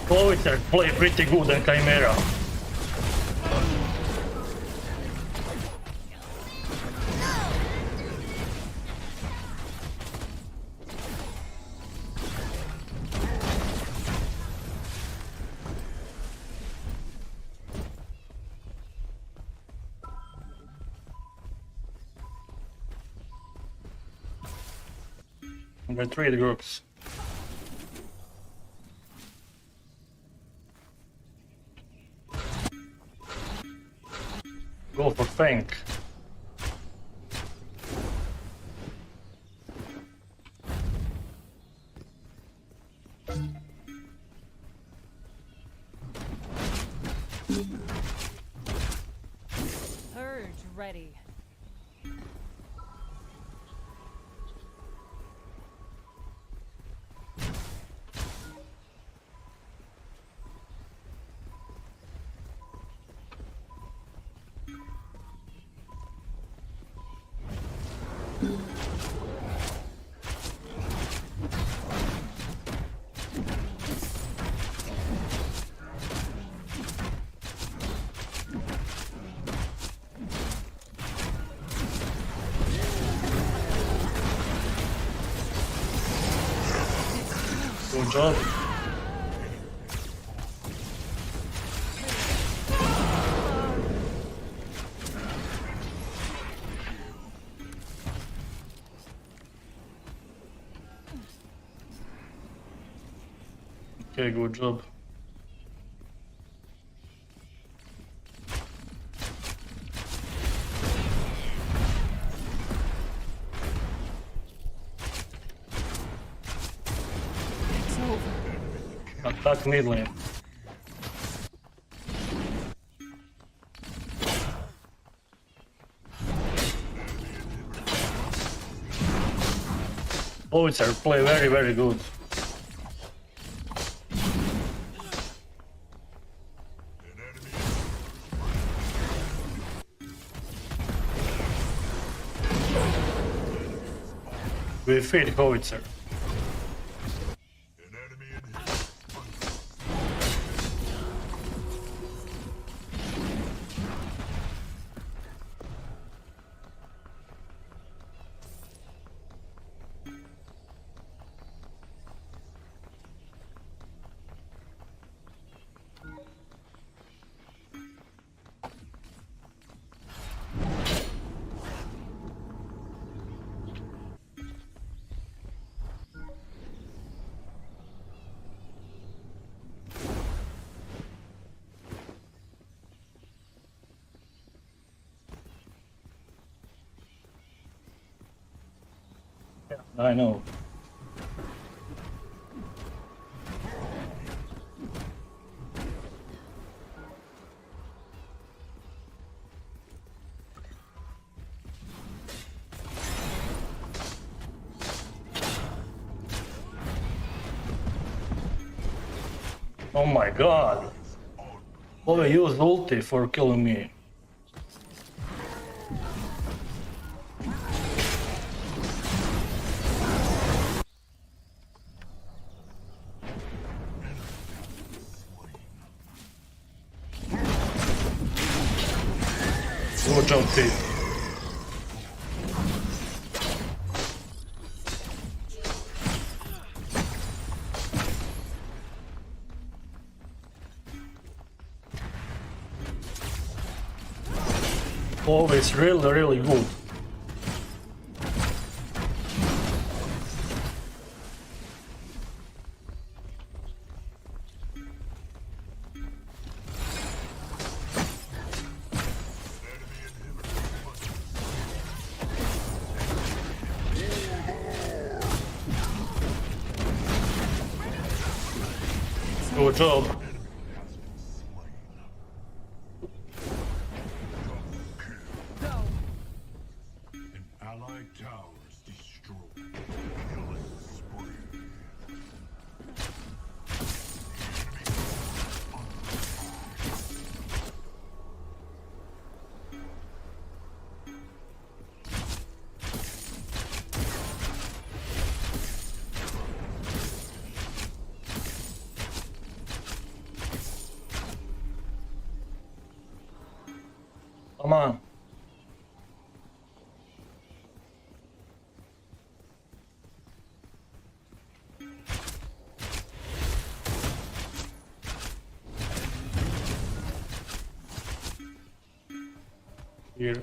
Closer play pretty good in Chimera. Retreat groups. Go for Fang.
Purge ready.
Good job. Okay, good job. Attack mid lane. Oh, it's our play very, very good. We feed Howitzer. I know. Oh my god! Oh, I used ulti for killing me. Good job, Pete. Oh, it's really, really good. Good job.
Allied towers destroyed. Killing spree.
Come on. Here.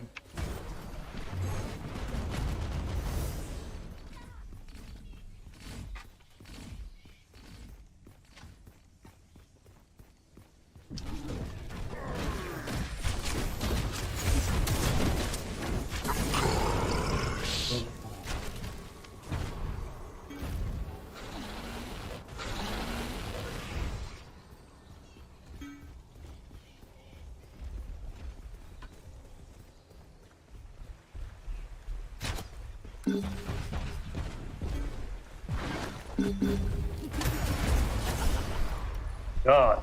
God.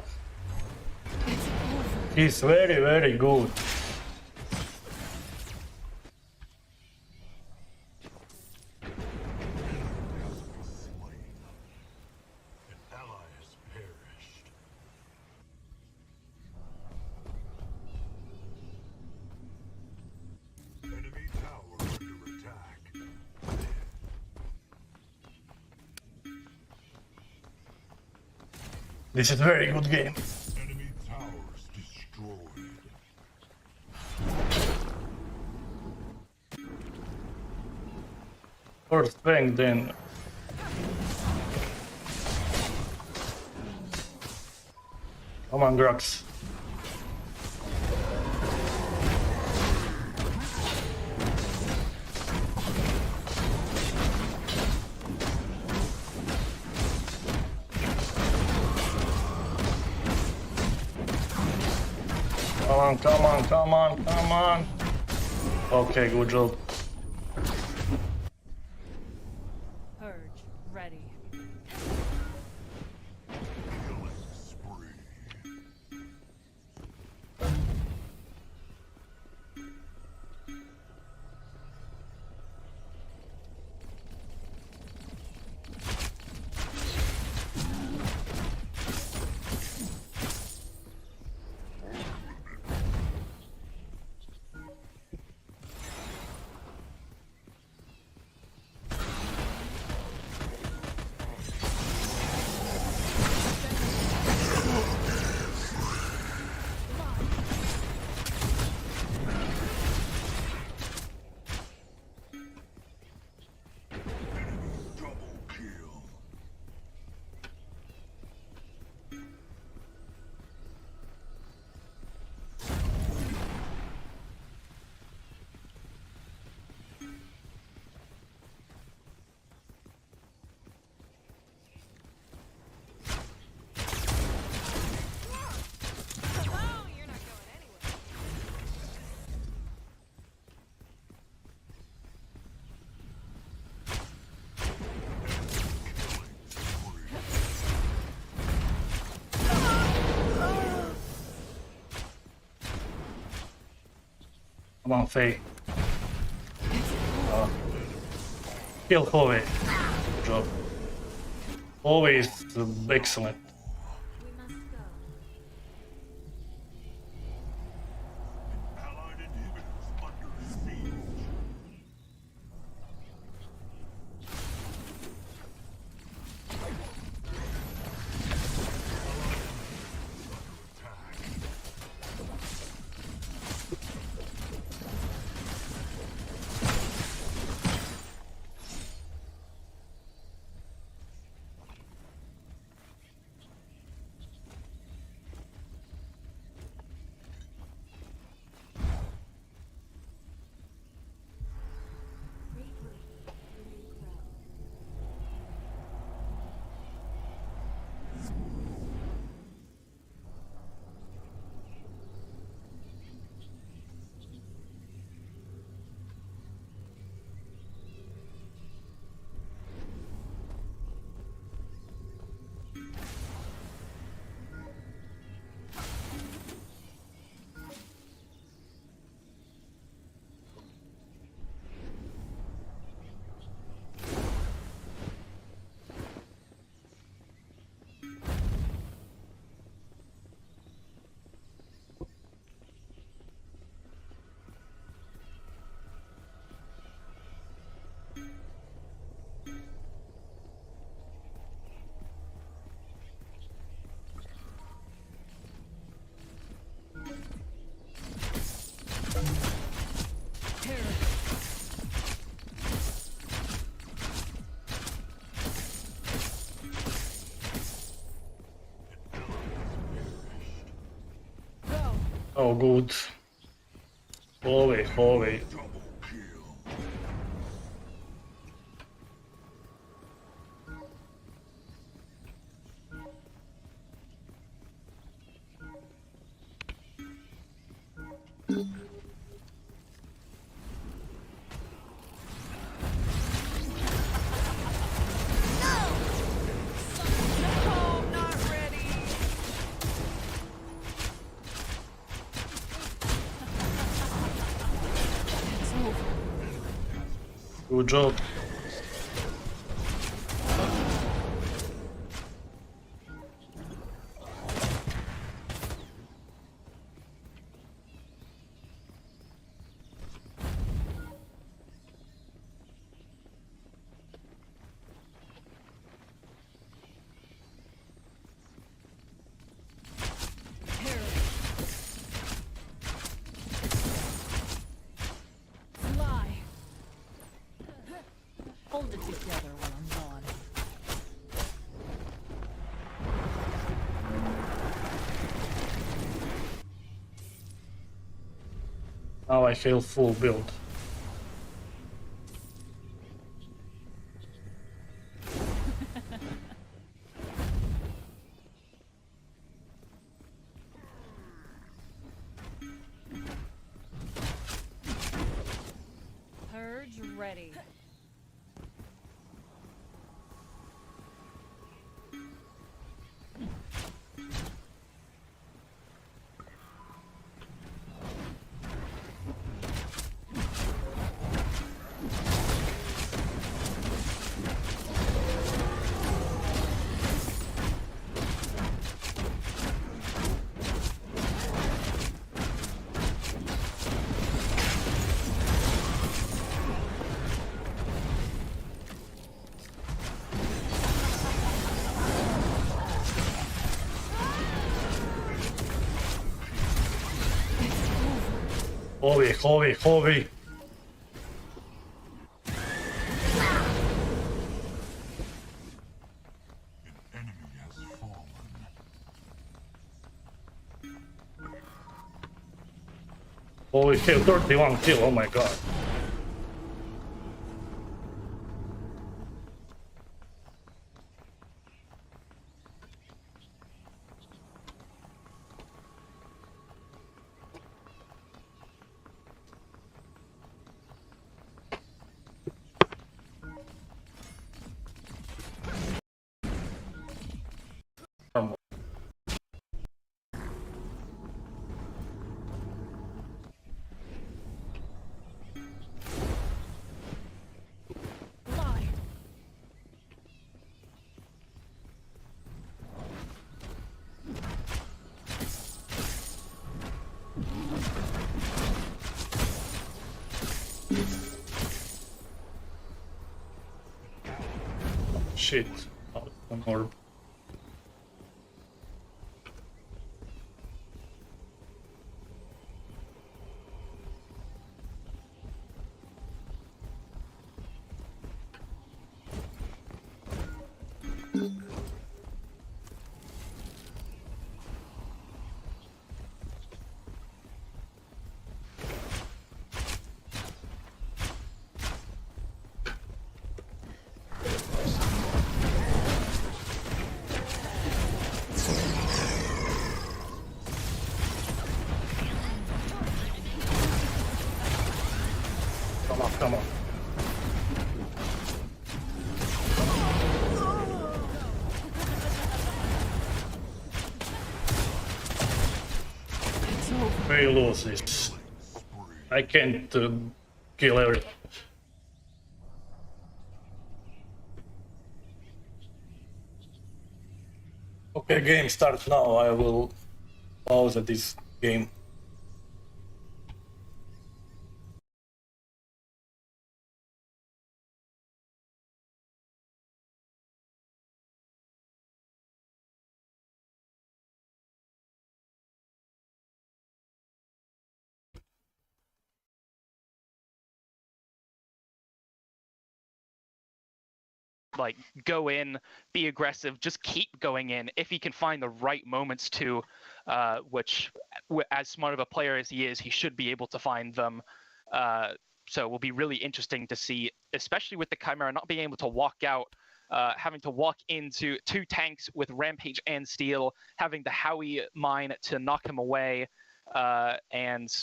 He's very, very good. This is a very good game.
Enemy towers destroyed.
First bang, then. Come on, Grux. Come on, come on, come on. Okay, good job.
Purge ready.
Killing spree.
Come on, Faye. Kill Chloe. Good job. Chloe is excellent. Oh, good. Chloe, Chloe. Good job.
Fly. Hold it together while I'm gone.
Now I feel full build.
Purge ready.
Chloe, Chloe, Chloe. Holy shit, 31 kill, oh my god. Shit. One more. Come on. We lose this. I can't kill everyone. Okay, game starts now. I will pause this game.
Like, go in, be aggressive, just keep going in if he can find the right moments to, which, as smart of a player as he is, he should be able to find them. So it will be really interesting to see, especially with the Chimera not being able to walk out, having to walk into 2 tanks with Rampage and Steel, having the Howie mine to knock him away, and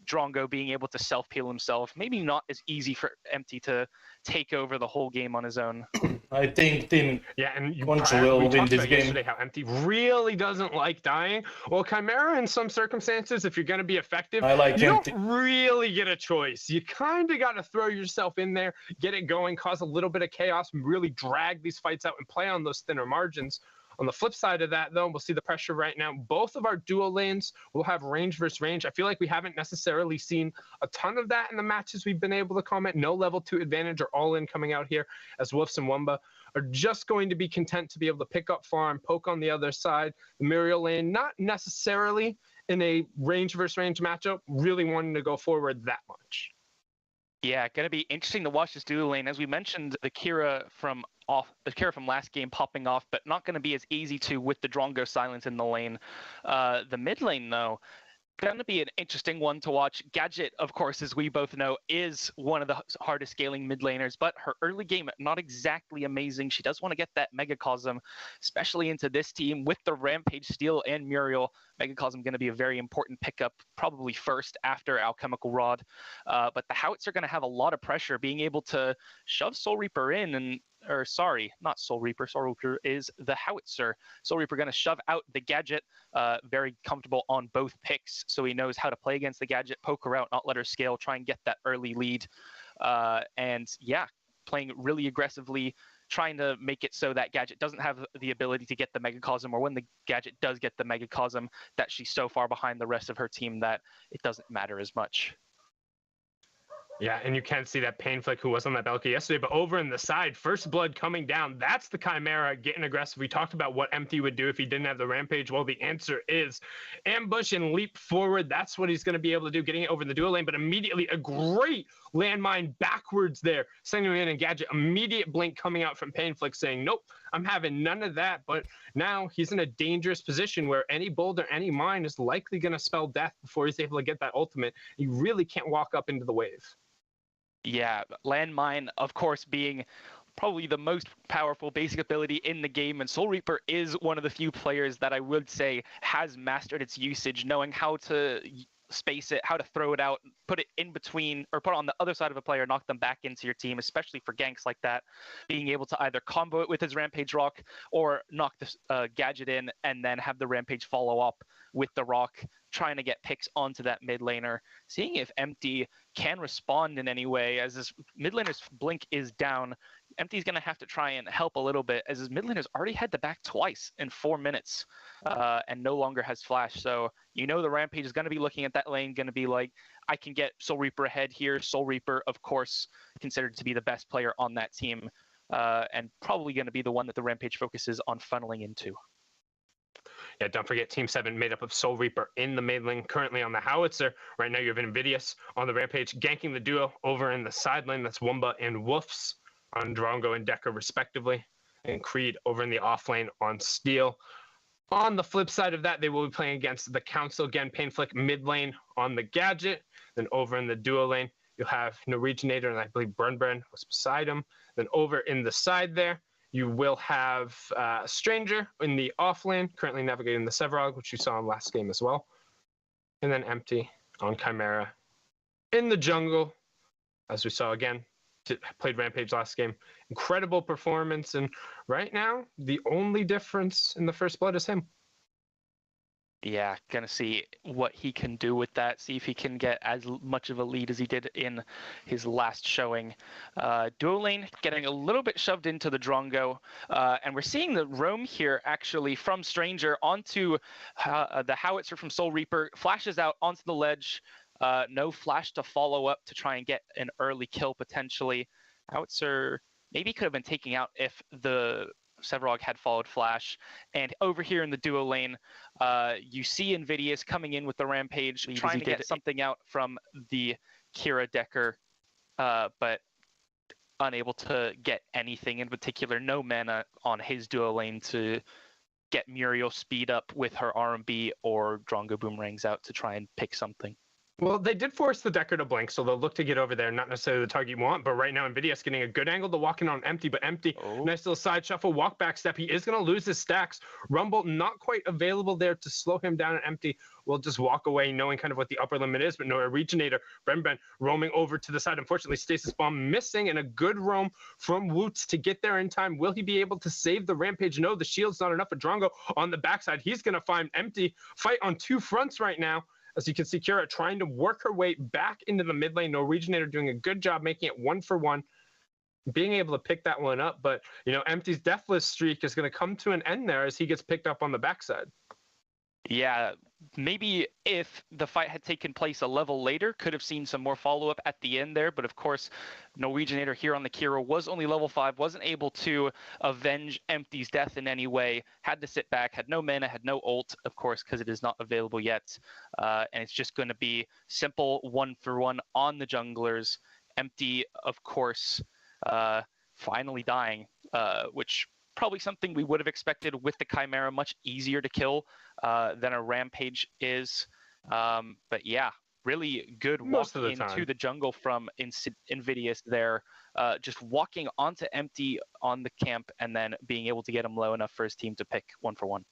Drongo being able to self-peel himself. Maybe not as easy for Empty to take over the whole game on his own.
I think Team
and
Control will win this game.
Yesterday how Empty really doesn't like dying. Well, Chimera, in some circumstances, if you're going to be effective,
I like
you
Empty.
don't really get a choice. You kind of got to throw yourself in there, get it going, cause a little bit of chaos, and really drag these fights out and play on those thinner margins. On the flip side of that, though, we'll see the pressure right now. Both of our duo lanes will have range versus range. I feel like we haven't necessarily seen a ton of that in the matches we've been able to comment. No level 2 advantage or all-in coming out here, as Wolves and Wumba are just going to be content to be able to pick up farm, poke on the other side. The Muriel lane, not necessarily in a range versus range matchup, really wanting to go forward that much.
Yeah, going to be interesting to watch this duo lane. As we mentioned, the Kira from last game popping off, but not going to be as easy to with the Drongo silence in the lane. The mid lane, though, going to be an interesting one to watch. Gadget, of course, as we both know, is one of the hardest scaling mid laners, but her early game, not exactly amazing. She does want to get that Megacosm, especially into this team with the Rampage, Steel, and Muriel. Megacosm going to be a very important pickup, probably first after Alchemical Rod. But the Howitzer are going to have a lot of pressure, being able to shove Soul Reaper in or sorry, not Soul Reaper. Soul Reaper is the Howitzer. Soul Reaper going to shove out the Gadget, very comfortable on both picks, so he knows how to play against the Gadget, poke her out, not let her scale, try and get that early lead. And yeah, playing really aggressively, trying to make it so that Gadget doesn't have the ability to get the Megacosm, or when the Gadget does get the Megacosm, that she's so far behind the rest of her team that it doesn't matter as much.
Yeah, and you can see that Painflick, who was on that Belka yesterday, but over in the side, First Blood coming down. That's the Chimera getting aggressive. We talked about what Empty would do if he didn't have the Rampage. Well, the answer is ambush and leap forward. That's what he's going to be able to do, getting it over in the dual lane, but immediately a great landmine backwards there, sending him in, and Gadget, immediate blink coming out from Painflick saying, nope, I'm having none of that. But now he's in a dangerous position where any boulder, any mine is likely going to spell death before he's able to get that ultimate. He really can't walk up into the wave.
Yeah, landmine, of course, being probably the most powerful basic ability in the game, and Soul Reaper is one of the few players that I would say has mastered its usage, knowing how to space it, how to throw it out, put it in between, or put it on the other side of a player, knock them back into your team, especially for ganks like that, being able to either combo it with his Rampage Rock or knock the Gadget in and then have the Rampage follow up with the Rock, trying to get picks onto that mid laner, seeing if Empty can respond in any way, as this mid laner's blink is down. Empty's going to have to try and help a little bit, as his mid laner's already had the back twice in 4 minutes and no longer has flash. So you know the Rampage is going to be looking at that lane, going to be like, I can get Soul Reaper ahead here. Soul Reaper, of course, considered to be the best player on that team, and probably going to be the one that the Rampage focuses on funneling into.
Yeah, don't forget Team 7 made up of Soul Reaper in the mid lane, currently on the Howitzer. Right now you have Invidious on the Rampage, ganking the duo over in the side lane. That's Wumba and Wolfs on Drongo and Decker respectively, and Creed over in the off lane on Steel. On the flip side of that, they will be playing against the Council again, Painflick mid lane on the Gadget. Then over in the duo lane, you'll have Norwegianator and I believe Burnburn was beside him. Then over in the side there, you will have Stranger in the off lane, currently navigating the Sevarog, which you saw in last game as well. And then Empty on Chimera in the jungle, as we saw again. Played Rampage last game. Incredible performance, and right now the only difference in the first blood is him.
Yeah, gonna see what he can do with that, see if he can get as much of a lead as he did in his last showing. Duo lane getting a little bit shoved into the Drongo, and we're seeing the roam here actually from Stranger onto the Howitzer from Soul Reaper, flashes out onto the ledge. No flash to follow up to try and get an early kill potentially. Howitzer maybe could have been taken out if the Sevarog had followed flash. And over here in the duo lane, you see Invidious coming in with the Rampage, trying to get something out from the Kira Decker, but unable to get anything in particular. No mana on his duo lane to get Muriel speed up with her R&B or Drongo boomerangs out to try and pick something.
Well, they did force the Decker to blink, so they'll look to get over there. Not necessarily the target you want, but right now Invidious getting a good angle to walk in on Empty, but Empty, nice little side shuffle, walk back step. He is going to lose his stacks. Rumble not quite available there to slow him down, and Empty will just walk away knowing kind of what the upper limit is, but no Originator. Brenben roaming over to the side. Unfortunately, Stasis Bomb missing, and a good roam from Woots to get there in time. Will he be able to save the Rampage? No, the shield's not enough for Drongo on the backside. He's going to find Empty. Fight on two fronts right now. As you can see, Kira trying to work her way back into the mid lane. Norwegianator doing a good job making it 1-for-1, being able to pick that one up. But, you know, Empty's deathless streak is going to come to an end there as he gets picked up on the backside.
Yeah, maybe if the fight had taken place a level later, could have seen some more follow-up at the end there. But of course, Norwegianator here on the Kira was only level 5, wasn't able to avenge Empty's death in any way, had to sit back, had no mana, had no ult, of course, because it is not available yet. And it's just going to be simple 1-for-1 on the junglers. Empty, of course, finally dying, which probably something we would have expected with the Chimera, much easier to kill than a Rampage is. But yeah, really good walk into the jungle from Invidious there. Just walking onto Empty on the camp and then being able to get him low enough for his team to pick 1-for-1.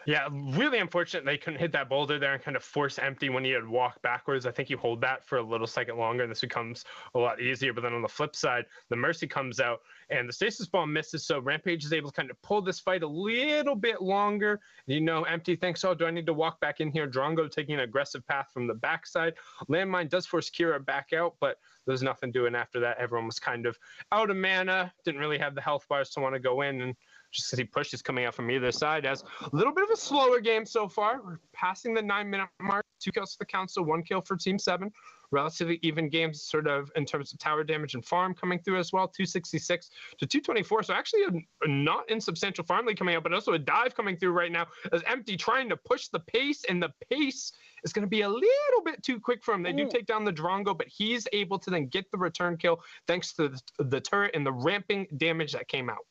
Yeah, really unfortunate they couldn't hit that boulder there and kind of force Empty when he had walked backwards. I think you hold that for a little second longer and this becomes a lot easier. But then on the flip side, the Mercy comes out and the Stasis Bomb misses. So Rampage is able to kind of pull this fight a little bit longer. You know, Empty thinks, oh, do I need to walk back in here? Drongo taking an aggressive path from the backside. Landmine does force Kira back out, but there's nothing doing after that. Everyone was kind of out of mana, didn't really have the health bars to want to go in, and just as he pushes coming out from either side. As a little bit of a slower game so far. We're passing the 9-minute mark. 2 kills for the Council, 1 kill for Team 7. Relatively even games sort of in terms of tower damage and farm coming through as well. 266 to 224. So actually a not insubstantial farm lead coming out, but also a dive coming through right now as Empty trying to push the pace, and the pace is going to be a little bit too quick for him. They do take down the Drongo, but he's able to then get the return kill thanks to the turret and the ramping damage that came out.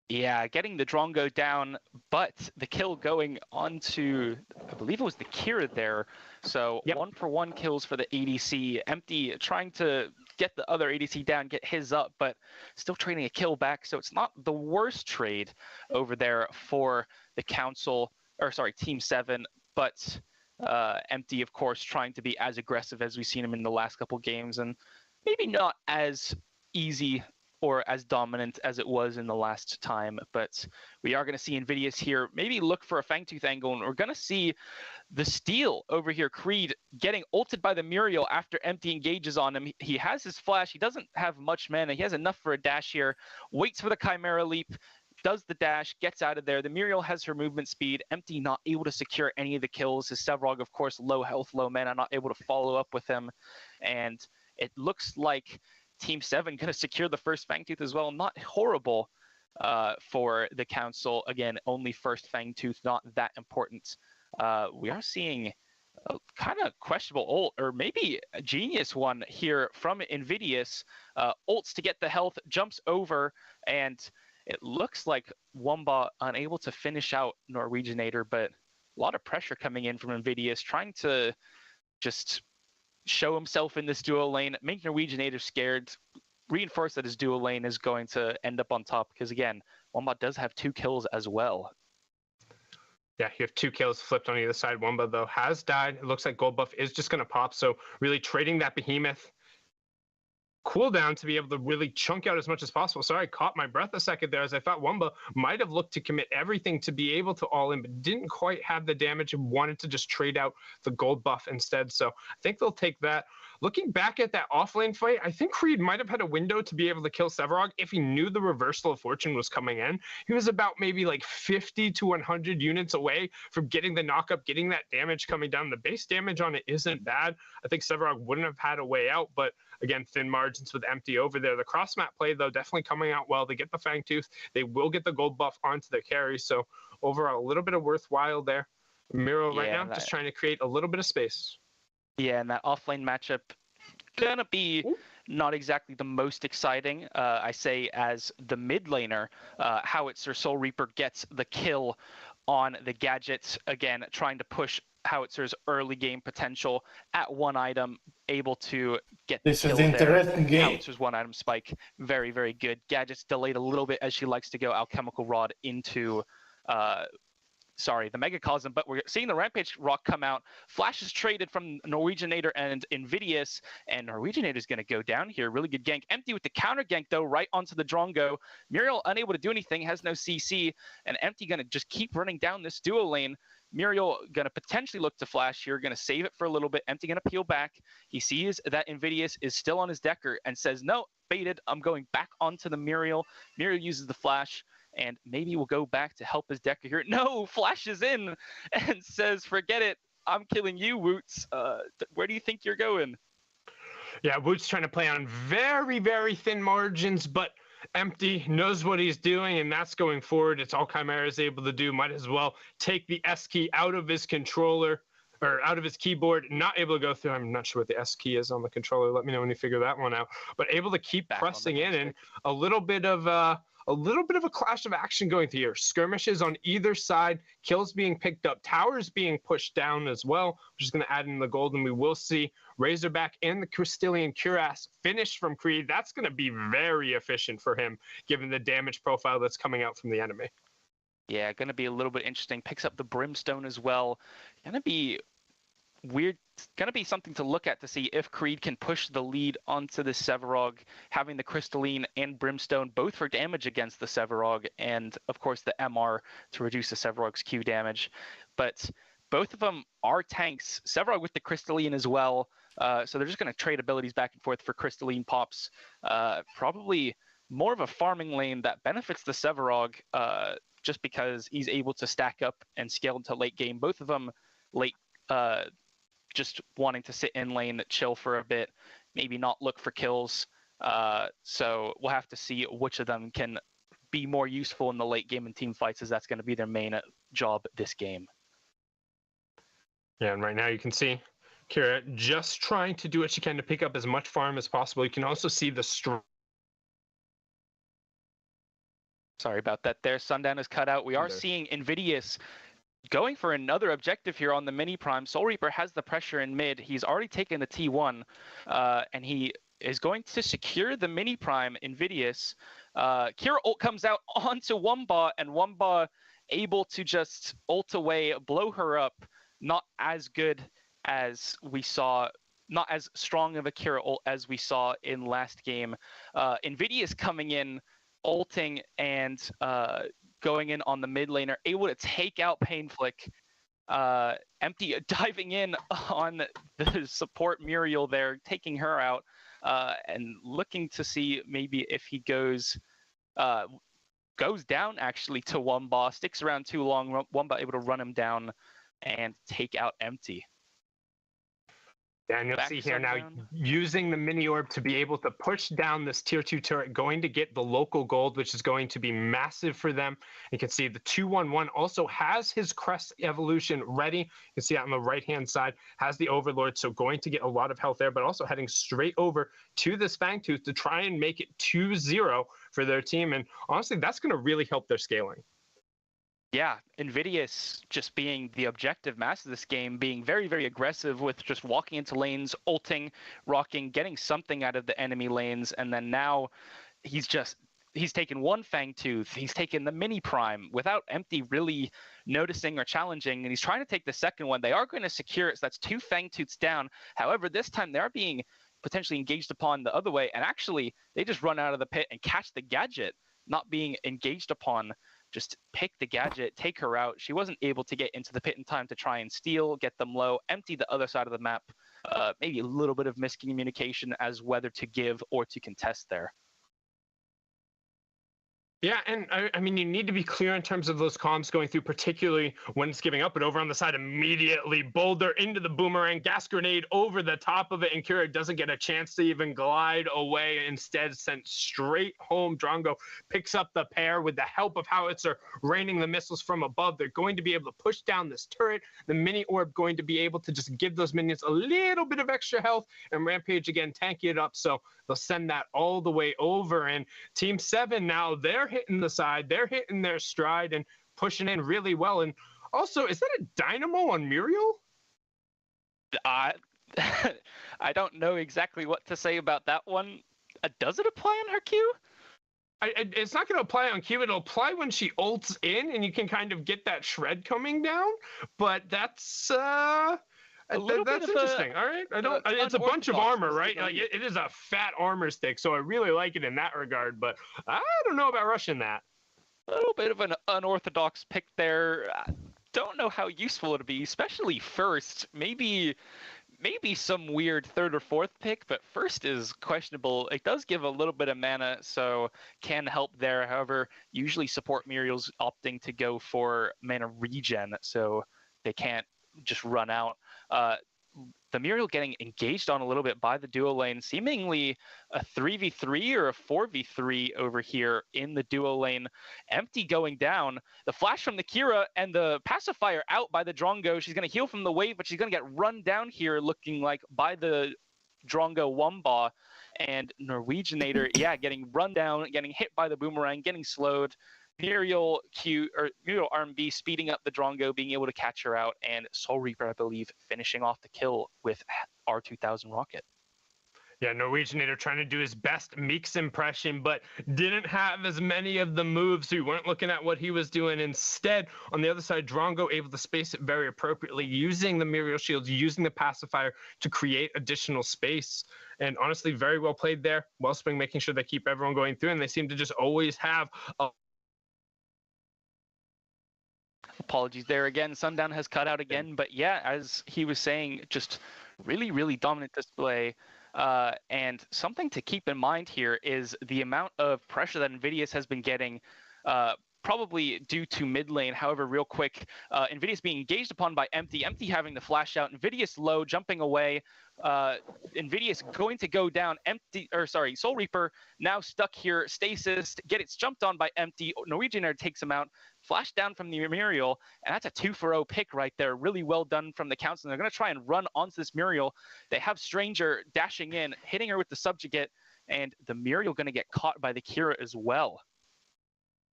Yeah, getting the Drongo down, but the kill going onto, I believe it was the Kira there. So 1-for-1 kills for the ADC. Empty trying to get the other ADC down, get his up, but still trading a kill back. So it's not the worst trade over there for the Council, or sorry, Team 7, but Empty, of course, trying to be as aggressive as we've seen him in the last couple games, and maybe not as easy or as dominant as it was in the last time. But we are going to see Invidious here maybe look for a Fangtooth angle, and we're going to see the steal over here. Creed getting ulted by the Muriel after Empty engages on him. He has his flash. He doesn't have much mana. He has enough for a dash here. Waits for the Chimera Leap. Does the dash. Gets out of there. The Muriel has her movement speed. Empty not able to secure any of the kills. His Sevrog, of course, low health, low mana. Not able to follow up with him. And it looks like Team 7 going to secure the first Fangtooth as well. Not horrible for the Council. Again, only first Fangtooth. Not that important. We are seeing a kind of questionable ult, or maybe a genius one here from Invidious. Ults to get the health, jumps over, and it looks like Wumba unable to finish out Norwegianator, but a lot of pressure coming in from Invidious, trying to just show himself in this duo lane, make Norwegianator scared, reinforce that his duo lane is going to end up on top, because again, Wumba does have 2 kills as well.
Yeah, you have 2 kills flipped on either side. Wumba, though, has died. It looks like gold buff is just going to pop, so really trading that behemoth cooldown to be able to really chunk out as much as possible. Sorry, I caught my breath a second there, as I thought Wumba might have looked to commit everything to be able to all in, but didn't quite have the damage and wanted to just trade out the gold buff instead. So I think they'll take that. Looking back at that offlane fight, I think Creed might have had a window to be able to kill Sevrog if he knew the reversal of fortune was coming in. He was about maybe like 50 to 100 units away from getting the knockup, getting that damage coming down. The base damage on it isn't bad. I think Sevrog wouldn't have had a way out, but again, thin margins with Empty over there. The cross map play, though, definitely coming out well. They get the Fangtooth. They will get the gold buff onto their carry. So overall, a little bit of worthwhile there. Miro right now, just trying to create a little bit of space.
Yeah, and that offlane matchup gonna be not exactly the most exciting. I say as the mid laner, Howitzer Soul Reaper gets the kill on the gadgets. Again, trying to push Howitzer's early game potential at 1 item, able to get the kill there.
Interesting game.
Howitzer's 1 item spike, very, very good. Gadgets delayed a little bit as she likes to go Alchemical Rod into the Megacosm, but we're seeing the Rampage Rock come out. Flash is traded from Norwegianator and Invidious, and Norwegianator is going to go down here. Really good gank. Empty with the counter gank, though, right onto the Drongo. Muriel unable to do anything, has no CC, and Empty going to just keep running down this duo lane. Muriel going to potentially look to flash here, going to save it for a little bit. Empty going to peel back. He sees that Invidious is still on his Decker and says, no, baited. I'm going back onto the Muriel. Muriel uses the flash, and maybe we'll go back to help his Decker here. No, flashes in and says, forget it. I'm killing you, Woots. Where do you think you're going?
Yeah, Woots trying to play on very, very thin margins, but Empty knows what he's doing, and that's going forward. It's all Chimera is able to do. Might as well take the S key out of his controller, or out of his keyboard. Not able to go through. I'm not sure what the S key is on the controller. Let me know when you figure that one out. But able to keep pressing in, and a little bit of a clash of action going through here. Skirmishes on either side, kills being picked up, towers being pushed down as well, which is going to add in the gold, and we will see Razorback and the Crystallian Cuirass finished from Creed. That's going to be very efficient for him, given the damage profile that's coming out from the enemy.
Yeah, going to be a little bit interesting. Picks up the Brimstone as well. Going to be weird. It's going to be something to look at to see if Creed can push the lead onto the Sevrog, having the Crystalline and Brimstone both for damage against the Sevrog, and of course the MR to reduce the Sevrog's Q damage. But both of them are tanks. Sevrog with the Crystalline as well. So they're just going to trade abilities back and forth for Crystalline pops. Probably more of a farming lane that benefits the Sevrog just because he's able to stack up and scale into late game. Both of them late just wanting to sit in lane, chill for a bit, maybe not look for kills. So we'll have to see which of them can be more useful in the late game and team fights, as that's going to be their main job this game.
Yeah, and right now you can see Kira just trying to do what she can to pick up as much farm as possible. You can also see the
Sorry about that there. Sundown is cut out. We are seeing Invidious going for another objective here on the mini prime. Soul Reaper has the pressure in mid. He's already taken the T1, and he is going to secure the mini prime. Invidious. Kira ult comes out onto Wumba, and Wumba able to just ult away, blow her up. Not as good as we saw not as strong of a Kira ult as we saw in last game. Invidious coming in, ulting, and going in on the mid laner, able to take out Pain Flick. Empty diving in on the support Muriel there, taking her out, and looking to see maybe if he goes down actually to Wumba, sticks around too long, Wumba able to run him down and take out Empty.
And you'll see here now, using the mini orb to be able to push down this tier 2 turret, going to get the local gold, which is going to be massive for them. You can see the 2-1-1 also has his crest evolution ready. You can see that on the right-hand side, has the Overlord, so going to get a lot of health there, but also heading straight over to this Fangtooth to try and make it 2-0 for their team. And honestly, that's going to really help their scaling.
Yeah, Invidious just being the objective master of this game, being very, very aggressive with just walking into lanes, ulting, rocking, getting something out of the enemy lanes, and then now he's taken one Fangtooth, he's taken the mini prime without Empty really noticing or challenging, and he's trying to take the second one. They are going to secure it, so that's 2 Fangtooths down. However, this time they're being potentially engaged upon the other way, and actually they just run out of the pit and catch the gadget, not being engaged upon. Just pick the gadget, take her out. She wasn't able to get into the pit in time to try and steal, get them low, empty the other side of the map. Maybe a little bit of miscommunication as whether to give or to contest there.
Yeah, and I mean, you need to be clear in terms of those comms going through, particularly when it's giving up. But over on the side, immediately Boulder into the boomerang, gas grenade over the top of it, and Kira doesn't get a chance to even glide away. Instead, sent straight home. Drongo picks up the pair with the help of Howitzer raining the missiles from above. They're going to be able to push down this turret. The mini orb going to be able to just give those minions a little bit of extra health, and Rampage again tanking it up. So they'll send that all the way over. And Team 7 now, they're hitting the side, they're hitting their stride and pushing in really well. And also, is that a dynamo on Muriel?
I don't know exactly what to say about that one. Does it apply on her Q?
It's not going to apply on Q. It'll apply when she ults in, and you can kind of get that shred coming down. But that's that's interesting. All right, it's a bunch of armor, right? Like it is a fat armor stick, so I really like it in that regard. But I don't know about rushing that.
A little bit of an unorthodox pick there. Don't know how useful it'd be, especially first. Maybe some weird third or fourth pick, but first is questionable. It does give a little bit of mana, so can help there. However, usually support Muriel's opting to go for mana regen, so they can't just run out. The Muriel getting engaged on a little bit by the duo lane, seemingly a 3v3 or a 4v3 over here in the duo lane. Empty going down. The flash from the Kira and the pacifier out by the Drongo. She's going to heal from the wave, but she's going to get run down here looking like by the Drongo Wumba. And Norwegianator, yeah, getting run down, getting hit by the boomerang, getting slowed. Muriel R&B speeding up the Drongo, being able to catch her out, and Soul Reaper, I believe, finishing off the kill with R2000 Rocket.
Yeah, Norwegianator trying to do his best Meek's impression, but didn't have as many of the moves. So we weren't looking at what he was doing. Instead, on the other side, Drongo able to space it very appropriately, using the Muriel shields, using the pacifier to create additional space. And honestly, very well played there. Wellspring making sure they keep everyone going through, and they seem to just always have a
Apologies there again. Sundown has cut out again, but yeah, as he was saying, just really, really dominant display. And something to keep in mind here is the amount of pressure that Invidious has been getting, probably due to mid lane. However, real quick, Invidious being engaged upon by Empty having the flash out, Invidious low, jumping away. Invidious going to go down. Soul Reaper now stuck here, stasis, gets jumped on by Empty. Norwegianator takes him out. Flash down from the Muriel, and that's a 2-for-0 pick right there. Really well done from the Council. They're going to try and run onto this Muriel. They have Stranger dashing in, hitting her with the subjugate, and the Muriel going to get caught by the Kira as well.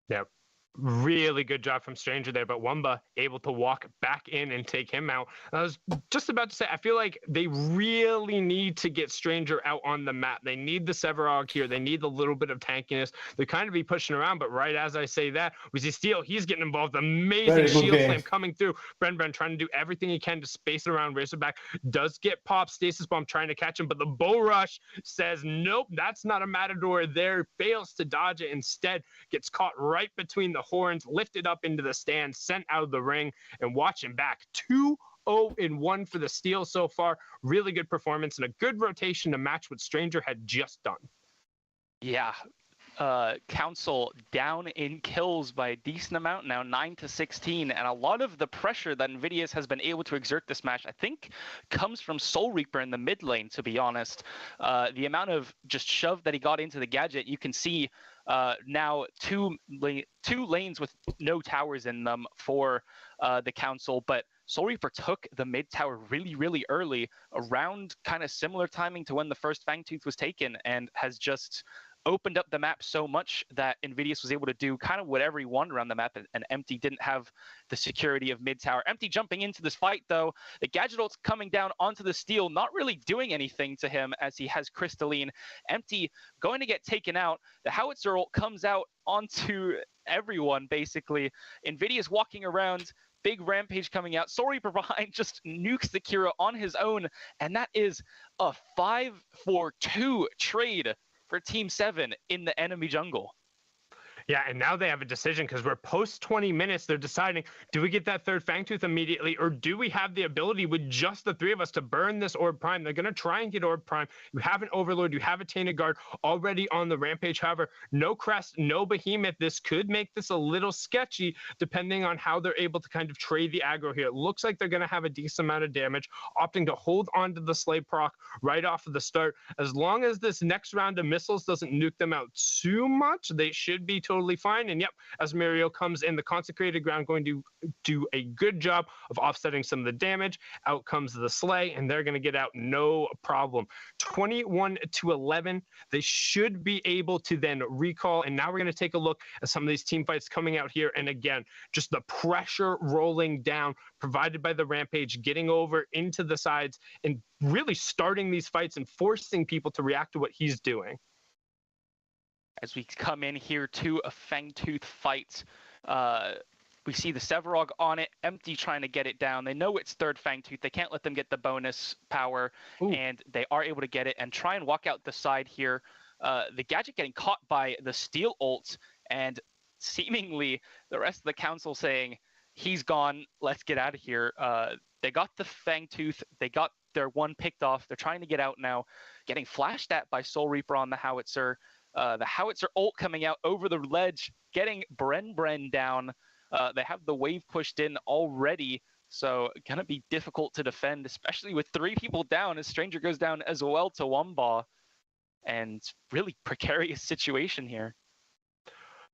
Yeah, Really good job from Stranger there, but Wumba able to walk back in and take him out. I was just about to say, I feel like they really need to get Stranger out on the map. They need the Severog here. They need a little bit of tankiness. They kind of be pushing around, but right as I say that, we see Steel. He's getting involved. Amazing
Very good
shield
game.
slam coming through. Bren trying to do everything he can to space it around Razorback. Does get popped. Stasis Bomb trying to catch him, but the Bull Rush says, nope, that's not a Matador there. Fails to dodge it. Instead, gets caught right between the horns, lifted up into the stand, sent out of the ring, and watch him back. 2-0-1 for the Steel so far. Really good performance and a good rotation to match what Stranger had just done.
Yeah. Council down in kills by a decent amount now, 9-16, and a lot of the pressure that Invidious has been able to exert this match, I think, comes from Soul Reaper in the mid lane, to be honest. The amount of just shove that he got into the gadget, you can see now two lanes with no towers in them for the Council, but Soul Reaper took the mid tower really, really early, around kind of similar timing to when the first Fangtooth was taken, and has just opened up the map so much that Invidious was able to do kind of whatever he wanted around the map, and Empty didn't have the security of mid tower. Empty jumping into this fight though, the gadget ult's coming down onto the Steel, not really doing anything to him as he has Crystalline. Empty going to get taken out. The Howitzer ult comes out onto everyone basically. Invidious walking around, big rampage coming out. Soul Reaper behind just nukes the Kira on his own, and that is a 5-4-2 trade for Team 7 in the enemy jungle.
Yeah, and now they have a decision because we're post 20 minutes. They're deciding, do we get that third Fangtooth immediately, or do we have the ability with just the three of us to burn this Orb Prime? They're going to try and get Orb Prime. You have an Overlord, you have a Tainted Guard already on the Rampage. However, no Crest, no Behemoth. This could make this a little sketchy depending on how they're able to kind of trade the aggro here. It looks like they're going to have a decent amount of damage, opting to hold on to the Slay proc right off of the start. As long as this next round of missiles doesn't nuke them out too much, they should be totally fine. And yep, as Mario comes in, the Consecrated Ground going to do a good job of offsetting some of the damage. Out comes the Slay, and they're going to get out no problem. 21-11. They should be able to then recall. And now we're going to take a look at some of these team fights coming out here. And again, just the pressure rolling down provided by the Rampage, getting over into the sides and really starting these fights and forcing people to react to what he's doing.
As we come in here to a Fangtooth fight, we see the Severog on it, Empty trying to get it down. They know it's third Fangtooth. They can't let them get the bonus power, and they are able to get it and try and walk out the side here. The gadget getting caught by the Steel ult, and seemingly the rest of the Council saying, he's gone, let's get out of here. They got the Fangtooth. They got their one picked off. They're trying to get out now, getting flashed at by Soul Reaper on the Howitzer. The Howitzer ult coming out over the ledge, getting Bren down. They have the wave pushed in already, so gonna be difficult to defend, especially with 3 people down as Stranger goes down as well to Wumba. And really precarious situation here.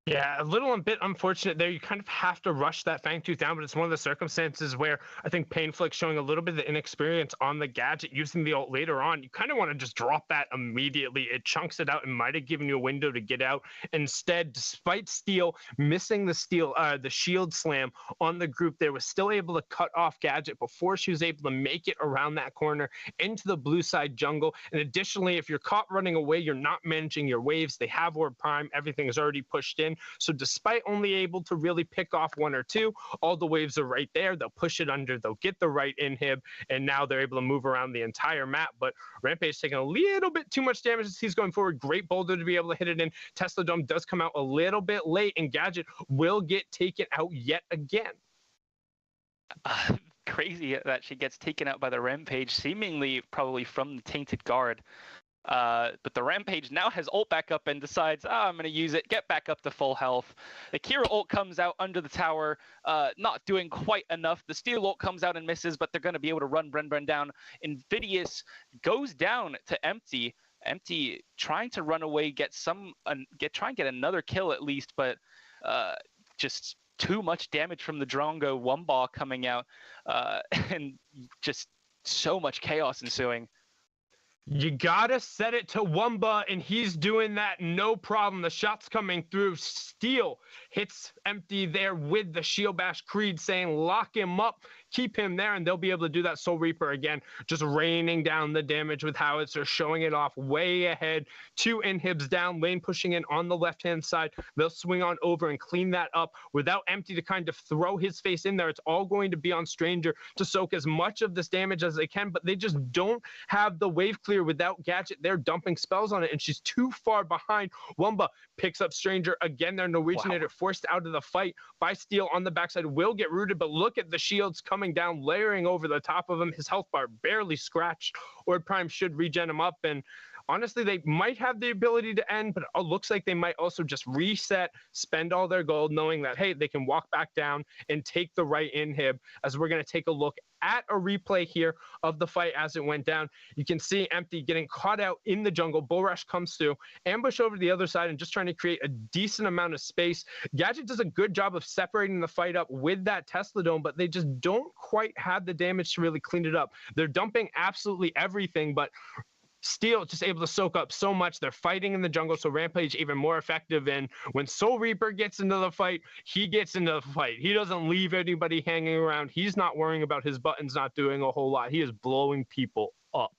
Yeah, a little bit unfortunate there. You kind of have to rush that Fangtooth down, but it's one of the circumstances where I think Painflick showing a little bit of inexperience on the gadget, using the ult later on. You kind of want to just drop that immediately. It chunks it out and might have given you a window to get out. Instead, despite Steel missing the shield slam on the group there, was still able to cut off gadget before she was able to make it around that corner into the blue side jungle. And additionally, if you're caught running away, you're not managing your waves. They have Orb Prime. Everything is already pushed in. So despite only able to really pick off 1 or 2, all the waves are right there. They'll push it under, they'll get the right inhib, and now they're able to move around the entire map. But Rampage taking a little bit too much damage as he's going forward. Great boulder to be able to hit it in. Tesla Dome does come out a little bit late, and Gadget will get taken out yet again.
Crazy that she gets taken out by the Rampage, seemingly probably from the Tainted Guard. But the Rampage now has ult back up and decides, I'm going to use it, get back up to full health. The Kira ult comes out under the tower, not doing quite enough. The Steel ult comes out and misses, but they're going to be able to run Bren down. Invidious goes down to Empty. Empty trying to run away, try and get another kill at least, but just too much damage from the Drongo Wumba coming out, and just so much chaos ensuing.
You gotta set it to Wumba, and he's doing that no problem. The shot's coming through. Steel hits Empty there with the shield bash. Creed saying lock him up, keep him there, and they'll be able to do that. Soul Reaper again, just raining down the damage with Howitzer, showing it off way ahead. 2 inhibs down, lane pushing in on the left-hand side. They'll swing on over and clean that up without Empty to kind of throw his face in there. It's all going to be on Stranger to soak as much of this damage as they can, but they just don't have the wave clear without Gadget. They're dumping spells on it, and she's too far behind. Wumba picks up Stranger again. Their Norwegianator forced out of the fight by Steel on the backside, will get rooted, but look at the shields coming down, layering over the top of him. His health bar barely scratched. Ord Prime should regen him up, and honestly, they might have the ability to end, but it looks like they might also just reset, spend all their gold, knowing that, hey, they can walk back down and take the right inhib, as we're going to take a look at a replay here of the fight as it went down. You can see Empty getting caught out in the jungle. Bull Rush comes through, ambush over to the other side, and just trying to create a decent amount of space. Gadget does a good job of separating the fight up with that Tesla Dome, but they just don't quite have the damage to really clean it up. They're dumping absolutely everything, but Steel just able to soak up so much. They're fighting in the jungle, so Rampage even more effective. And when Soul Reaper gets into the fight, he gets into the fight. He doesn't leave anybody hanging around. He's not worrying about his buttons not doing a whole lot. He is blowing people up.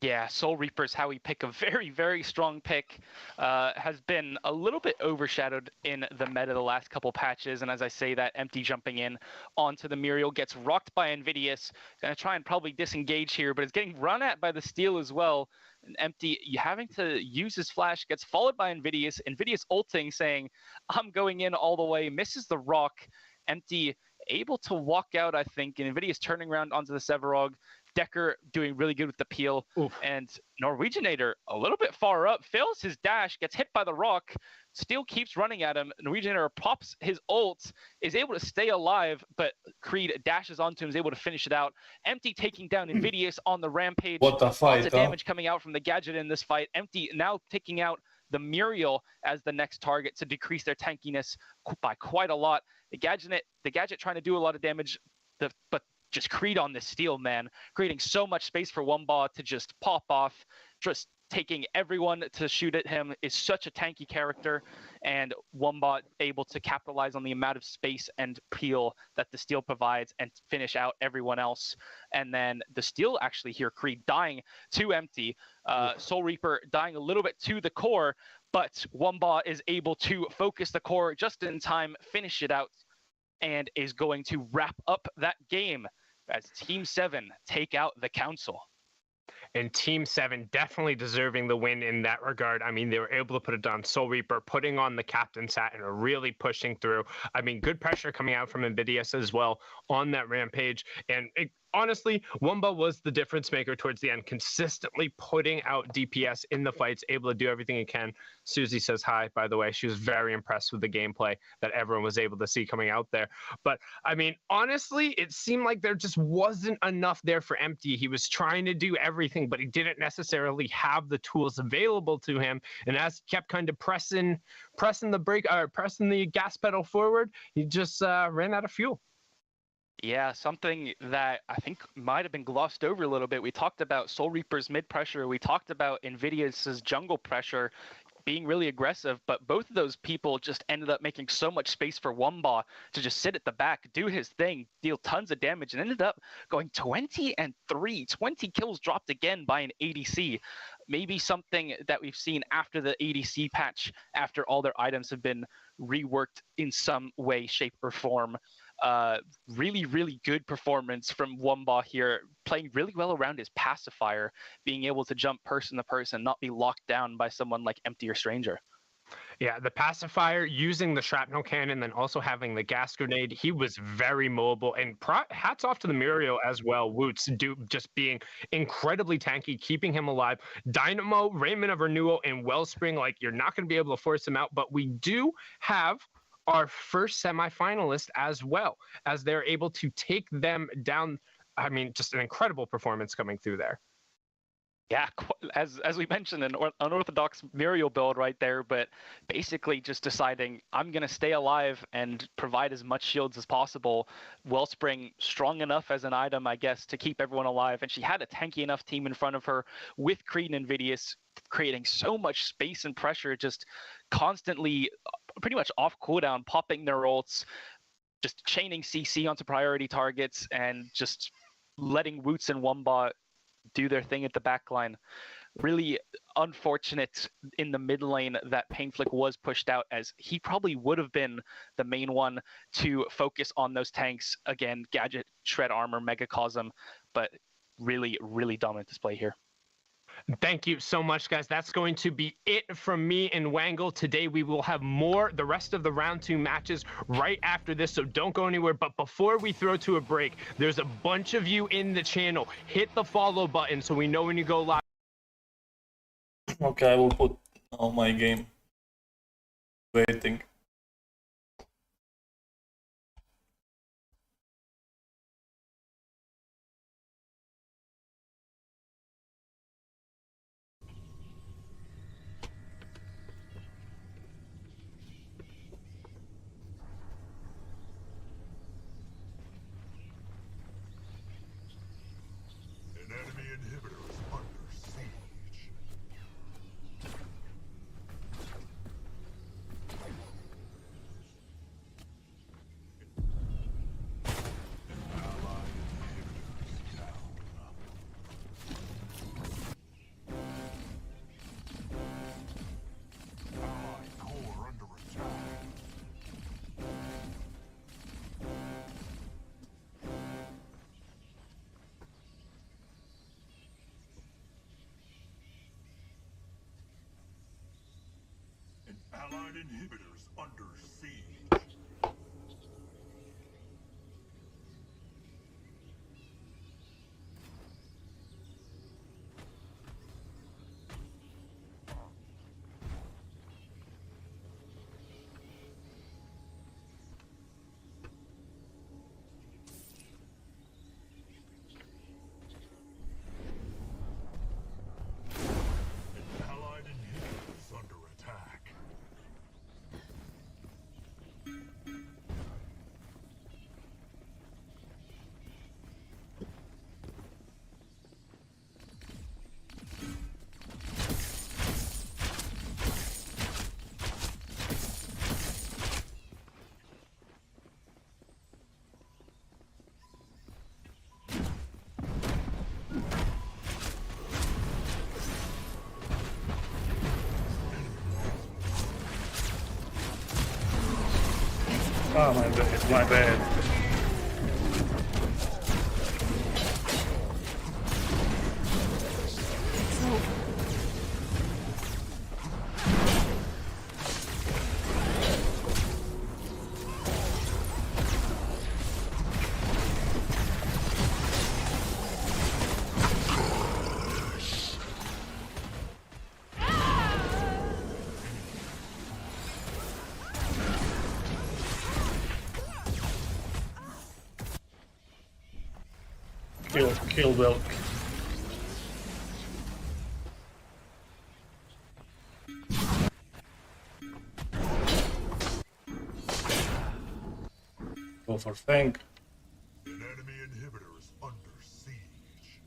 Yeah, Soul Reaper is how we pick a very, very strong pick. Has been a little bit overshadowed in the meta the last couple patches, and as I say that, Empty jumping in onto the Muriel gets rocked by Invidious. Gonna try and probably disengage here, but it's getting run at by the Steel as well. And Empty, you having to use his flash, gets followed by Invidious. Invidious ulting, saying, I'm going in all the way, misses the rock. Empty able to walk out, I think, and Invidious turning around onto the Sevarog. Decker doing really good with the peel. Oof. And Norwegianator a little bit far up, fails his dash, gets hit by the rock. Steel keeps running at him. Norwegianator pops his ult, is able to stay alive, but Creed dashes onto him, is able to finish it out. Empty taking down Invidious on the Rampage.
What a fight,
Lots of damage coming out from the Gadget in this fight. Empty now taking out the Muriel as the next target to decrease their tankiness by quite a lot. The Gadget trying to do a lot of damage, but just Creed on this Steel, man, creating so much space for Wumba to just pop off, just taking everyone to shoot at him. Is such a tanky character, and Wumba able to capitalize on the amount of space and peel that the Steel provides and finish out everyone else. And then the Steel actually here, Creed dying to Empty, Soul Reaper dying a little bit to the core, but Wumba is able to focus the core just in time, finish it out, and is going to wrap up that game as Team 7 take out the Council.
And Team 7 definitely deserving the win in that regard. I mean, they were able to put it on Soul Reaper, putting on the captain's hat and are really pushing through. I mean, good pressure coming out from Invidious as well on that Rampage. And honestly, Wumba was the difference maker towards the end, consistently putting out DPS in the fights, able to do everything he can. Susie says hi, by the way. She was very impressed with the gameplay that everyone was able to see coming out there. But, I mean, honestly, it seemed like there just wasn't enough there for Empty. He was trying to do everything, but he didn't necessarily have the tools available to him. And as he kept kind of pressing the gas pedal forward, he just ran out of fuel.
Yeah, something that I think might have been glossed over a little bit. We talked about Soul Reaper's mid pressure. We talked about Invidious's jungle pressure being really aggressive, but both of those people just ended up making so much space for Wumba to just sit at the back, do his thing, deal tons of damage, and ended up going 20-3. 20 kills dropped again by an ADC. Maybe something that we've seen after the ADC patch, after all their items have been reworked in some way, shape, or form. Really, really good performance from Wumba here, playing really well around his pacifier, being able to jump person to person, not be locked down by someone like Empty or Stranger.
Yeah, the pacifier, using the shrapnel cannon, then also having the gas grenade. He was very mobile, and hats off to the Muriel as well. Woots just being incredibly tanky, keeping him alive. Dynamo, Raymond of Renewal, and Wellspring, like, you're not going to be able to force him out, but we do have our first semifinalist as well, as they're able to take them down. I mean, just an incredible performance coming through there.
Yeah, as we mentioned, an unorthodox Muriel build right there, but basically just deciding I'm going to stay alive and provide as much shields as possible. Wellspring strong enough as an item, I guess, to keep everyone alive, and she had a tanky enough team in front of her with Creed and Invidious creating so much space and pressure, just constantly pretty much off cooldown, popping their ults, just chaining CC onto priority targets, and just letting Roots and Wumba do their thing at the back line. Really unfortunate in the mid lane that Painflick was pushed out, as he probably would have been the main one to focus on those tanks. Again, Gadget, Shred Armor, Megacosm, but really, really dominant display here.
Thank you so much, guys. That's going to be it from me and Wangle. Today we will have the rest of the round 2 matches right after this, so don't go anywhere. But before we throw to a break, there's a bunch of you in the channel. Hit the follow button so we know when you go live.
Okay, I will put on my game. Waiting.
An enemy inhibitor is under siege. Allied inhibitors under siege. Allied inhibitors under attack.
Oh, my bad, my bad. Kill Belk. Go for Fang.
An enemy inhibitor is under siege.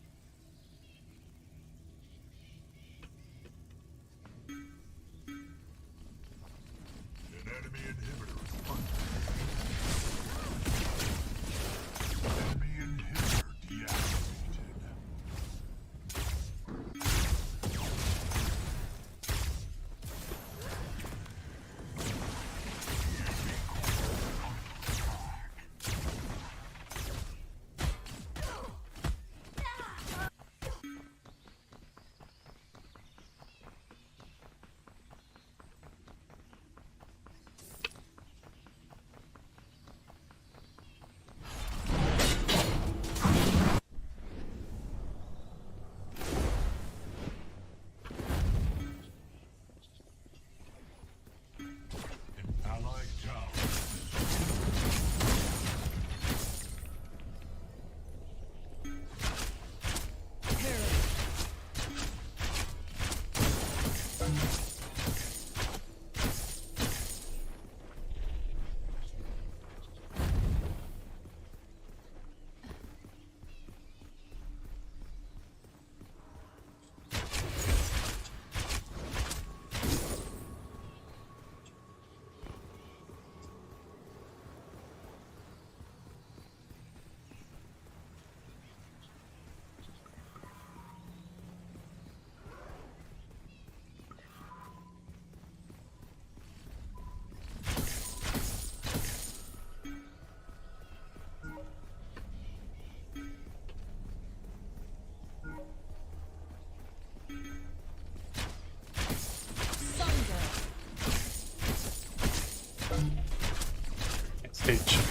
An enemy inhibitor is under siege. Enemy inhibitor deactivated.
advantage.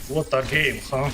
What a game, huh?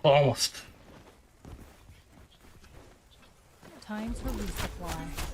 Almost.
Time to resupply.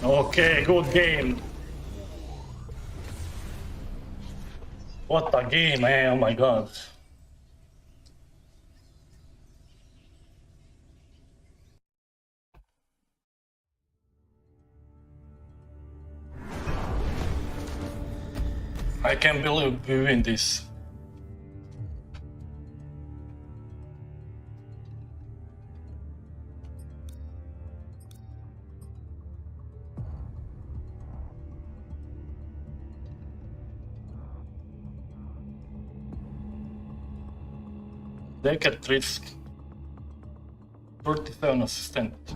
Okay, good game.
What a game, man! Oh my god. I can't believe we win this. They can risk 37 assistant.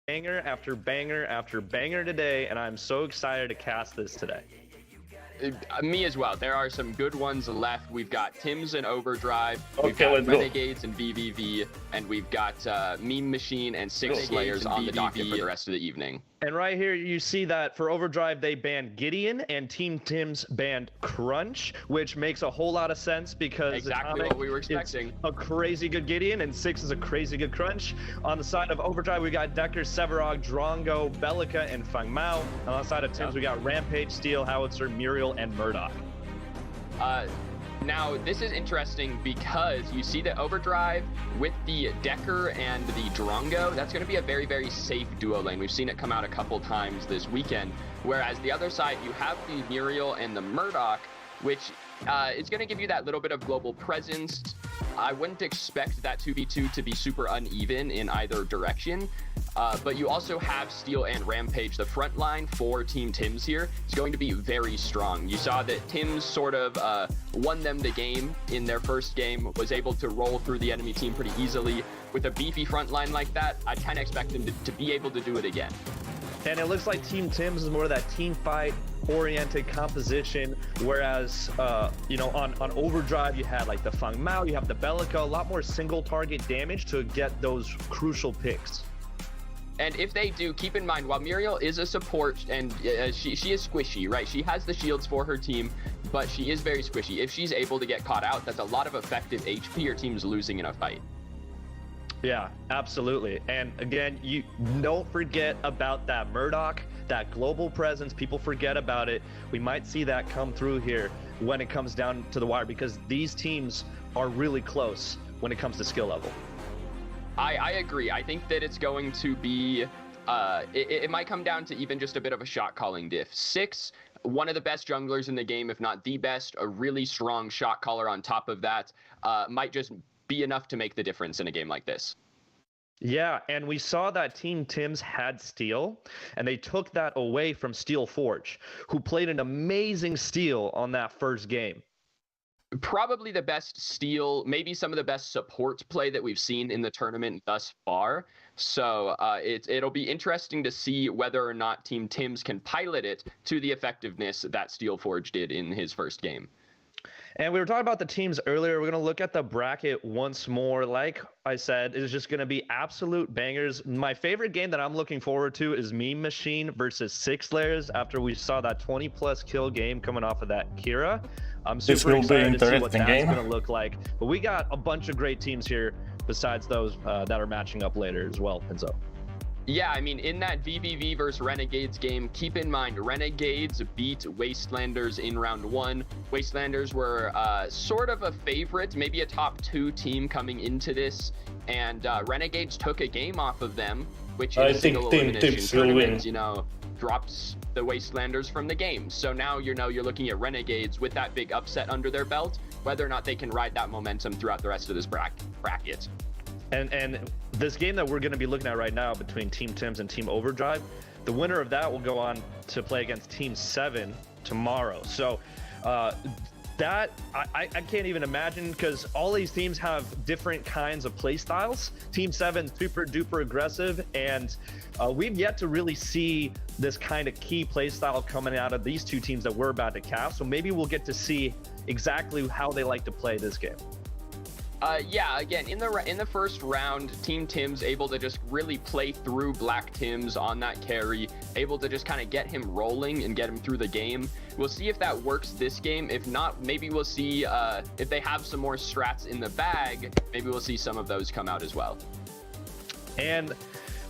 banger after banger after banger today, and I'm so excited to cast this today.
Me as well. There are some good ones left. We've got Tim's and Overdrive. We've
Okay,
got
let's go.
Renegades and VVV, and we've got Meme Machine and Six Slayers on the docket for the rest of the evening.
And right here, you see that for Overdrive, they banned Gideon, and Team Tim's banned Crunch, which makes a whole lot of sense because
Exactly
Atomic
what we were expecting.
is a crazy good Gideon, and Six is a crazy good Crunch. On the side of Overdrive, we got Decker, Severog, Drongo, Bellica, and Fang Mao. And on the side of Tim's, we got Rampage, Steel, Howitzer, Muriel, and Murdoch.
Now, this is interesting because you see that Overdrive with the Decker and the Drongo, that's going to be a very, very safe duo lane. We've seen it come out a couple times this weekend. Whereas the other side, you have the Muriel and the Murdoch, which is going to give you that little bit of global presence. I wouldn't expect that 2v2 to be super uneven in either direction. But you also have Steel and Rampage. The front line for Team Tim's here is going to be very strong. You saw that Tim's sort of won them the game in their first game, was able to roll through the enemy team pretty easily. With a beefy front line like that, I kind of expect them to be able to do it again.
And it looks like Team Tim's is more of that team fight oriented composition, whereas you know, on Overdrive you had like the Fang Mao, you have the Bellica, a lot more single target damage to get those crucial picks.
And if they do, keep in mind, while Muriel is a support and she is squishy, right? She has the shields for her team, but she is very squishy. If she's able to get caught out, that's a lot of effective HP your team's losing in a fight.
Yeah, absolutely. And again, you don't forget about that Murdoch, that global presence. People forget about it. We might see that come through here when it comes down to the wire, because these teams are really close when it comes to skill level.
I agree. I think that it's going to be, it might come down to even just a bit of a shot calling diff. Six, one of the best junglers in the game, if not the best, a really strong shot caller on top of that, might just be enough to make the difference in a game like this.
Yeah, and we saw that Team Tim's had Steel, and they took that away from Steel Forge, who played an amazing Steel on that first game.
Probably the best Steel, maybe some of the best support play that we've seen in the tournament thus far. So it'll be interesting to see whether or not Team Tim's can pilot it to the effectiveness that Steel Forge did in his first game.
And we were talking about the teams earlier. We're going to look at the bracket once more. Like I said, it is just going to be absolute bangers. My favorite game that I'm looking forward to is Meme Machine versus Six Slayers after we saw that 20-plus kill game coming off of that Kira. I'm super excited to see what that's going to look like. But we got a bunch of great teams here besides those that are matching up later as well, Pinzo.
Yeah, I mean, in that VVV versus Renegades game, keep in mind, Renegades beat Wastelanders in round one. Wastelanders were sort of a favorite, maybe a top 2 team coming into this, and Renegades took a game off of them, which in a single elimination tournament, you know, dropped the Wastelanders from the game. So now, you know, you're looking at Renegades with that big upset under their belt, whether or not they can ride that momentum throughout the rest of this bracket.
And this game that we're going to be looking at right now between Team Tim's and Team Overdrive, the winner of that will go on to play against Team 7 tomorrow. So that I can't even imagine, because all these teams have different kinds of play styles. Team 7 super duper aggressive, and we've yet to really see this kind of key play style coming out of these two teams that we're about to cast. So maybe we'll get to see exactly how they like to play this game.
Yeah, again, in the first round, Team Tim's able to just really play through Black Tim's on that carry, able to just kind of get him rolling and get him through the game. We'll see if that works this game. If not, maybe we'll see if they have some more strats in the bag, maybe we'll see some of those come out as well.
And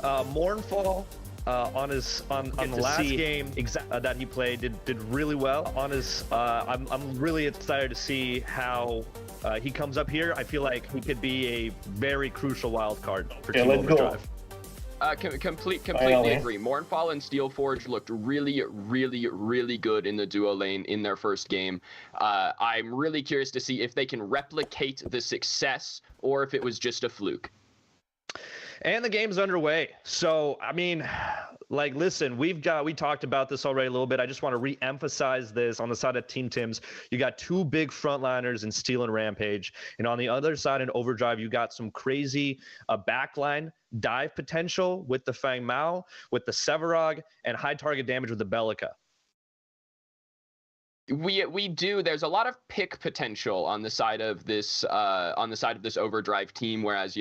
Mournfall on the last game that he played did really well. On his, I'm really excited to see how he comes up here. I feel like he could be a very crucial wild card for Team Overdrive.
Completely agree. Mournfall and Steel Forge looked really, really, really good in the duo lane in their first game. I'm really curious to see if they can replicate the success or if it was just a fluke.
And the game's underway. So, I mean, Like, listen, we talked about this already a little bit. I just want to re-emphasize this. On the side of Team Tims, you got two big frontliners in Steel and Rampage, and on the other side in Overdrive, you got some crazy backline dive potential with the Fang Mao, with the Sevarog, and high target damage with the Bellica.
We do. There's a lot of pick potential on the side of this Overdrive team, whereas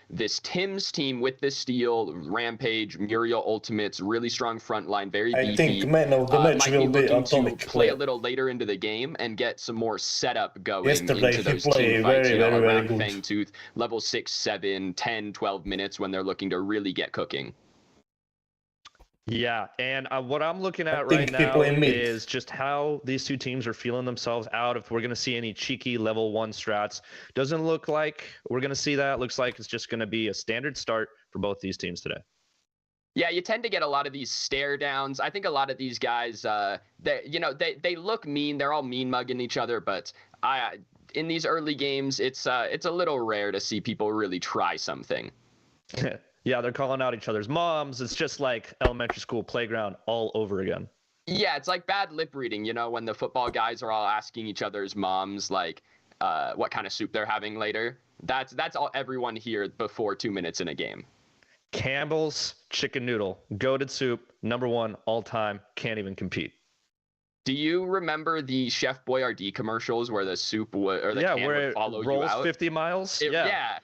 this Tim's team with the Steel, Rampage, Muriel Ultimates, really strong front line, very beefy.
I think man of the match will be Atomic.
To play a little later into the game and get some more setup going
Yesterday
into those
he played
team fights,
very
around
good.
Fangtooth, level 6, 7, 10, 12 minutes when they're looking to really get cooking.
Yeah, and what I'm looking at right now is just how these two teams are feeling themselves out. If we're going to see any cheeky level 1 strats, doesn't look like we're going to see that. Looks like it's just going to be a standard start for both these teams today.
Yeah, you tend to get a lot of these stare downs. I think a lot of these guys, they look mean. They're all mean mugging each other, but in these early games, it's a little rare to see people really try something.
Yeah, they're calling out each other's moms. It's just like elementary school playground all over again.
Yeah, it's like bad lip reading, when the football guys are all asking each other's moms, like, what kind of soup they're having later. That's all everyone here before 2 minutes in a game.
Campbell's chicken noodle, goated soup, #1 all time, can't even compete.
Do you remember the Chef Boyardee commercials where the soup would, or the can would follow you out?
Rolls 50 miles?
Yeah.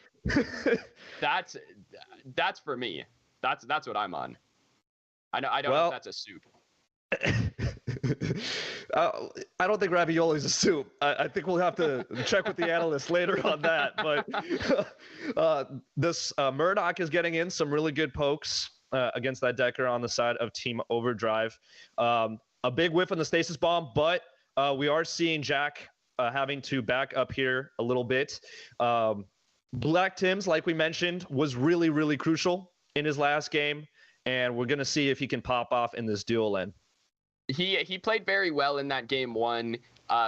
That's for me. That's what I'm on. I don't know if that's a soup.
I don't think ravioli is a soup. I think we'll have to check with the analysts later on that. But this Murdoch is getting in some really good pokes against that Decker on the side of Team Overdrive. A big whiff on the stasis bomb, but we are seeing Jack having to back up here a little bit. Black Tims, like we mentioned, was really, really crucial in his last game, and we're going to see if he can pop off in this duel lane.
He played very well in that game 1.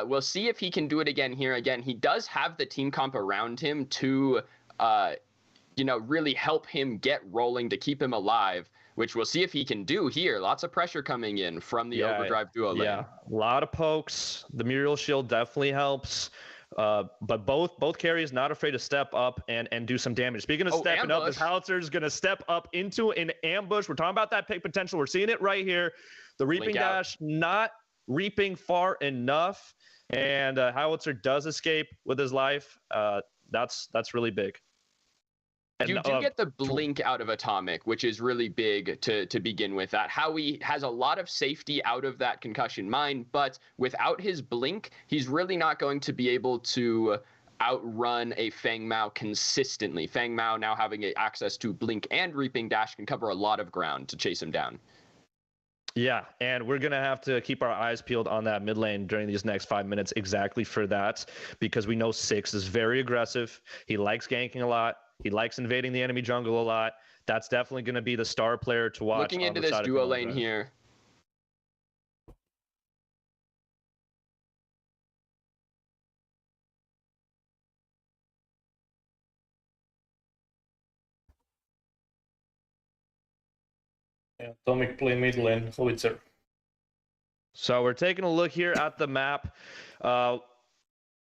We'll see if he can do it again here. Again, he does have the team comp around him to, really help him get rolling, to keep him alive, which we'll see if he can do here. Lots of pressure coming in from the Overdrive duo lane.
Yeah, a lot of pokes. The Muriel Shield definitely helps. But both carries not afraid to step up and do some damage. Speaking of stepping up, this Howitzer is going to step up into an ambush. We're talking about that pick potential. We're seeing it right here. The reaping dash not reaping far enough, and Howitzer does escape with his life. That's really big.
You do get the blink out of Atomic, which is really big to begin with. That Howie has a lot of safety out of that concussion mine, but without his blink, he's really not going to be able to outrun a Fang Mao consistently. Fang Mao now having access to blink and reaping dash can cover a lot of ground to chase him down.
Yeah, and we're going to have to keep our eyes peeled on that mid lane during these next 5 minutes exactly for that, because we know Six is very aggressive. He likes ganking a lot. He likes invading the enemy jungle a lot. That's definitely going to be the star player to watch.
Looking into this duo lane here.
Atomic play mid lane, Howitzer.
So we're taking a look here at the map.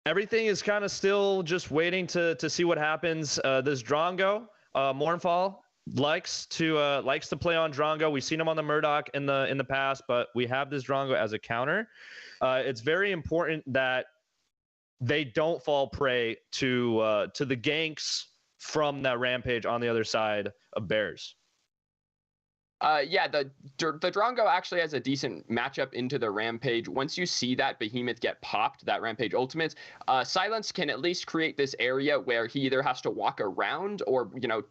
Everything is kind of still just waiting to see what happens. This Drongo, Mournfall likes to play on Drongo. We've seen him on the Murdoch in the past, but we have this Drongo as a counter. It's very important that they don't fall prey to the ganks from that Rampage on the other side of Bears.
Yeah, the Drongo actually has a decent matchup into the Rampage. Once you see that Behemoth get popped, that Rampage ultimate, Silence can at least create this area where he either has to walk around or,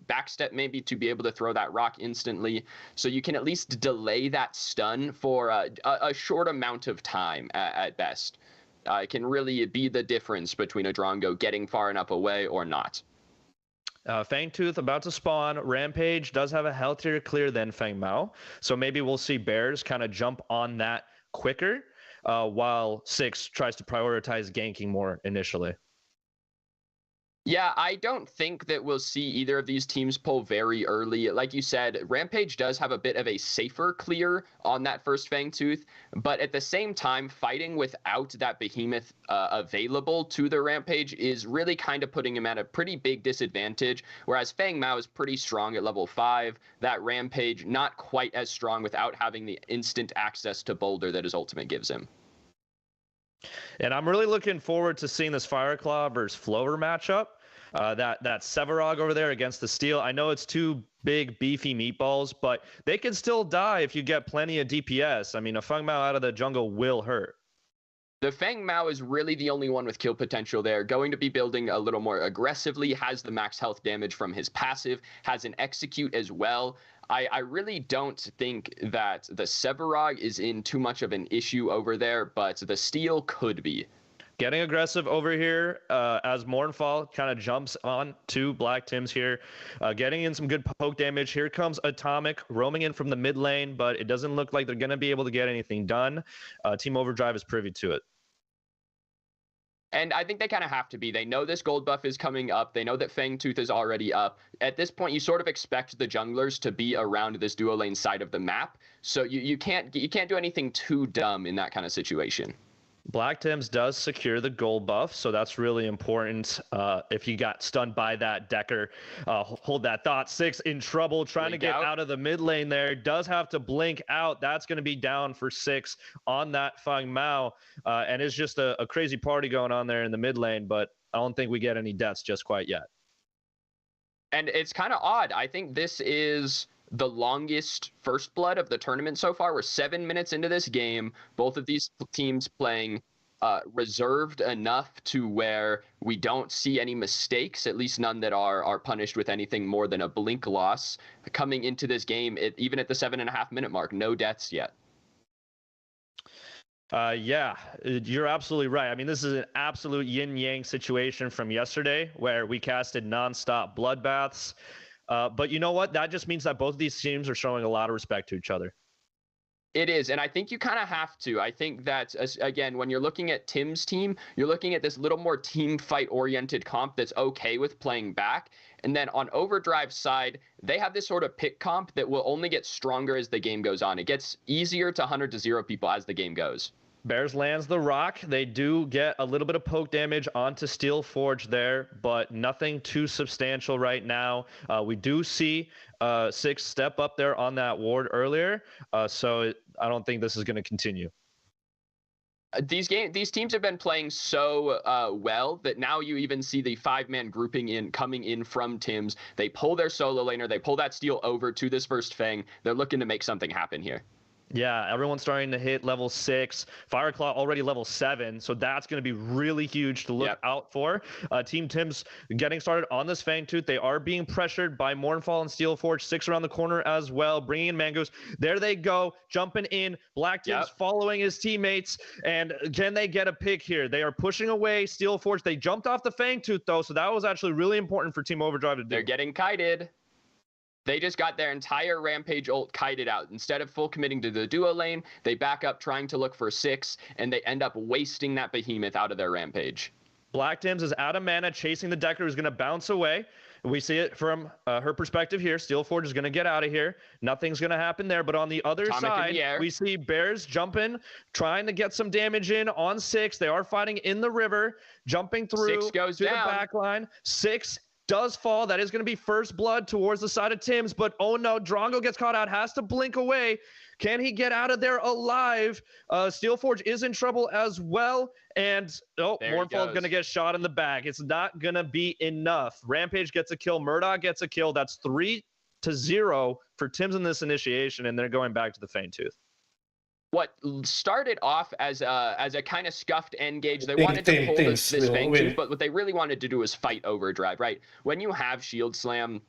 backstep maybe to be able to throw that rock instantly. So you can at least delay that stun for a short amount of time at best. It can really be the difference between a Drongo getting far enough away or not.
Fangtooth about to spawn. Rampage does have a healthier clear than Fang Mao, so maybe we'll see Bears kind of jump on that quicker, while Six tries to prioritize ganking more initially.
Yeah, I don't think that we'll see either of these teams pull very early. Like you said, Rampage does have a bit of a safer clear on that first Fangtooth, but at the same time, fighting without that behemoth available to the Rampage is really kind of putting him at a pretty big disadvantage, whereas Fang Mao is pretty strong at level 5. That Rampage not quite as strong without having the instant access to Boulder that his ultimate gives him.
And I'm really looking forward to seeing this Fireclaw versus Flower matchup. That Sevarog over there against the Steel. I know it's two big, beefy meatballs, but they can still die if you get plenty of DPS. I mean, a Feng Mao out of the jungle will hurt.
The Feng Mao is really the only one with kill potential there. Going to be building a little more aggressively, has the max health damage from his passive, has an execute as well. I really don't think that the Sevarog is in too much of an issue over there, but the Steel could be.
Getting aggressive over here as Mournfall kind of jumps on to Black Tims here. Getting in some good poke damage. Here comes Atomic roaming in from the mid lane, but it doesn't look like they're going to be able to get anything done. Team Overdrive is privy to it.
And I think they kind of have to be. They know this gold buff is coming up. They know that Fangtooth is already up. At this point, you sort of expect the junglers to be around this duo lane side of the map. So you can't do anything too dumb in that kind of situation.
Black Tims does secure the gold buff, so that's really important. If you got stunned by that, Decker, hold that thought. 6 in trouble, trying to get out of the mid lane there. Does have to blink out. That's going to be down for 6 on that Feng Mao. And it's just a crazy party going on there in the mid lane, but I don't think we get any deaths just quite yet.
And it's kind of odd. I think this is the longest first blood of the tournament so far. We're 7 minutes into this game. Both of these teams playing reserved enough to where we don't see any mistakes, at least none that are punished with anything more than a blink loss. Coming into this game, even at the 7.5 minute mark, no deaths yet.
Yeah, you're absolutely right. I mean, this is an absolute yin-yang situation from yesterday where we casted non-stop bloodbaths. But you know what? That just means that both of these teams are showing a lot of respect to each other.
It is, and I think you kind of have to. I think that, again, when you're looking at Tim's team, you're looking at this little more team fight-oriented comp that's okay with playing back. And then on Overdrive's side, they have this sort of pick comp that will only get stronger as the game goes on. It gets easier to 100-0 people as the game goes.
Bears lands the rock. They do get a little bit of poke damage onto Steel Forge there, but nothing too substantial right now. We do see 6 step up there on that ward earlier, so I don't think this is going to continue.
These teams have been playing so well that now you even see the 5-man grouping coming in from Tim's. They pull their solo laner, they pull that Steel over to this first Fang. They're looking to make something happen here.
Yeah, everyone's starting to hit level 6. Fireclaw already level 7, so that's going to be really huge to look out for. Team Tim's getting started on this Fangtooth. They are being pressured by Mournfall and Steelforge. 6 around the corner as well, bringing in Mangoes. There they go, jumping in. Black Tim's following his teammates, and can they get a pick here? They are pushing away Steelforge. They jumped off the Fangtooth, though, so that was actually really important for Team Overdrive to do.
They're getting kited. They just got their entire Rampage ult kited out. Instead of full committing to the duo lane, they back up trying to look for 6, and they end up wasting that behemoth out of their Rampage.
Black Tims is out of mana, chasing the Decker, who's going to bounce away. We see it from her perspective here. Steelforge is going to get out of here. Nothing's going to happen there. But on the other side, we see Bears jumping, trying to get some damage in on 6. They are fighting in the river, jumping through
6 goes
to
down.
the back line. 6 does fall. That is going to be first blood towards the side of Tim's, but oh no, Drongo gets caught out, has to blink away. Can he get out of there alive? Steelforge is in trouble as well, and Mournfall is going to get shot in the back. It's not going to be enough. Rampage gets a kill, Murdoch gets a kill. That's 3-0 for Tim's in this initiation, and they're going back to the Fangtooth.
What started off as a kind of scuffed engage, they wanted to pull this Fangtooth, but what they really wanted to do was fight Overdrive, right? When you have Shield Slam,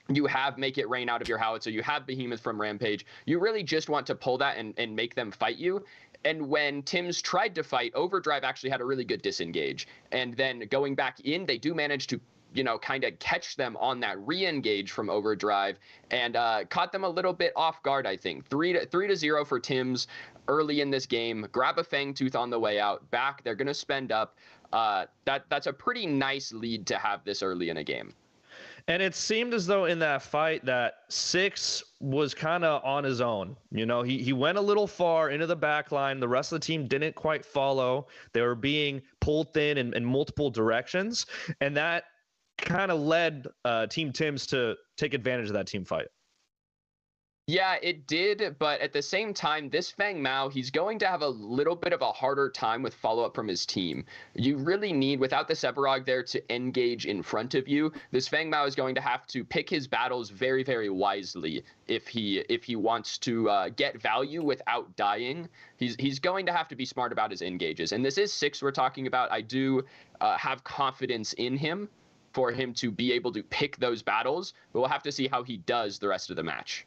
you have Make It Rain out of your howitzer, you have Behemoth from Rampage, you really just want to pull that and make them fight you. And when Tim's tried to fight, Overdrive actually had a really good disengage. And then going back in, they do manage to kind of catch them on that re-engage from Overdrive and caught them a little bit off guard, I think. 3-0 for Tim's early in this game. Grab a Fangtooth on the way out. Back, they're going to spend up. that's a pretty nice lead to have this early in a game.
And it seemed as though in that fight that Six was kind of on his own. You know, he went a little far into the back line. The rest of the team didn't quite follow. They were being pulled thin in multiple directions. And that kind of led Team Tims to take advantage of that team fight.
Yeah, it did, but at the same time, this Fang Mao, he's going to have a little bit of a harder time with follow-up from his team. You really need, without the Sevarog there to engage in front of you, this Fang Mao is going to have to pick his battles very, very wisely if he wants to get value without dying. He's going to have to be smart about his engages. And this is Six we're talking about. I do have confidence in him for him to be able to pick those battles, but we'll have to see how he does the rest of the match.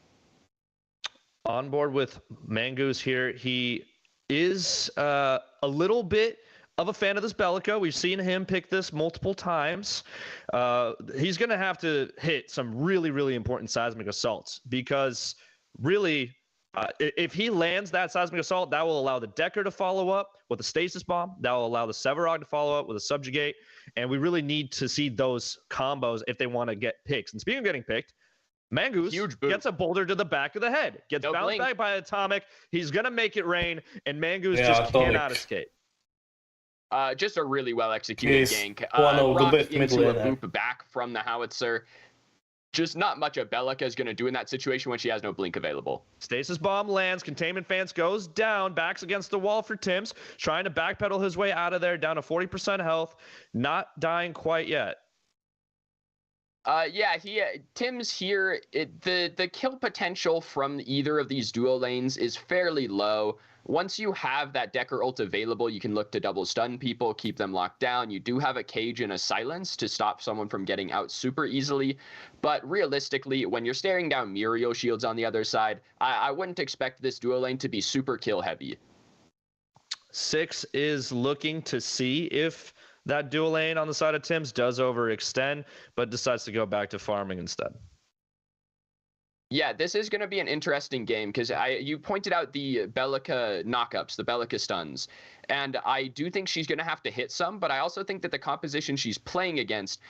On board with Mangoose here. He is a little bit of a fan of this Bellica. We've seen him pick this multiple times. He's going to have to hit some really, really important seismic assaults because really, if he lands that seismic assault, that will allow the Decker to follow up with a stasis bomb. That will allow the Sevarog to follow up with a subjugate. And we really need to see those combos if they want to get picks. And speaking of getting picked, Mangoose gets a boulder to the back of the head, gets bounced back by Atomic. He's going to make it rain, and Mangoose just cannot escape.
Just a really well-executed gank.
One of the best
into
middle
a
laner.
loop back from the howitzer. Just not much a Bellica is going to do in that situation when she has no blink available.
Stasis bomb lands, containment fence goes down, backs against the wall for Tims, trying to backpedal his way out of there, down to 40% health, not dying quite yet.
Yeah, Tims here, the kill potential from either of these duo lanes is fairly low. Once you have that Decker ult available, you can look to double stun people, keep them locked down. You do have a cage and a silence to stop someone from getting out super easily. But realistically, when you're staring down Muriel shields on the other side, I wouldn't expect this duo lane to be super kill heavy.
Six is looking to see if that dual lane on the side of Tims does overextend, but decides to go back to farming instead.
Yeah, this is going to be an interesting game because you pointed out the Bellica knockups, the Bellica stuns, and I do think she's going to have to hit some, but I also think that the composition she's playing against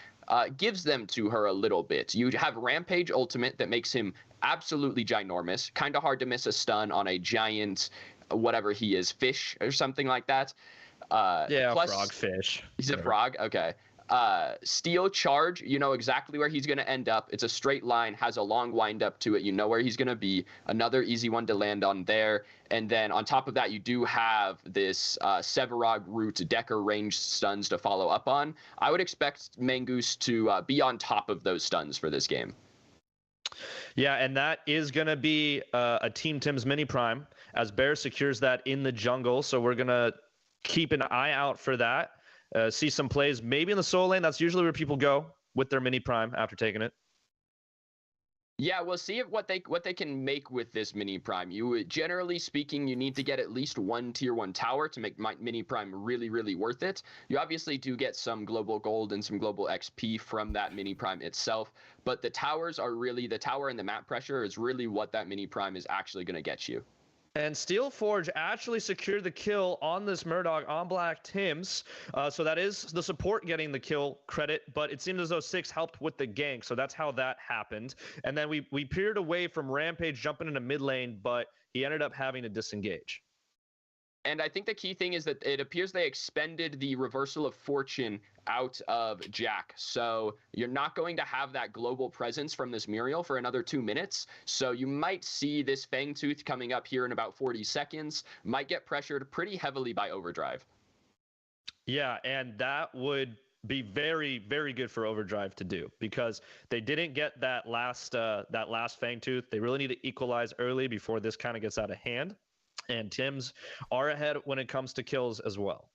gives them to her a little bit. You have Rampage ultimate that makes him absolutely ginormous, kind of hard to miss a stun on a giant, whatever he is, fish or something like that.
Yeah,
plus,
frogfish.
He's a frog? Okay. Steel charge, you know exactly where he's going to end up. It's a straight line, has a long wind up to it. You know where he's going to be. Another easy one to land on there. And then on top of that, you do have this Sevarog root Decker range stuns to follow up on. I would expect Mangoose to be on top of those stuns for this game.
Yeah, and that is going to be a Team Tims mini prime as Bear secures that in the jungle. So we're going to keep an eye out for that. See some plays maybe in the solo lane. That's usually where people go with their mini prime after taking it.
Yeah, we'll see what they can make with this mini prime. Generally speaking, you need to get at least one tier 1 tower to make mini prime really, really worth it. You obviously do get some global gold and some global XP from that mini prime itself, but the towers are really, the tower and the map pressure is really what that mini prime is actually going to get you.
And Steelforge actually secured the kill on this Murdoch on Black Tims. So that is the support getting the kill credit, but it seemed as though Six helped with the gank. So that's how that happened. And then we peered away from Rampage jumping into mid lane, but he ended up having to disengage.
And I think the key thing is that it appears they expended the reversal of fortune out of Jack. So you're not going to have that global presence from this Muriel for another 2 minutes. So you might see this Fangtooth coming up here in about 40 seconds, might get pressured pretty heavily by Overdrive.
Yeah, and that would be very, very good for Overdrive to do because they didn't get that last Fangtooth. They really need to equalize early before this kind of gets out of hand. And Tims are ahead when it comes to kills as well.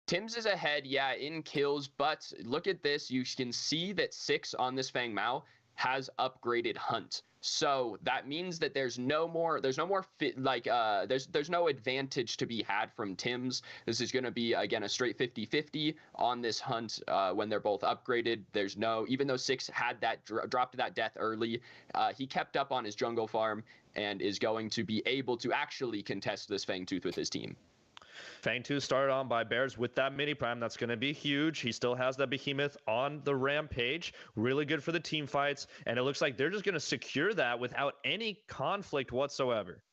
Tims is ahead, yeah, in kills, but look at this. You can see that Six on this Fang Mao has upgraded Hunt. So that means that there's no advantage to be had from Tims. This is going to be, again, a straight 50-50 on this Hunt when they're both upgraded. Even though Six had that dropped that death early, he kept up on his jungle farm and is going to be able to actually contest this Fangtooth with his team.
Fang2 started on by Bears with that mini prime. That's going to be huge. He still has that behemoth on the rampage. Really good for the team fights. And it looks like they're just going to secure that without any conflict whatsoever.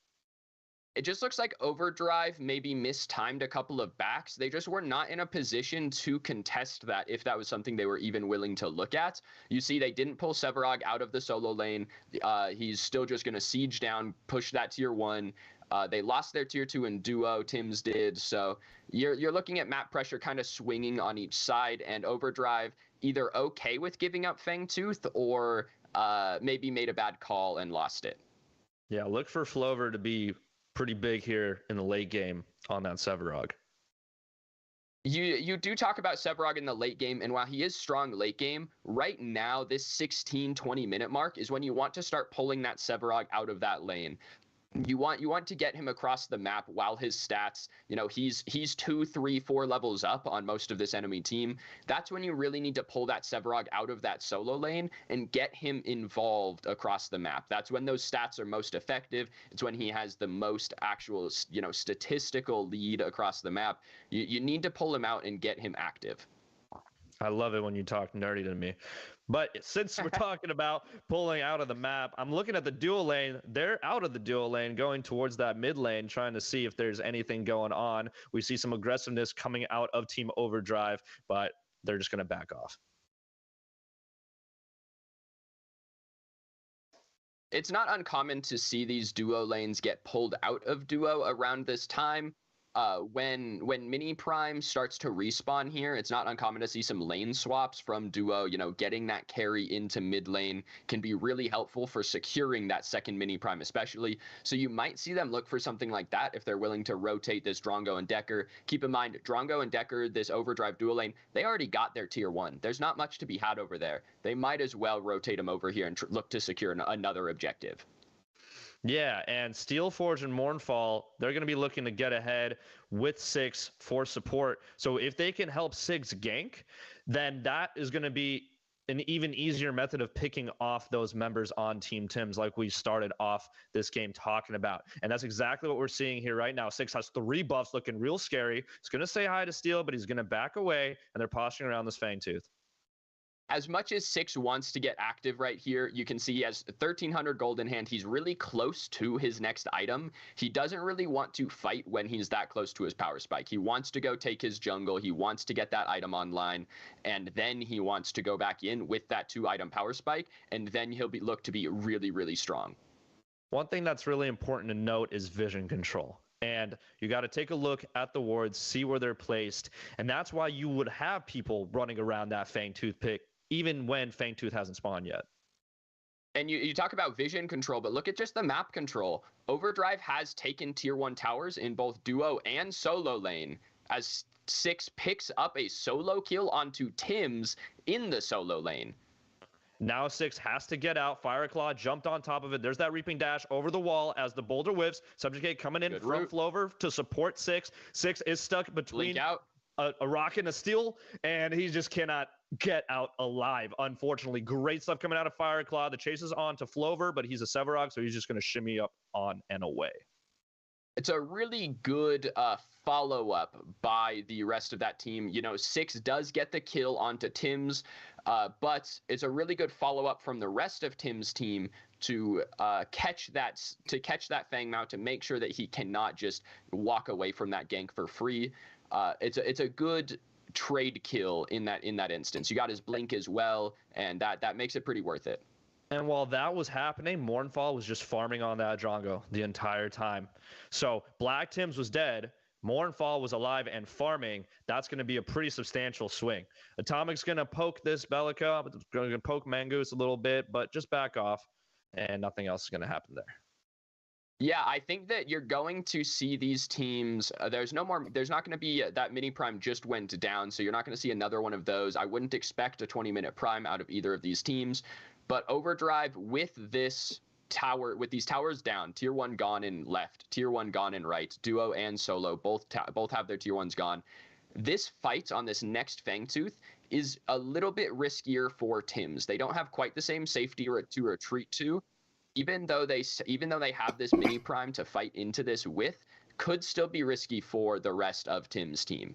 It just looks like Overdrive maybe mistimed a couple of backs. They just were not in a position to contest that if that was something they were even willing to look at. You see, they didn't pull Sevarog out of the solo lane. He's still just going to siege down, push that tier 1. They lost their tier 2 in duo, Tim's did. So you're looking at map pressure kind of swinging on each side, and Overdrive either okay with giving up Fangtooth or maybe made a bad call and lost it.
Yeah, look for Flover to be pretty big here in the late game on that Sevarog.
You do talk about Sevarog in the late game, and while he is strong late game, right now this 16-20 minute mark is when you want to start pulling that Sevarog out of that lane. You want to get him across the map while his stats, he's 2, 3, 4 levels up on most of this enemy team. That's when you really need to pull that Sevarog out of that solo lane and get him involved across the map. That's when those stats are most effective. It's when he has the most actual, statistical lead across the map. You need to pull him out and get him active.
I love it when you talk nerdy to me. But since we're talking about pulling out of the map, I'm looking at the dual lane. They're out of the dual lane, going towards that mid lane, trying to see if there's anything going on. We see some aggressiveness coming out of Team Overdrive, but they're just going to back off.
It's not uncommon to see these duo lanes get pulled out of duo around this time. When Mini Prime starts to respawn here, it's not uncommon to see some lane swaps from duo. Getting that carry into mid lane can be really helpful for securing that second Mini Prime especially. So you might see them look for something like that if they're willing to rotate this Drongo and Decker. Keep in mind, Drongo and Decker, this Overdrive dual lane, they already got their tier 1. There's not much to be had over there. They might as well rotate them over here and look to secure another objective.
Yeah, and Steelforge and Mournfall, they're going to be looking to get ahead with 6 for support. So if they can help 6 gank, then that is going to be an even easier method of picking off those members on Team Tims like we started off this game talking about. And that's exactly what we're seeing here right now. 6 has 3 buffs looking real scary. He's going to say hi to Steel, but he's going to back away, and they're posturing around this Fangtooth.
As much as 6 wants to get active right here, you can see he has 1,300 gold in hand. He's really close to his next item. He doesn't really want to fight when he's that close to his power spike. He wants to go take his jungle. He wants to get that item online, and then he wants to go back in with that 2-item power spike, and then he'll look to be really, really strong.
One thing that's really important to note is vision control. And you got to take a look at the wards, see where they're placed, and that's why you would have people running around that Fangtooth pick even when Fangtooth hasn't spawned yet.
And you talk about vision control, but look at just the map control. Overdrive has taken tier 1 towers in both duo and solo lane, as 6 picks up a solo kill onto Tims in the solo lane.
Now 6 has to get out. Fireclaw jumped on top of it. There's that Reaping Dash over the wall as the Boulder whiffs. Subjugate coming in from Flover to support 6. 6 is stuck between a rock and a steel, and he just cannot get out alive, unfortunately. Great stuff coming out of Fireclaw. The chase is on to Flover, but he's a Sevarog, so he's just going to shimmy up on and away.
It's a really good follow-up by the rest of that team. 6 does get the kill onto Tims, but it's a really good follow-up from the rest of Tim's team to catch that Fangmao, to make sure that he cannot just walk away from that gank for free. It's a good trade kill in that instance. You got his blink as well, and that makes it pretty worth it.
And while that was happening, Mournfall was just farming on that Drongo the entire time. So Black Tims was dead, Mournfall was alive and farming. That's going to be a pretty substantial swing. Atomic's going to poke this Bellica, going to poke Mangoose a little bit, but just back off, and nothing else is going to happen there.
Yeah, I think that you're going to see these teams. There's not going to be that mini prime just went down, so you're not going to see another one of those. I wouldn't expect a 20-minute prime out of either of these teams. But Overdrive, with these towers down, tier 1 gone in left, tier 1 gone in right, duo and solo both have their tier 1s gone. This fight on this next Fangtooth is a little bit riskier for Tims. They don't have quite the same safety to retreat to. Even though they have this mini prime to fight into this with, could still be risky for the rest of Tim's team.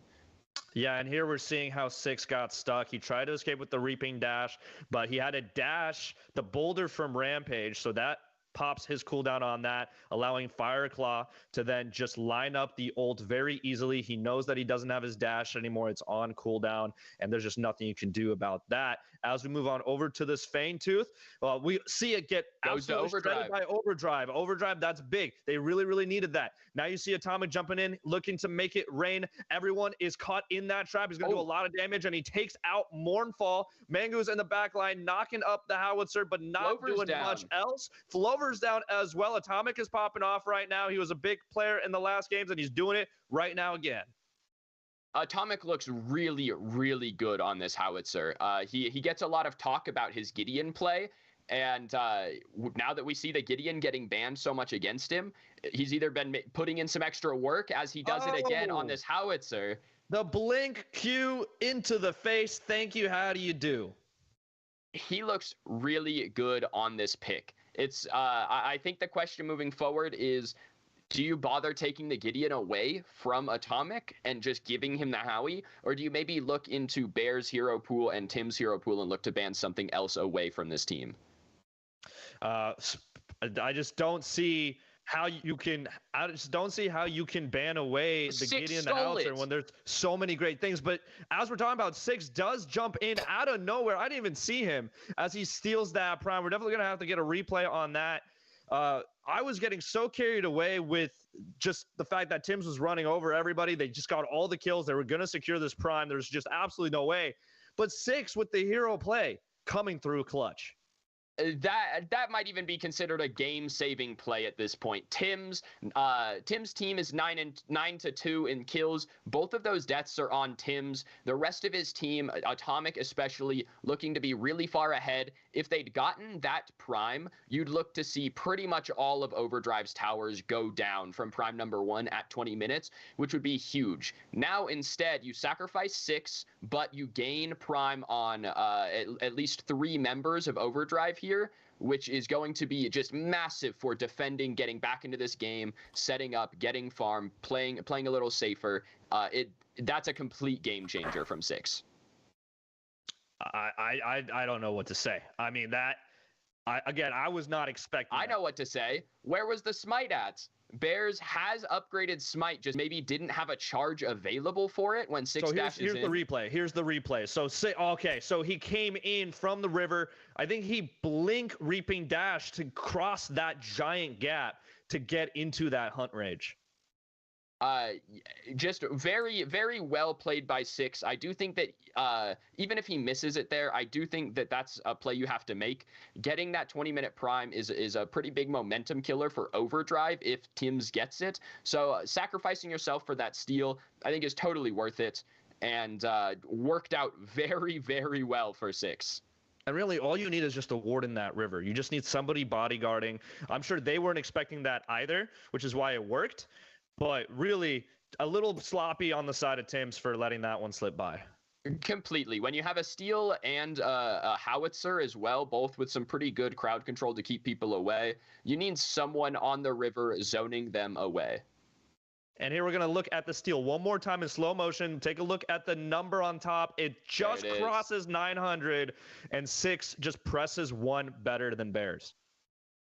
Yeah, and here we're seeing how Six got stuck. He tried to escape with the Reaping Dash, but he had to dash the boulder from Rampage, so that pops his cooldown on that, allowing Fireclaw to then just line up the ult very easily. He knows that he doesn't have his dash anymore. It's on cooldown, and there's just nothing you can do about that. As we move on over to this Fangtooth, we see it get absolutely shredded by Overdrive. Overdrive, that's big. They really, really needed that. Now you see Atomic jumping in, looking to make it rain. Everyone is caught in that trap. He's going to do a lot of damage, and he takes out Mournfall. Mango's in the back line, knocking up the Howitzer, but not doing much else. Flover's down as well. Atomic is popping off right now. He was a big player in the last games, and he's doing it right now again.
Atomic looks really, really good on this Howitzer. He gets a lot of talk about his Gideon play, and now that we see the Gideon getting banned so much against him, he's either been putting in some extra work as he does it again on this Howitzer.
The blink Q into the face. Thank you. How do you do?
He looks really good on this pick. It's I think the question moving forward is, do you bother taking the Gideon away from Atomic and just giving him the Howie? Or do you maybe look into Bear's hero pool and Tim's hero pool and look to ban something else away from this team?
I just don't see how you can. I just don't see how you can ban away the Gideon and the Howitzer when there's so many great things. But as we're talking about, Six does jump in out of nowhere. I didn't even see him as he steals that prime. We're definitely gonna have to get a replay on that. I was getting so carried away with just the fact that Tim's was running over everybody. They just got all the kills. They were going to secure this prime. There's just absolutely no way. But Six with the hero play coming through clutch.
That might even be considered a game-saving play at this point. Tim's team is 9-2 in kills. Both of those deaths are on Tim's. The rest of his team, Atomic especially, looking to be really far ahead. If they'd gotten that prime, you'd look to see pretty much all of Overdrive's towers go down from prime number 1 at 20 minutes, which would be huge. Now, instead, you sacrifice 6, but you gain prime on at least 3 members of Overdrive here, which is going to be just massive for defending, getting back into this game, setting up, getting farm, playing a little safer. That's a complete game changer from 6.
I don't know what to say. I mean, I was not expecting
I know what to say. Where was the smite at? Bears has upgraded smite, just maybe didn't have a charge available for it when 6 dashes in.
Here's the replay. Here's the replay. So he came in from the river. I think he blink Reaping Dash to cross that giant gap to get into that hunt rage.
Just very, very well played by 6. I do think that even if he misses it there, I do think that that's a play you have to make. Getting that 20-minute prime is a pretty big momentum killer for Overdrive if Tim's gets it. So sacrificing yourself for that steal, I think, is totally worth it, and worked out very, very well for 6.
And really, all you need is just a ward in that river. You just need somebody bodyguarding. I'm sure they weren't expecting that either, which is why it worked. But really, a little sloppy on the side of Tim's for letting that one slip by.
Completely. When you have a steal and a howitzer as well, both with some pretty good crowd control to keep people away, you need someone on the river zoning them away.
And here we're going to look at the steal one more time in slow motion. Take a look at the number on top. It just crosses 900, and 6 just presses 1 better than Bears.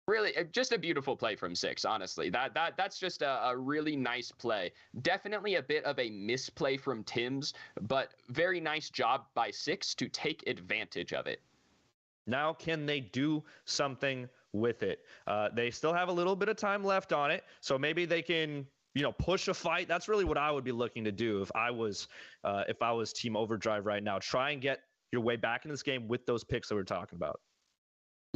Really, just a beautiful play from 6, honestly. That's just a really nice play. Definitely a bit of a misplay from Tim's, but very nice job by 6 to take advantage of it.
Now can they do something with it? They still have a little bit of time left on it, so maybe they can, push a fight. That's really what I would be looking to do if I was Team Overdrive right now. Try and get your way back in this game with those picks that we're talking about.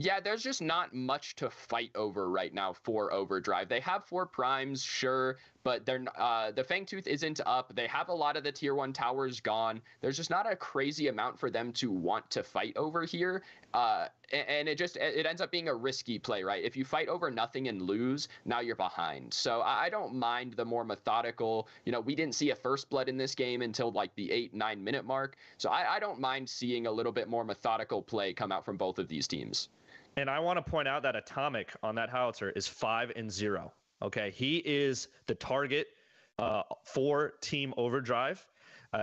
Yeah, there's just not much to fight over right now for Overdrive. They have 4 primes, sure, but they're the Fangtooth isn't up. They have a lot of the tier 1 towers gone. There's just not a crazy amount for them to want to fight over here. And it ends up being a risky play, right? If you fight over nothing and lose, now you're behind. So I don't mind the more methodical, we didn't see a first blood in this game until like the 8-9 minute mark. So I don't mind seeing a little bit more methodical play come out from both of these teams.
And I want to point out that Atomic on that howitzer is 5-0. Okay, he is the target for Team Overdrive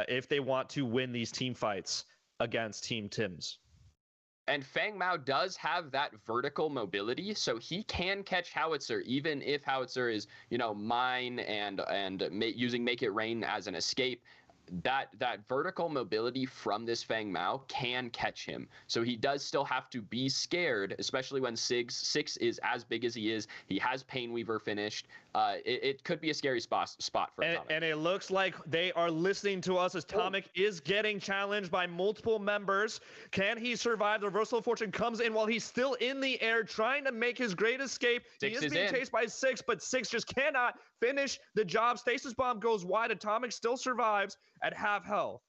if they want to win these team fights against Team Tims.
And Fang Mao does have that vertical mobility, so he can catch Howitzer, even if Howitzer is, mine and using Make It Rain as an escape. That vertical mobility from this Fang Mao can catch him. So he does still have to be scared, especially when Six is as big as he is. He has Painweaver finished. It could be a scary spot for Atomic.
And it looks like they are listening to us as Atomic is getting challenged by multiple members. Can he survive? The reversal of fortune comes in while he's still in the air trying to make his great escape.
Six
he is
is
being
in.
chased by Six, but Six just cannot finish the job. Stasis Bomb goes wide. Atomic still survives at half health.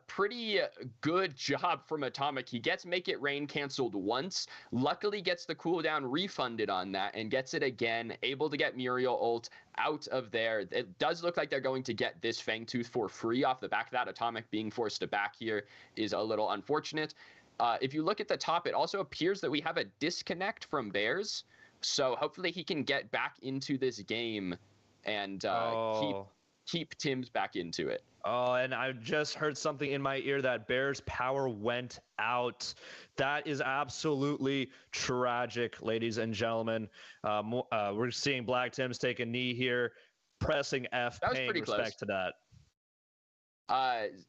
Pretty good job from Atomic. He gets Make It Rain canceled once, luckily gets the cooldown refunded on that and gets it again, able to get Muriel ult out of there. It does look like they're going to get this Fangtooth for free off the back of that. Atomic being forced to back here is a little unfortunate. If you look at the top, it also appears that we have a disconnect from Bears, so hopefully he can get back into this game and keep Tims back into it.
Oh, and I just heard something in my ear that Bears power went out. That is absolutely tragic, ladies and gentlemen. We're seeing Black Tims take a knee here, pressing F, paying respect to that.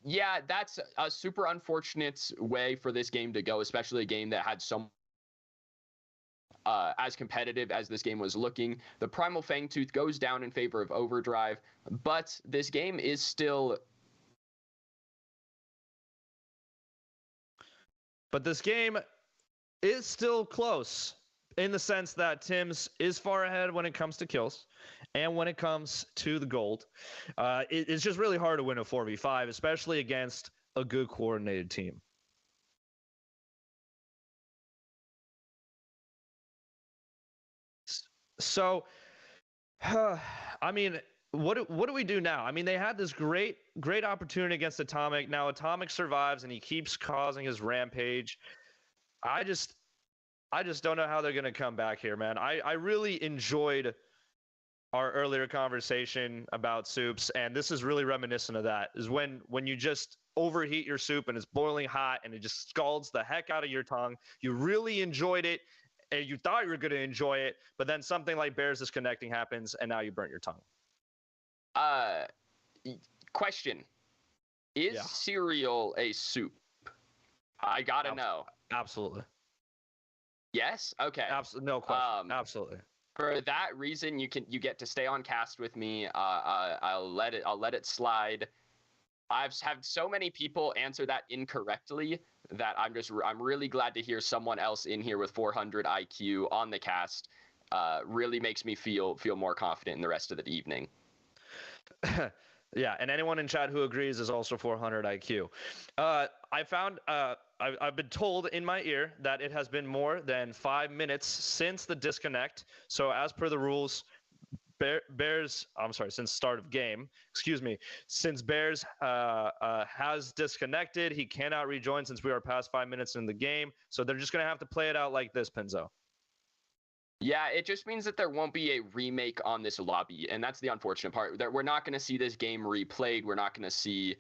Yeah, that's a super unfortunate way for this game to go, especially a game that had so as competitive as this game was looking. The Primal Fangtooth goes down in favor of Overdrive, but this game is still...
But this game is still close in the sense that Tims is far ahead when it comes to kills and when it comes to the gold. It's just really hard to win a 4v5, especially against a good coordinated team. So, I mean, what do we do now? I mean, they had this great opportunity against Atomic. Now Atomic survives and he keeps causing his rampage. I just don't know how they're gonna come back here, man. I really enjoyed our earlier conversation about soups, and this is really reminiscent of that. Is when you just overheat your soup and it's boiling hot and it just scalds the heck out of your tongue. You really enjoyed it. And you thought you were going to enjoy it, but then something like Bears disconnecting happens, and now you burnt your tongue.
Question. Is cereal a soup? I gotta know.
Absolutely.
Yes? Okay.
No question. Absolutely.
For that reason, you get to stay on cast with me. I'll let it slide. I've had so many people answer that incorrectly that I'm really glad to hear someone else in here with 400 IQ on the cast. Really makes me feel more confident in the rest of the evening.
Yeah, and anyone in chat who agrees is also 400 IQ. I've been told in my ear that it has been more than 5 minutes since the disconnect. So as per the rules, since start of game, since Bears has disconnected, he cannot rejoin since we are past 5 minutes in the game. So they're just going to have to play it out like this, Pinzo.
Yeah, it just means that there won't be a remake on this lobby, and that's the unfortunate part. That we're not going to see this game replayed. We're not going to see,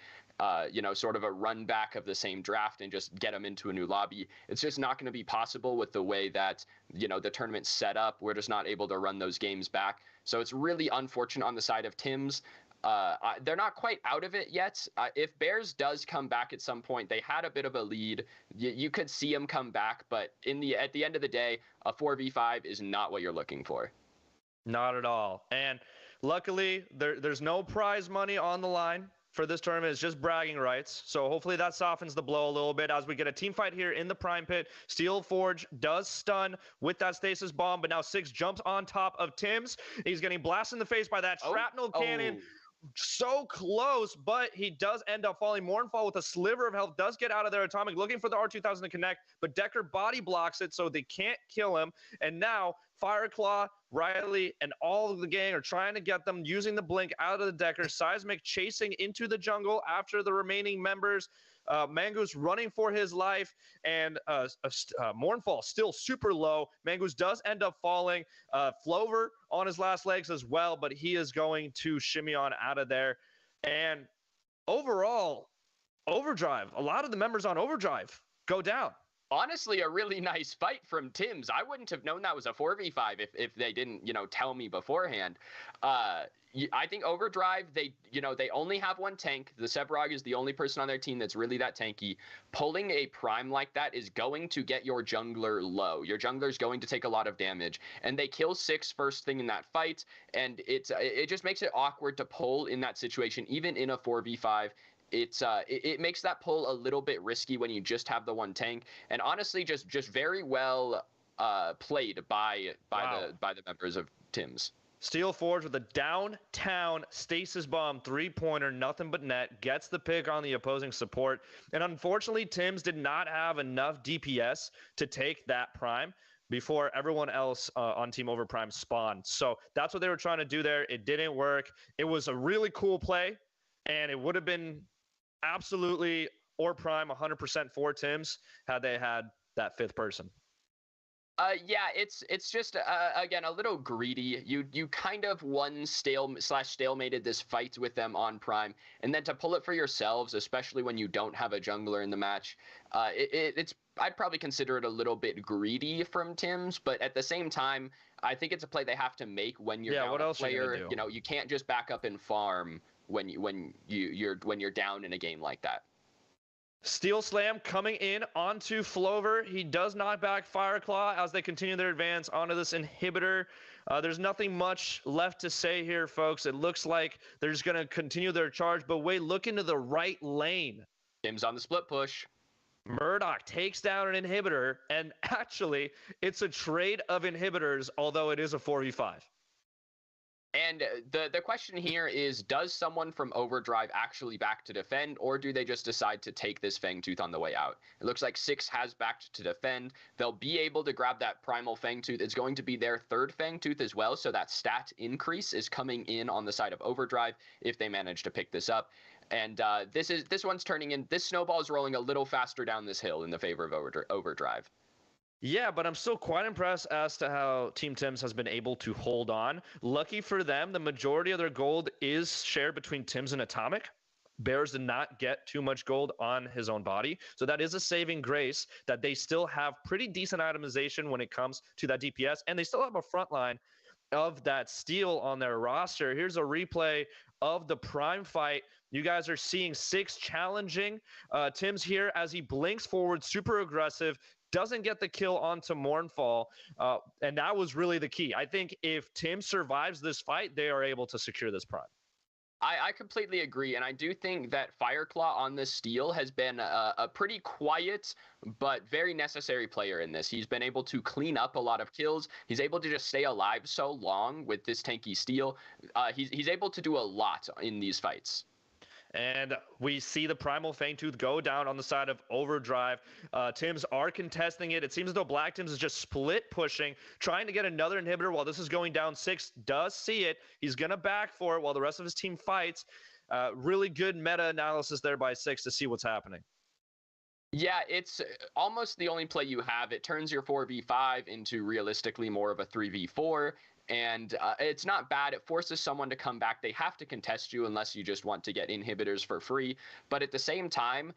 sort of a run back of the same draft and just get them into a new lobby. It's just not going to be possible with the way that, the tournament's set up. We're just not able to run those games back. So it's really unfortunate on the side of Tims. They're not quite out of it yet. If Bears does come back at some point, they had a bit of a lead. You could see them come back, but at the end of the day, a 4v5 is not what you're looking for.
Not at all. And luckily, there's no prize money on the line for this tournament. It's just bragging rights. So hopefully that softens the blow a little bit as we get a team fight here in the Prime Pit. Steel Forge does stun with that stasis bomb, but now Six jumps on top of Tims. He's getting blasted in the face by that shrapnel cannon. So close, but he does end up falling. Mournfall with a sliver of health does get out of there. Atomic looking for the R2000 to connect, but Decker body blocks it, so they can't kill him. And now Fireclaw, Riley, and all of the gang are trying to get them using the blink out of the Decker. Seismic chasing into the jungle after the remaining members Mangoose running for his life, and Mournfall still super low. Mangoose does end up falling. Flover on his last legs as well, but he is going to shimmy on out of there. And overall, Overdrive, a lot of the members on Overdrive go down.
Honestly, a really nice fight from Tim's. I wouldn't have known that was a 4v5 if they didn't, tell me beforehand. I think Overdrive, they only have one tank. The Sebrog is the only person on their team that's really that tanky. Pulling a prime like that is going to get your jungler low. Your jungler's going to take a lot of damage, and they kill 6 first thing in that fight, and it just makes it awkward to pull in that situation, even in a 4v5. It makes that pull a little bit risky when you just have the one tank, and honestly, just very well played by the members of Tim's.
Steel Forge with a downtown stasis bomb 3-pointer, nothing but net, gets the pick on the opposing support, and unfortunately, Tim's did not have enough DPS to take that prime before everyone else on Team Overprime spawned. So that's what they were trying to do there. It didn't work. It was a really cool play, and it would have been absolutely or prime 100% for Tim's had they had that 5th person.
Yeah, it's just again a little greedy. You kind of stalemated this fight with them on prime, and then to pull it for yourselves, especially when you don't have a jungler in the match, I'd probably consider it a little bit greedy from Tim's, but at the same time, I think it's a play they have to make when you're down a player. You can't just back up and farm when you're down in a game like that.
Steel Slam coming in onto Flover. He does knock back Fireclaw as they continue their advance onto this inhibitor. There's nothing much left to say here, folks. It looks like they're just going to continue their charge, but wait, look into the right lane.
Tim's on the split push.
Murdoch takes down an inhibitor, and actually, it's a trade of inhibitors, although it is a 4v5.
And the question here is, does someone from Overdrive actually back to defend, or do they just decide to take this Fangtooth on the way out? It looks like 6 has backed to defend. They'll be able to grab that Primal Fangtooth. It's going to be their 3rd Fangtooth as well, so that stat increase is coming in on the side of Overdrive if they manage to pick this up. And this one's turning in. This snowball is rolling a little faster down this hill in the favor of Overdrive.
Yeah, but I'm still quite impressed as to how Team Tim's has been able to hold on. Lucky for them, the majority of their gold is shared between Tim's and Atomic. Bears did not get too much gold on his own body, so that is a saving grace that they still have pretty decent itemization when it comes to that DPS, and they still have a front line of that steel on their roster. Here's a replay of the prime fight. You guys are seeing 6 challenging Tim's here as he blinks forward, super aggressive, doesn't get the kill onto Mournfall, and that was really the key. I think if Tim survives this fight, they are able to secure this prime.
I completely agree, and I do think that Fireclaw on this steel has been a pretty quiet but very necessary player in this. He's been able to clean up a lot of kills. He's able to just stay alive so long with this tanky steel. He's able to do a lot in these fights.
And we see the Primal Fangtooth go down on the side of Overdrive. Tims are contesting it. It seems as though Black Tims is just split pushing, trying to get another inhibitor while this is going down. 6 does see it. He's going to back for it while the rest of his team fights. Really good meta analysis there by 6 to see what's happening.
Yeah, it's almost the only play you have. It turns your 4v5 into realistically more of a 3v4. And it's not bad. It forces someone to come back. They have to contest you unless you just want to get inhibitors for free. But at the same time,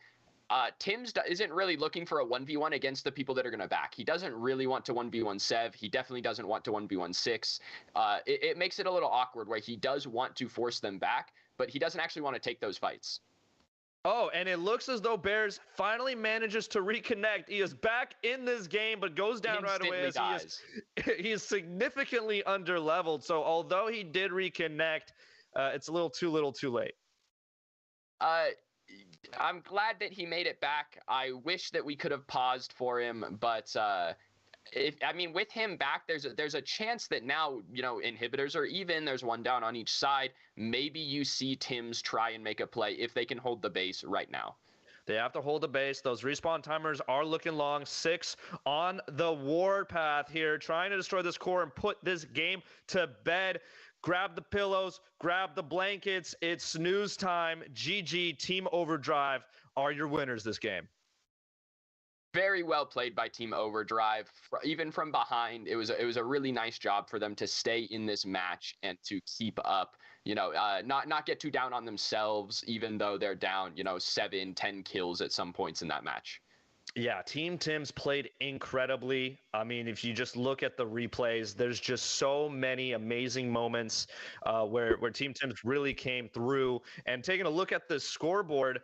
Tims isn't really looking for a 1v1 against the people that are going to back. He doesn't really want to 1v1 Sev. He definitely doesn't want to 1v1 6. It makes it a little awkward where he does want to force them back, but he doesn't actually want to take those fights.
Oh, and it looks as though Bears finally manages to reconnect. He is back in this game, but goes down right away as he is significantly underleveled. So although he did reconnect, it's a little too late.
I'm glad that he made it back. I wish that we could have paused for him, but with him back, there's a chance that now, inhibitors are even. There's one down on each side. Maybe you see Tims try and make a play if they can hold the base right now.
They have to hold the base. Those respawn timers are looking long. 6 on the warpath here, trying to destroy this core and put this game to bed. Grab the pillows, grab the blankets. It's snooze time. GG, Team Overdrive are your winners this game.
Very well played by Team Overdrive. Even from behind, it was a really nice job for them to stay in this match and to keep up. Not get too down on themselves, even though they're down 7-10 kills at some points in that match.
Yeah, Team Tims played incredibly. I mean, if you just look at the replays, there's just so many amazing moments where Team Tims really came through. And taking a look at the scoreboard,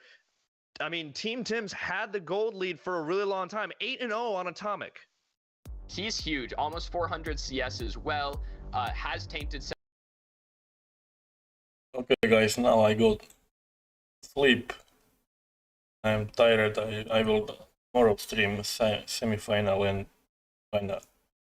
I mean, Team Tims had the gold lead for a really long time, 8-0 on Atomic.
He's huge, almost 400 CS as well. Has tainted.
Okay, guys, now I go sleep. I'm tired. I will tomorrow stream semi-final and find out.